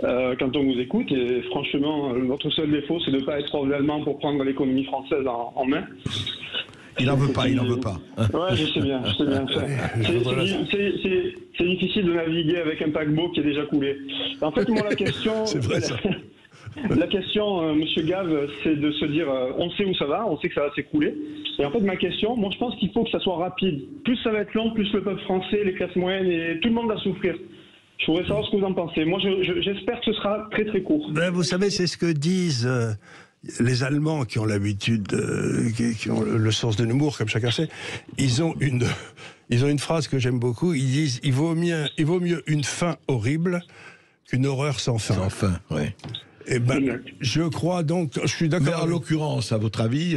quand on vous écoute. Et franchement, votre seul défaut, c'est de ne pas être allemand pour prendre l'économie française en main. Il n'en veut pas, il n'en veut pas. Ouais, je sais bien. C'est difficile de naviguer avec un paquebot qui est déjà coulé. En fait, moi, la question... C'est vrai, ça. La question, Monsieur Gave, c'est de se dire, on sait où ça va, on sait que ça va s'écrouler. Et en fait, ma question, moi, je pense qu'il faut que ça soit rapide. Plus ça va être long, plus le peuple français, les classes moyennes et tout le monde va souffrir. Je voudrais savoir ce que vous en pensez. Moi, j'espère que ce sera très très court. Ben, vous savez, c'est ce que disent les Allemands qui ont l'habitude, qui ont le sens de l'humour, comme chacun sait. Ils ont une phrase que j'aime beaucoup. Ils disent, il vaut mieux une fin horrible qu'une horreur sans fin. Sans fin, oui. Eh ben, je crois donc, je suis d'accord. Mais en l'occurrence, à votre avis,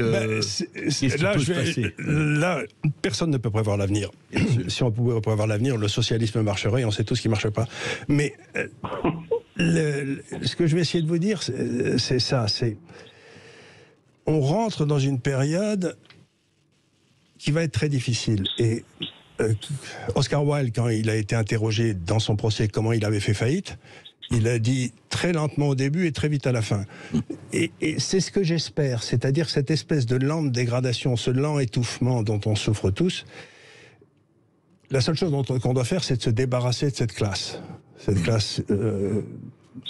là, personne ne peut prévoir l'avenir. Si on pouvait prévoir l'avenir, le socialisme marcherait, on sait tous qu'il ne marche pas. Mais ce que je vais essayer de vous dire, c'est ça, on rentre dans une période qui va être très difficile. Et Oscar Wilde, quand il a été interrogé dans son procès comment il avait fait faillite, il a dit très lentement au début et très vite à la fin. Et c'est ce que j'espère, c'est-à-dire cette espèce de lente dégradation, ce lent étouffement dont on souffre tous. La seule chose qu'on doit faire, c'est de se débarrasser de cette classe. Cette classe...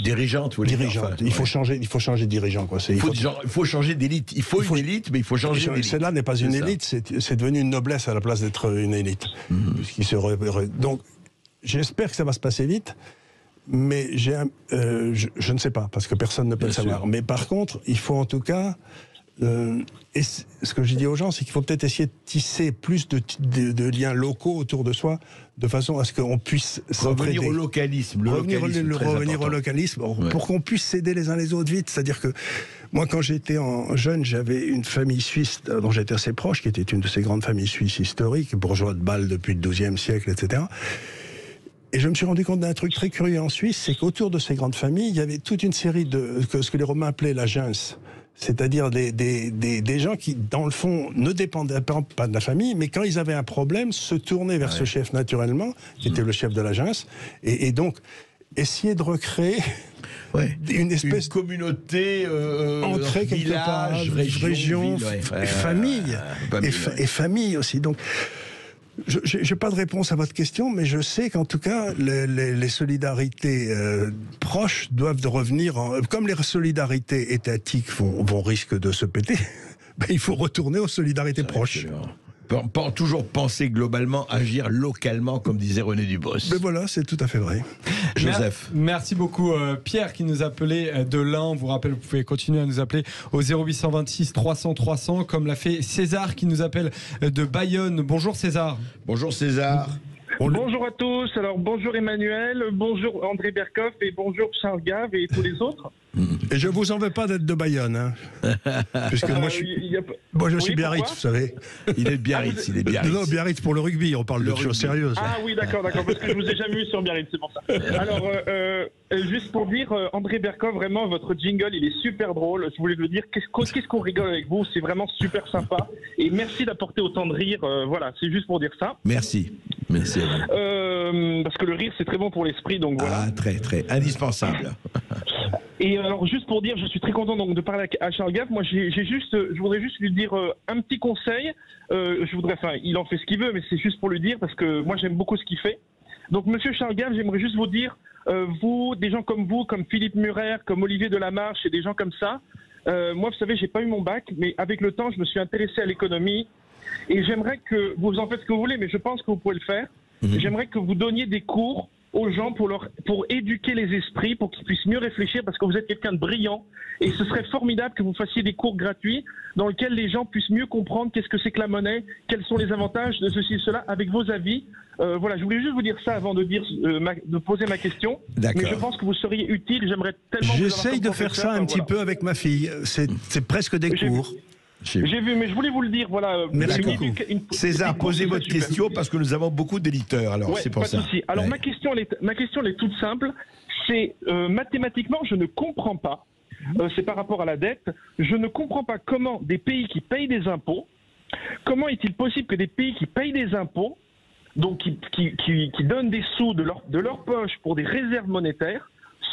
dirigeante, vous voulez dire, enfin, il faut changer de dirigeant. Quoi. Il faut changer d'élite. Il faut une élite, mais il faut changer d'élite. Celle-là n'est pas une élite, c'est devenu une noblesse à la place d'être une élite. Donc, j'espère que ça va se passer vite. Mais je ne sais pas, parce que personne ne peut le savoir. Mais par contre, il faut en tout cas... et ce que je dis aux gens, c'est qu'il faut peut-être essayer de tisser plus de liens locaux autour de soi, de façon à ce qu'on puisse revenir au localisme. Revenir au localisme, pour qu'on puisse s'aider les uns les autres vite. C'est-à-dire que moi, quand j'étais jeune, j'avais une famille suisse dont j'étais assez proche, qui était une de ces grandes familles suisses historiques, bourgeois de Bâle depuis le XIIe siècle, etc. Et je me suis rendu compte d'un truc très curieux en Suisse, c'est qu'autour de ces grandes familles, il y avait toute une série de ce que les Romains appelaient la gens, c'est-à-dire des gens qui, dans le fond, ne dépendaient pas de la famille, mais quand ils avaient un problème, se tournaient vers ce chef naturellement, qui était le chef de la gens, et donc essayer de recréer une espèce de communauté, entrer quelque part, région, famille, et famille aussi. Donc, je n'ai pas de réponse à votre question, mais je sais qu'en tout cas, les solidarités proches doivent revenir. Comme les solidarités étatiques vont risquer de se péter, ben, il faut retourner aux solidarités proches. Toujours penser globalement, agir localement, comme disait René Dubos. Mais voilà, c'est tout à fait vrai. Joseph. Merci beaucoup Pierre qui nous appelait de l'Ain. On vous rappelle, vous pouvez continuer à nous appeler au 0826 300 300, comme l'a fait César qui nous appelle de Bayonne. Bonjour César. Bonjour César. Bonjour à tous. Alors bonjour Emmanuel, bonjour André Berkoff et bonjour Charles Gave et tous les autres. Et je vous en veux pas d'être de Bayonne, hein. Puisque moi je suis Biarritz, vous savez. Il est de Biarritz, Non, Biarritz pour le rugby, on parle de choses sérieuses. Ah oui, d'accord, parce que je vous ai jamais vu sur Biarritz, c'est pour ça. Alors, juste pour dire, André Berkoff, vraiment, votre jingle, il est super drôle. Je voulais le dire, qu'est-ce qu'on rigole avec vous, c'est vraiment super sympa. Et merci d'apporter autant de rire, voilà, c'est juste pour dire ça. Merci. Merci à vous. Parce que le rire, c'est très bon pour l'esprit, donc voilà. Ah, très, très, indispensable. Et alors, juste pour dire, je suis très content donc, de parler à Charles Gave. Moi, je voudrais juste lui dire un petit conseil. Il en fait ce qu'il veut, mais c'est juste pour lui dire, parce que moi, j'aime beaucoup ce qu'il fait. Donc, monsieur Charles Gave, j'aimerais juste vous dire, vous, des gens comme vous, comme Philippe Murer, comme Olivier Delamarche et des gens comme ça, moi, vous savez, j'ai pas eu mon bac, mais avec le temps, je me suis intéressé à l'économie. Et j'aimerais que vous en faites ce que vous voulez, mais je pense que vous pouvez le faire. J'aimerais que vous donniez des cours aux gens pour éduquer les esprits, pour qu'ils puissent mieux réfléchir, parce que vous êtes quelqu'un de brillant. Et ce serait formidable que vous fassiez des cours gratuits dans lesquels les gens puissent mieux comprendre qu'est-ce que c'est que la monnaie, quels sont les avantages de ceci et cela, avec vos avis. Voilà, je voulais juste vous dire ça avant de poser ma question. Mais je pense que vous seriez utile. J'aimerais tellement. J'essaye de faire ça un petit peu avec ma fille. C'est presque des cours. J'ai vu, mais je voulais vous le dire. Voilà. Merci beaucoup. César, posez votre question parce que nous avons beaucoup d'éditeurs. Alors c'est pour ça. Pas de souci. Alors ma question elle est toute simple. C'est mathématiquement, je ne comprends pas. C'est par rapport à la dette. Je ne comprends pas comment des pays qui payent des impôts. Comment est-il possible que des pays qui payent des impôts, donc qui donnent des sous de leur poche pour des réserves monétaires,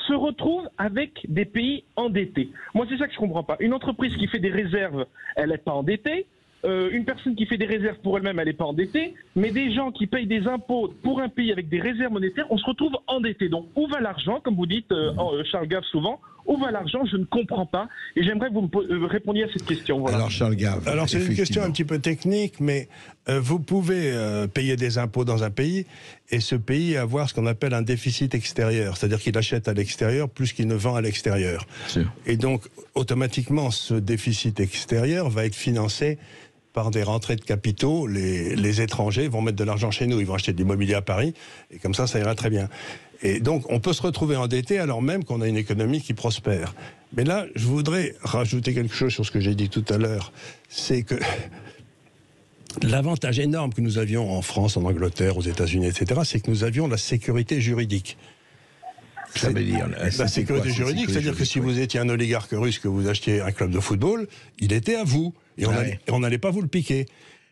se retrouvent avec des pays endettés. Moi, c'est ça que je comprends pas. Une entreprise qui fait des réserves, elle n'est pas endettée. Une personne qui fait des réserves pour elle-même, elle n'est pas endettée. Mais des gens qui payent des impôts pour un pays avec des réserves monétaires, on se retrouve endetté. Donc, où va l'argent, comme vous dites, Charles Gave, souvent? Où va l'argent? Je ne comprends pas. Et j'aimerais que vous me répondiez à cette question. Voilà. Alors, Charles Gave. Alors, c'est une question un petit peu technique, mais vous pouvez payer des impôts dans un pays et ce pays avoir ce qu'on appelle un déficit extérieur. C'est-à-dire qu'il achète à l'extérieur plus qu'il ne vend à l'extérieur. Et donc, automatiquement, ce déficit extérieur va être financé par des rentrées de capitaux. Les étrangers vont mettre de l'argent chez nous. Ils vont acheter de l'immobilier à Paris. Et comme ça ira très bien. Et donc, on peut se retrouver endetté alors même qu'on a une économie qui prospère. Mais là, je voudrais rajouter quelque chose sur ce que j'ai dit tout à l'heure. C'est que l'avantage énorme que nous avions en France, en Angleterre, aux États-Unis, etc., c'est que nous avions la sécurité juridique. Ça veut dire la sécurité juridique, c'est-à-dire que si vous étiez un oligarque russe, que vous achetiez un club de football, il était à vous. Et on n'allait pas vous le piquer.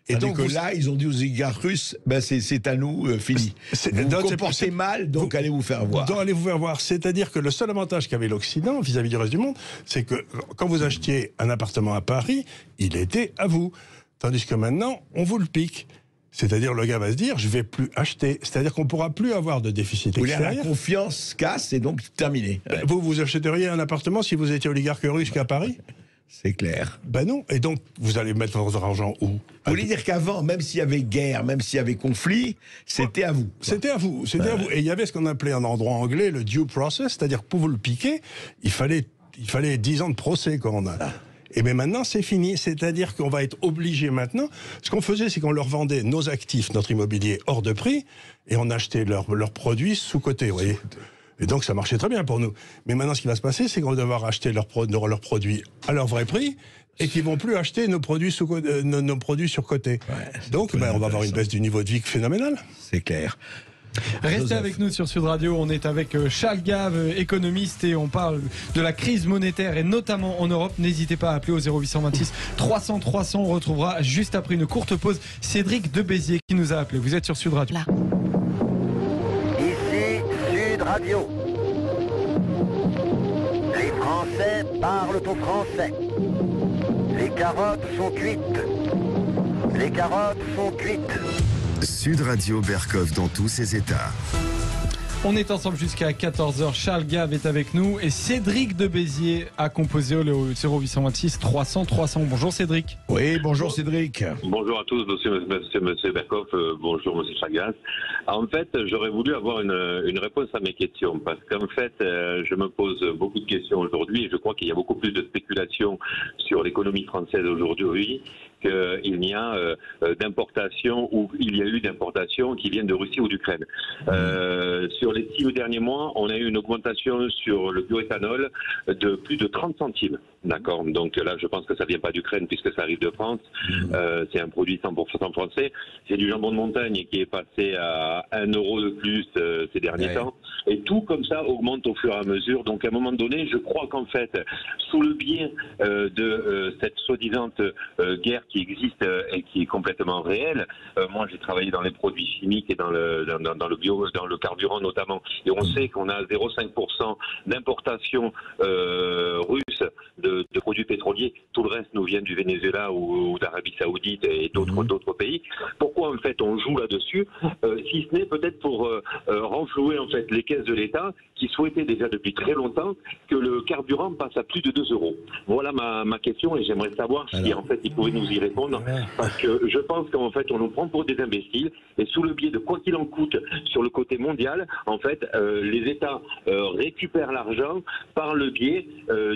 Et donc là, ils ont dit aux oligarques russes, ben c'est à nous, fini. Vous vous comportez mal, donc allez vous faire voir. Donc allez vous faire voir. C'est-à-dire que le seul avantage qu'avait l'Occident vis-à-vis du reste du monde, c'est que quand vous achetiez un appartement à Paris, il était à vous. Tandis que maintenant, on vous le pique. C'est-à-dire, le gars va se dire, je ne vais plus acheter. C'est-à-dire qu'on ne pourra plus avoir de déficit extérieur. La confiance casse et donc terminé. Vous achèteriez un appartement si vous étiez oligarque russe qu'à Paris ? C'est clair. Ben non. Et donc, vous allez mettre votre argent où? Vous voulez dire qu'avant, même s'il y avait guerre, même s'il y avait conflit, c'était à vous. C'était à vous. C'était à vous. Et il y avait ce qu'on appelait en droit anglais le due process, c'est-à-dire pour vous le piquer, il fallait 10 ans de procès quand on a. Et bien maintenant, c'est fini. C'est-à-dire qu'on va être obligé maintenant. Ce qu'on faisait, c'est qu'on leur vendait nos actifs, notre immobilier, hors de prix, et on achetait leurs produits sous-cotés, vous voyez. Et donc, ça marchait très bien pour nous. Mais maintenant, ce qui va se passer, c'est qu'on va devoir acheter leurs produits à leur vrai prix et qu'ils ne vont plus acheter nos produits surcotés. Donc, on va avoir une baisse du niveau de vie phénoménale. C'est clair. Restez avec nous sur Sud Radio, on est avec Charles Gave, économiste, et on parle de la crise monétaire et notamment en Europe. N'hésitez pas à appeler au 0826 300 300. On retrouvera juste après une courte pause Cédric de Béziers qui nous a appelé. Vous êtes sur Sud Radio. Ici Sud Radio. Les Français parlent au français. Les carottes sont cuites. Les carottes sont cuites. Sud Radio Berkov dans tous ses états. On est ensemble jusqu'à 14h. Charles Gave est avec nous et Cédric de Béziers a composé le 0826 300 300. Bonjour Cédric. Oui, bonjour Cédric. Bonjour à tous, monsieur Berkov. Bonjour monsieur Charles Gave. En fait, j'aurais voulu avoir une réponse à mes questions parce qu'en fait, je me pose beaucoup de questions aujourd'hui et je crois qu'il y a beaucoup plus de spéculation sur l'économie française aujourd'hui qu'il n'y a d'importations ou il y a eu d'importations qui viennent de Russie ou d'Ukraine. Sur les 6 derniers mois, on a eu une augmentation sur le bioéthanol de plus de 30 centimes. D'accord. Donc là, je pense que ça ne vient pas d'Ukraine puisque ça arrive de France. C'est un produit 100% français. C'est du jambon de montagne qui est passé à 1 euro de plus ces derniers temps. Et tout comme ça augmente au fur et à mesure. Donc à un moment donné, je crois qu'en fait, sous le biais de cette soi-disant guerre qui existe et qui est complètement réelle, moi j'ai travaillé dans les produits chimiques et dans le bio, dans le carburant notamment. Et on sait qu'on a 0,5% d'importation russe de produits pétroliers. Tout le reste nous vient du Venezuela ou d'Arabie Saoudite et d'autres pays. Pourquoi pourquoi en fait on joue là-dessus, si ce n'est peut-être pour renflouer en fait les caisses de l'État qui souhaitaient déjà depuis très longtemps que le carburant passe à plus de 2 €. Voilà ma question et j'aimerais savoir si en fait ils pouvaient nous y répondre parce que je pense qu'en fait on nous prend pour des imbéciles et sous le biais de quoi qu'il en coûte sur le côté mondial, en fait les États récupèrent l'argent par le biais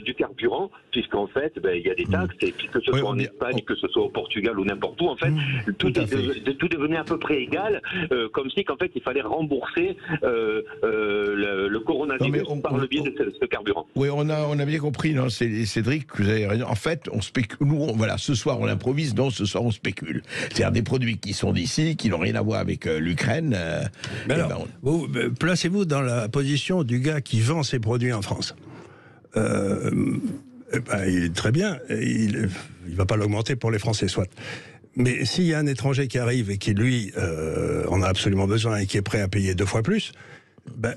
du carburant puisqu'en fait il y a des taxes et que ce soit en Espagne, que ce soit au Portugal ou n'importe où, en fait, tout devenait à peu près égal, comme si qu'en fait il fallait rembourser le coronavirus par le biais de ce carburant. Oui, on a bien compris, non, Cédric, que vous avez raison. En fait, on spécule. Nous, voilà, ce soir on improvise, non, ce soir on spécule. C'est-à-dire des produits qui sont d'ici, qui n'ont rien à voir avec l'Ukraine. Vous placez-vous dans la position du gars qui vend ses produits en France. Il est très bien, il va pas l'augmenter pour les Français, soit. Mais s'il y a un étranger qui arrive et qui, lui, en a absolument besoin et qui est prêt à payer 2 fois plus,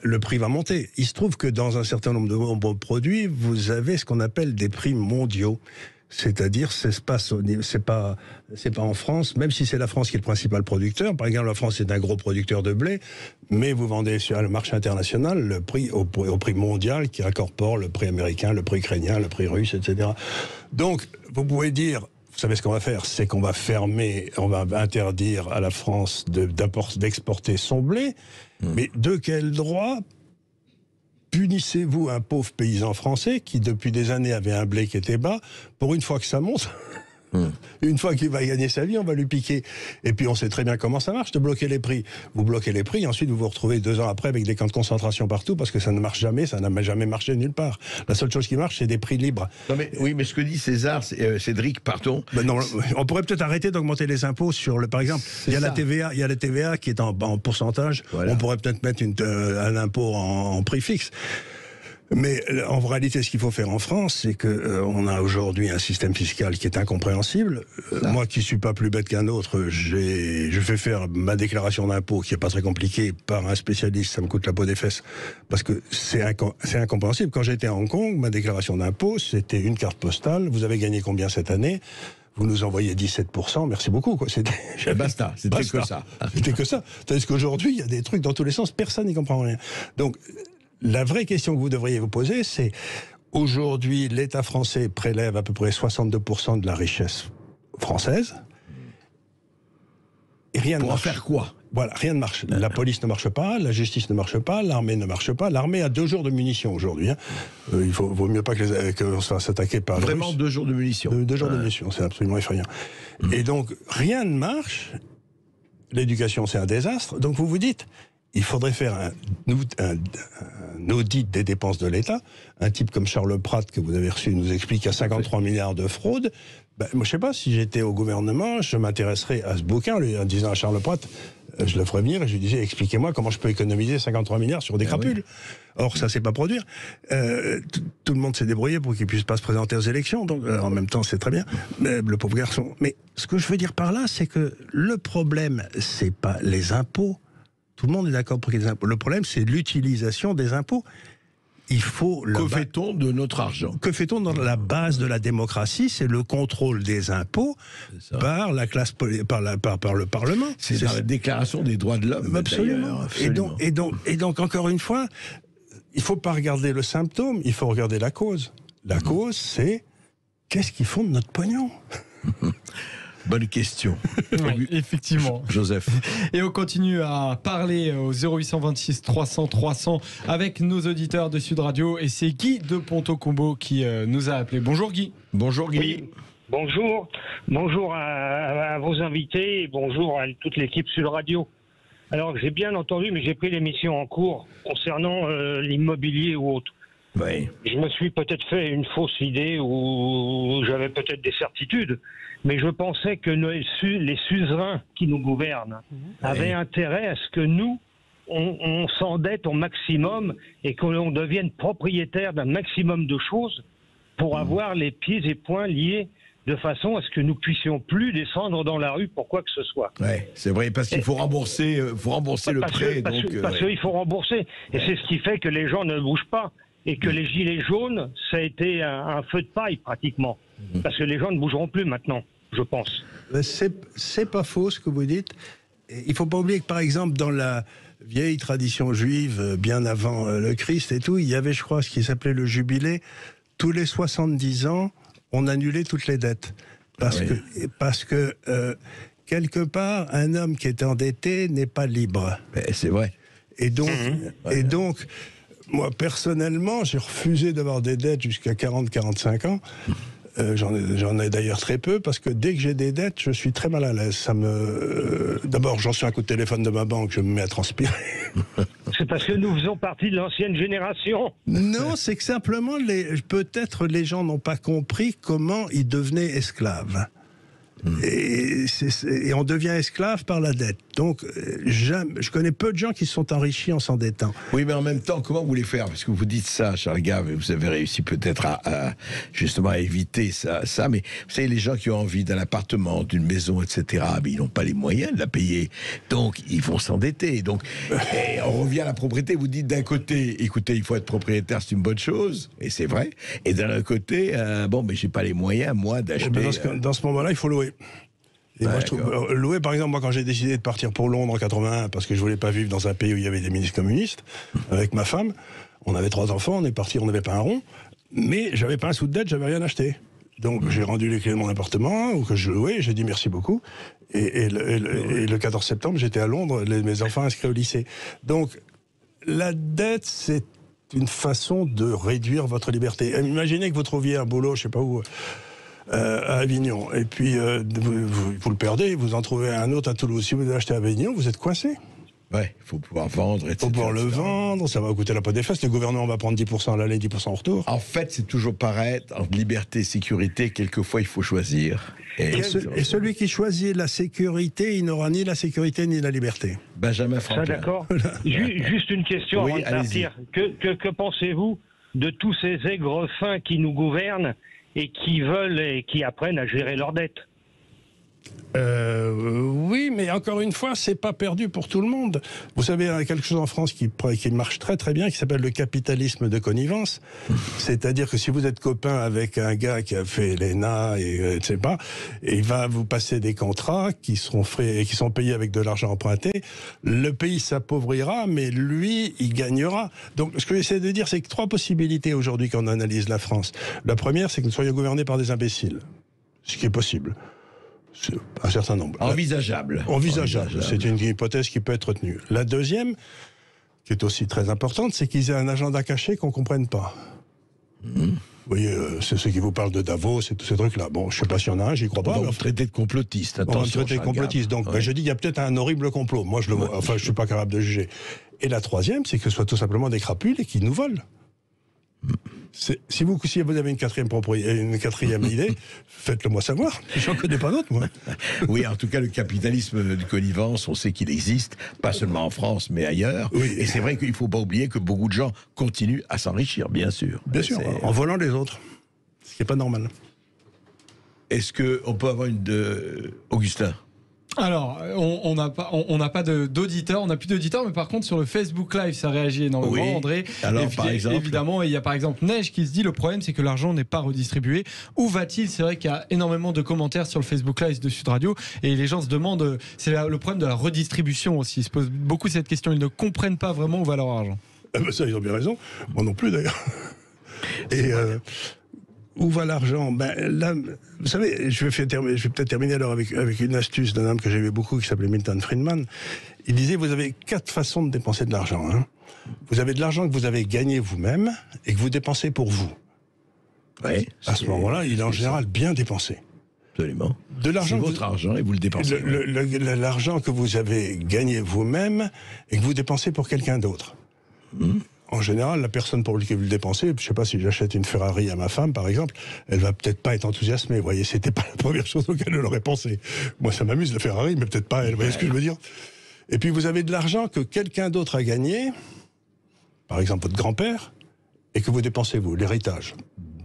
le prix va monter. Il se trouve que dans un certain nombre de produits, vous avez ce qu'on appelle des prix mondiaux. C'est-à-dire, c'est pas en France, même si c'est la France qui est le principal producteur. Par exemple, la France est un gros producteur de blé, mais vous vendez sur le marché international le prix au prix mondial qui incorpore le prix américain, le prix ukrainien, le prix russe, etc. Donc, vous pouvez dire, vous savez ce qu'on va faire, c'est qu'on va fermer, on va interdire à la France d'exporter son blé, mais de quel droit punissez-vous un pauvre paysan français qui, depuis des années, avait un blé qui était bas, pour une fois que ça monte, une fois qu'il va gagner sa vie, on va lui piquer. Et puis on sait très bien comment ça marche, de bloquer les prix. Vous bloquez les prix, et ensuite vous vous retrouvez 2 ans après avec des camps de concentration partout, parce que ça ne marche jamais, ça n'a jamais marché nulle part. La seule chose qui marche, c'est des prix libres. Non mais, oui, mais ce que dit Cédric, pardon... non, on pourrait peut-être arrêter d'augmenter les impôts sur par exemple, il y a la TVA qui est en pourcentage, on pourrait peut-être mettre un impôt en prix fixe. Mais en réalité, ce qu'il faut faire en France, c'est qu'on a aujourd'hui un système fiscal qui est incompréhensible. Moi, qui suis pas plus bête qu'un autre, je fais faire ma déclaration d'impôt, qui est pas très compliquée, par un spécialiste. Ça me coûte la peau des fesses, parce que c'est incompréhensible. Quand j'étais à Hong Kong, ma déclaration d'impôt, c'était une carte postale. Vous avez gagné combien cette année ? Vous nous envoyez 17%, merci beaucoup. Basta, c'était que ça. C'était que ça. Tandis qu'aujourd'hui, il y a des trucs dans tous les sens, personne n'y comprend rien. Donc, la vraie question que vous devriez vous poser, c'est aujourd'hui, l'État français prélève à peu près 62% de la richesse française. Et rien ne marche. Pour en faire quoi ? Voilà, rien ne marche. La police ne marche pas, la justice ne marche pas, l'armée ne marche pas. L'armée a 2 jours de munitions aujourd'hui. Il vaut mieux pas qu'on se fasse attaquer par les Vraiment Russes. 2 jours de munitions. 2 jours de munitions, c'est absolument effrayant. Et donc, rien ne marche. L'éducation, c'est un désastre. Donc, vous vous dites, il faudrait faire un audit des dépenses de l'État. Un type comme Charles Pratt, que vous avez reçu, nous explique qu'il y a 53 milliards de fraude. Moi, je ne sais pas, si j'étais au gouvernement, je m'intéresserais à ce bouquin, en disant à Charles Pratt, je le ferais venir et je lui disais, expliquez-moi comment je peux économiser 53 milliards sur des crapules. Or, ça ne sait pas produire. Tout le monde s'est débrouillé pour qu'il ne puisse pas se présenter aux élections. Donc, en même temps, c'est très bien. Le pauvre garçon. Mais ce que je veux dire par là, c'est que le problème, ce n'est pas les impôts. Tout le monde est d'accord pour qu'il y ait des impôts. Le problème, c'est l'utilisation des impôts. Que fait-on de notre argent ? Que fait-on dans la base de la démocratie ? C'est le contrôle des impôts par la classe, par le Parlement. C'est dans la Déclaration des droits de l'homme. Absolument. Et donc, encore une fois, il ne faut pas regarder le symptôme, il faut regarder la cause. La cause, c'est qu'est-ce qu'ils font de notre pognon ? Bonne question. Oui, effectivement. Joseph. Et on continue à parler au 0826 300 300 avec nos auditeurs de Sud Radio. Et c'est Guy de Ponto-Combo qui nous a appelé. Bonjour Guy. Bonjour Guy. Oui. Bonjour. Bonjour à vos invités et bonjour à toute l'équipe Sud Radio. Alors j'ai bien entendu, mais j'ai pris l'émission en cours concernant l'immobilier ou autre. Oui. Je me suis peut-être fait une fausse idée ou j'avais peut-être des certitudes, mais je pensais que les suzerains qui nous gouvernent avaient intérêt à ce que nous, on s'endette au maximum et que l'on devienne propriétaire d'un maximum de choses pour avoir les pieds et poings liés de façon à ce que nous puissions plus descendre dans la rue pour quoi que ce soit. Oui, c'est vrai, parce qu'il faut rembourser, le prêt. Parce qu'il faut rembourser. Et c'est ce qui fait que les gens ne bougent pas. Et que les gilets jaunes, ça a été un feu de paille pratiquement. Parce que les gens ne bougeront plus maintenant, je pense. C'est pas faux ce que vous dites. Il ne faut pas oublier que, par exemple, dans la vieille tradition juive, bien avant le Christ et tout, il y avait, je crois, ce qui s'appelait le jubilé. Tous les 70 ans, on annulait toutes les dettes. Parce que quelque part, un homme qui est endetté n'est pas libre. C'est vrai. Et donc, moi, personnellement, j'ai refusé d'avoir des dettes jusqu'à 40-45 ans. J'en ai d'ailleurs très peu, parce que dès que j'ai des dettes, je suis très mal à l'aise. D'abord, j'en suis un coup de téléphone de ma banque, je me mets à transpirer. C'est parce que nous faisons partie de l'ancienne génération. Non, c'est que simplement, peut-être les gens n'ont pas compris comment ils devenaient esclaves. Et on devient esclave par la dette. Donc, je connais peu de gens qui se sont enrichis en s'endettant. Oui, mais en même temps, comment vous voulez faire? Parce que vous dites ça, Charles Gave, et vous avez réussi peut-être justement à éviter ça. Mais vous savez, les gens qui ont envie d'un appartement, d'une maison, etc., mais ils n'ont pas les moyens de la payer. Donc, ils vont s'endetter. Donc, on revient à la propriété. Vous dites d'un côté, écoutez, il faut être propriétaire, c'est une bonne chose, et c'est vrai. Et d'un autre côté, mais j'ai pas les moyens, moi, d'acheter. Dans ce moment-là, il faut louer. Et moi, louer, par exemple, moi, quand j'ai décidé de partir pour Londres en 81, parce que je voulais pas vivre dans un pays où il y avait des ministres communistes, avec ma femme, on avait 3 enfants, on est parti, on n'avait pas un rond, mais j'avais pas un sou de dette, j'avais rien acheté. Donc j'ai rendu les clés de mon appartement, ou que je louais, j'ai dit merci beaucoup. Et le 14 septembre, j'étais à Londres, mes enfants inscrits au lycée. Donc la dette, c'est une façon de réduire votre liberté. Imaginez que vous trouviez un boulot, je sais pas où, à Avignon, et puis vous le perdez, vous en trouvez un autre à Toulouse. Si vous achetez à Avignon, vous êtes coincé. Ouais, il faut pouvoir vendre, etc. Il faut pouvoir le vendre, ça va vous coûter la peau des fesses. Le gouvernement va prendre 10% à l'aller, 10% au retour. En fait, c'est toujours pareil, entre liberté et sécurité, quelquefois il faut choisir. Et celui qui choisit la sécurité, il n'aura ni la sécurité ni la liberté. Benjamin Franklin. Ça, d'accord. Juste une question avant de partir. Que pensez-vous de tous ces aigres fins qui nous gouvernent et qui veulent et qui apprennent à gérer leurs dettes? Oui, mais encore une fois, c'est pas perdu pour tout le monde. Vous savez, il y a quelque chose en France qui marche très très bien, qui s'appelle le capitalisme de connivence. C'est-à-dire que si vous êtes copain avec un gars qui a fait l'ENA et etc., et il va vous passer des contrats qui seront faits et qui sont payés avec de l'argent emprunté, le pays s'appauvrira, mais lui, il gagnera. Donc, ce que j'essaie de dire, c'est que 3 possibilités aujourd'hui quand on analyse la France. La première, c'est que nous soyons gouvernés par des imbéciles, ce qui est possible. Un certain nombre. Envisageable. C'est une hypothèse qui peut être retenue. La deuxième, qui est aussi très importante, c'est qu'ils aient un agenda caché qu'on ne comprenne pas. Vous voyez, c'est ceux qui vous parlent de Davos et tous ces trucs-là. Bon, je ne sais pas s'il y en a un, j'y crois pas. On va me traiter de complotiste. Attention, on va me traiter de complotiste. Donc, je dis, il y a peut-être un horrible complot. Moi, je ne suis pas capable de juger. Et la troisième, c'est que ce soit tout simplement des crapules et qui nous volent. Si vous avez une quatrième idée, faites-le moi savoir. J'en connais pas d'autres, moi. Oui, en tout cas, le capitalisme de connivence, on sait qu'il existe, pas seulement en France, mais ailleurs. Oui. Et c'est vrai qu'il ne faut pas oublier que beaucoup de gens continuent à s'enrichir, bien sûr. Bien sûr, en volant les autres. Ce qui n'est pas normal. Est-ce qu'on peut avoir Augustin? Alors, on n'a pas d'auditeurs, on n'a plus d'auditeurs, mais par contre sur le Facebook Live, ça réagit énormément, oui. André. Alors, par exemple, évidemment, il y a par exemple Neige qui se dit, le problème c'est que l'argent n'est pas redistribué. Où va-t-il? C'est vrai qu'il y a énormément de commentaires sur le Facebook Live de Sud Radio, et les gens se demandent, c'est le problème de la redistribution aussi. Ils se posent beaucoup cette question, ils ne comprennent pas vraiment où va leur argent. Ça, ils ont bien raison. Moi non plus d'ailleurs. Et où va l'argent? Là, vous savez, je vais peut-être terminer alors avec une astuce d'un homme que j'aimais beaucoup qui s'appelait Milton Friedman. Il disait, vous avez 4 façons de dépenser de l'argent. Vous avez de l'argent que vous avez gagné vous-même et que vous dépensez pour vous. Oui, à ce moment-là, il est en général bien dépensé. Absolument. De l'argent, c'est votre argent et vous le dépensez. L'argent que vous avez gagné vous-même et que vous dépensez pour quelqu'un d'autre. En général, la personne pour laquelle vous le dépensez, je ne sais pas si j'achète une Ferrari à ma femme, par exemple, elle va peut-être pas être enthousiasmée. Vous voyez, c'était pas la première chose auquel elle aurait pensé. Moi, ça m'amuse, la Ferrari, mais peut-être pas elle. Vous voyez ce que je veux dire? Et puis, vous avez de l'argent que quelqu'un d'autre a gagné, par exemple votre grand-père, et que vous dépensez vous, l'héritage.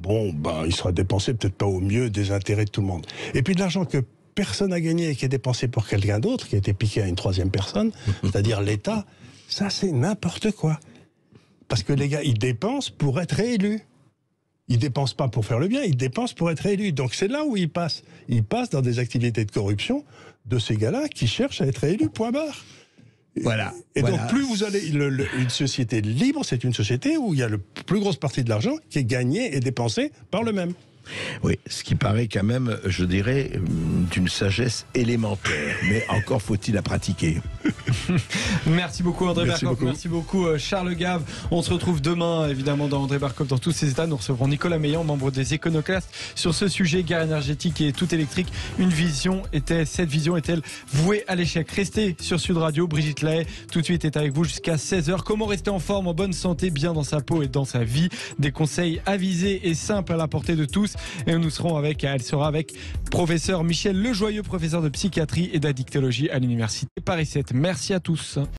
Bon, il sera dépensé peut-être pas au mieux des intérêts de tout le monde. Et puis de l'argent que personne n'a gagné et qui est dépensé pour quelqu'un d'autre, qui a été piqué à une 3e personne, c'est-à-dire l'État, ça c'est n'importe quoi. Parce que les gars, ils dépensent pour être réélus. il dépense pas pour faire le bien, il dépense pour être élu. Donc c'est là où il passe. Il passe dans des activités de corruption de ces gars-là qui cherchent à être élus, point barre. Voilà. Et donc plus vous allez... une société libre, c'est une société où il y a la plus grosse partie de l'argent qui est gagnée et dépensée par le même. Oui, ce qui paraît quand même, je dirais, d'une sagesse élémentaire. Mais encore faut-il la pratiquer. Merci beaucoup André Berkoff, merci beaucoup Charles Gave. On se retrouve demain évidemment dans André Berkoff dans tous ses états. Nous recevrons Nicolas Meillan, membre des Éconoclastes, sur ce sujet, guerre énergétique et tout électrique. Cette vision est-elle vouée à l'échec? Restez sur Sud Radio, Brigitte Lahaye tout de suite est avec vous jusqu'à 16h. Comment rester en forme, en bonne santé, bien dans sa peau et dans sa vie? Des conseils avisés et simples à la portée de tous. Et elle sera avec professeur Michel Lejoyeux, professeur de psychiatrie et d'addictologie à l'université Paris 7. Merci à tous.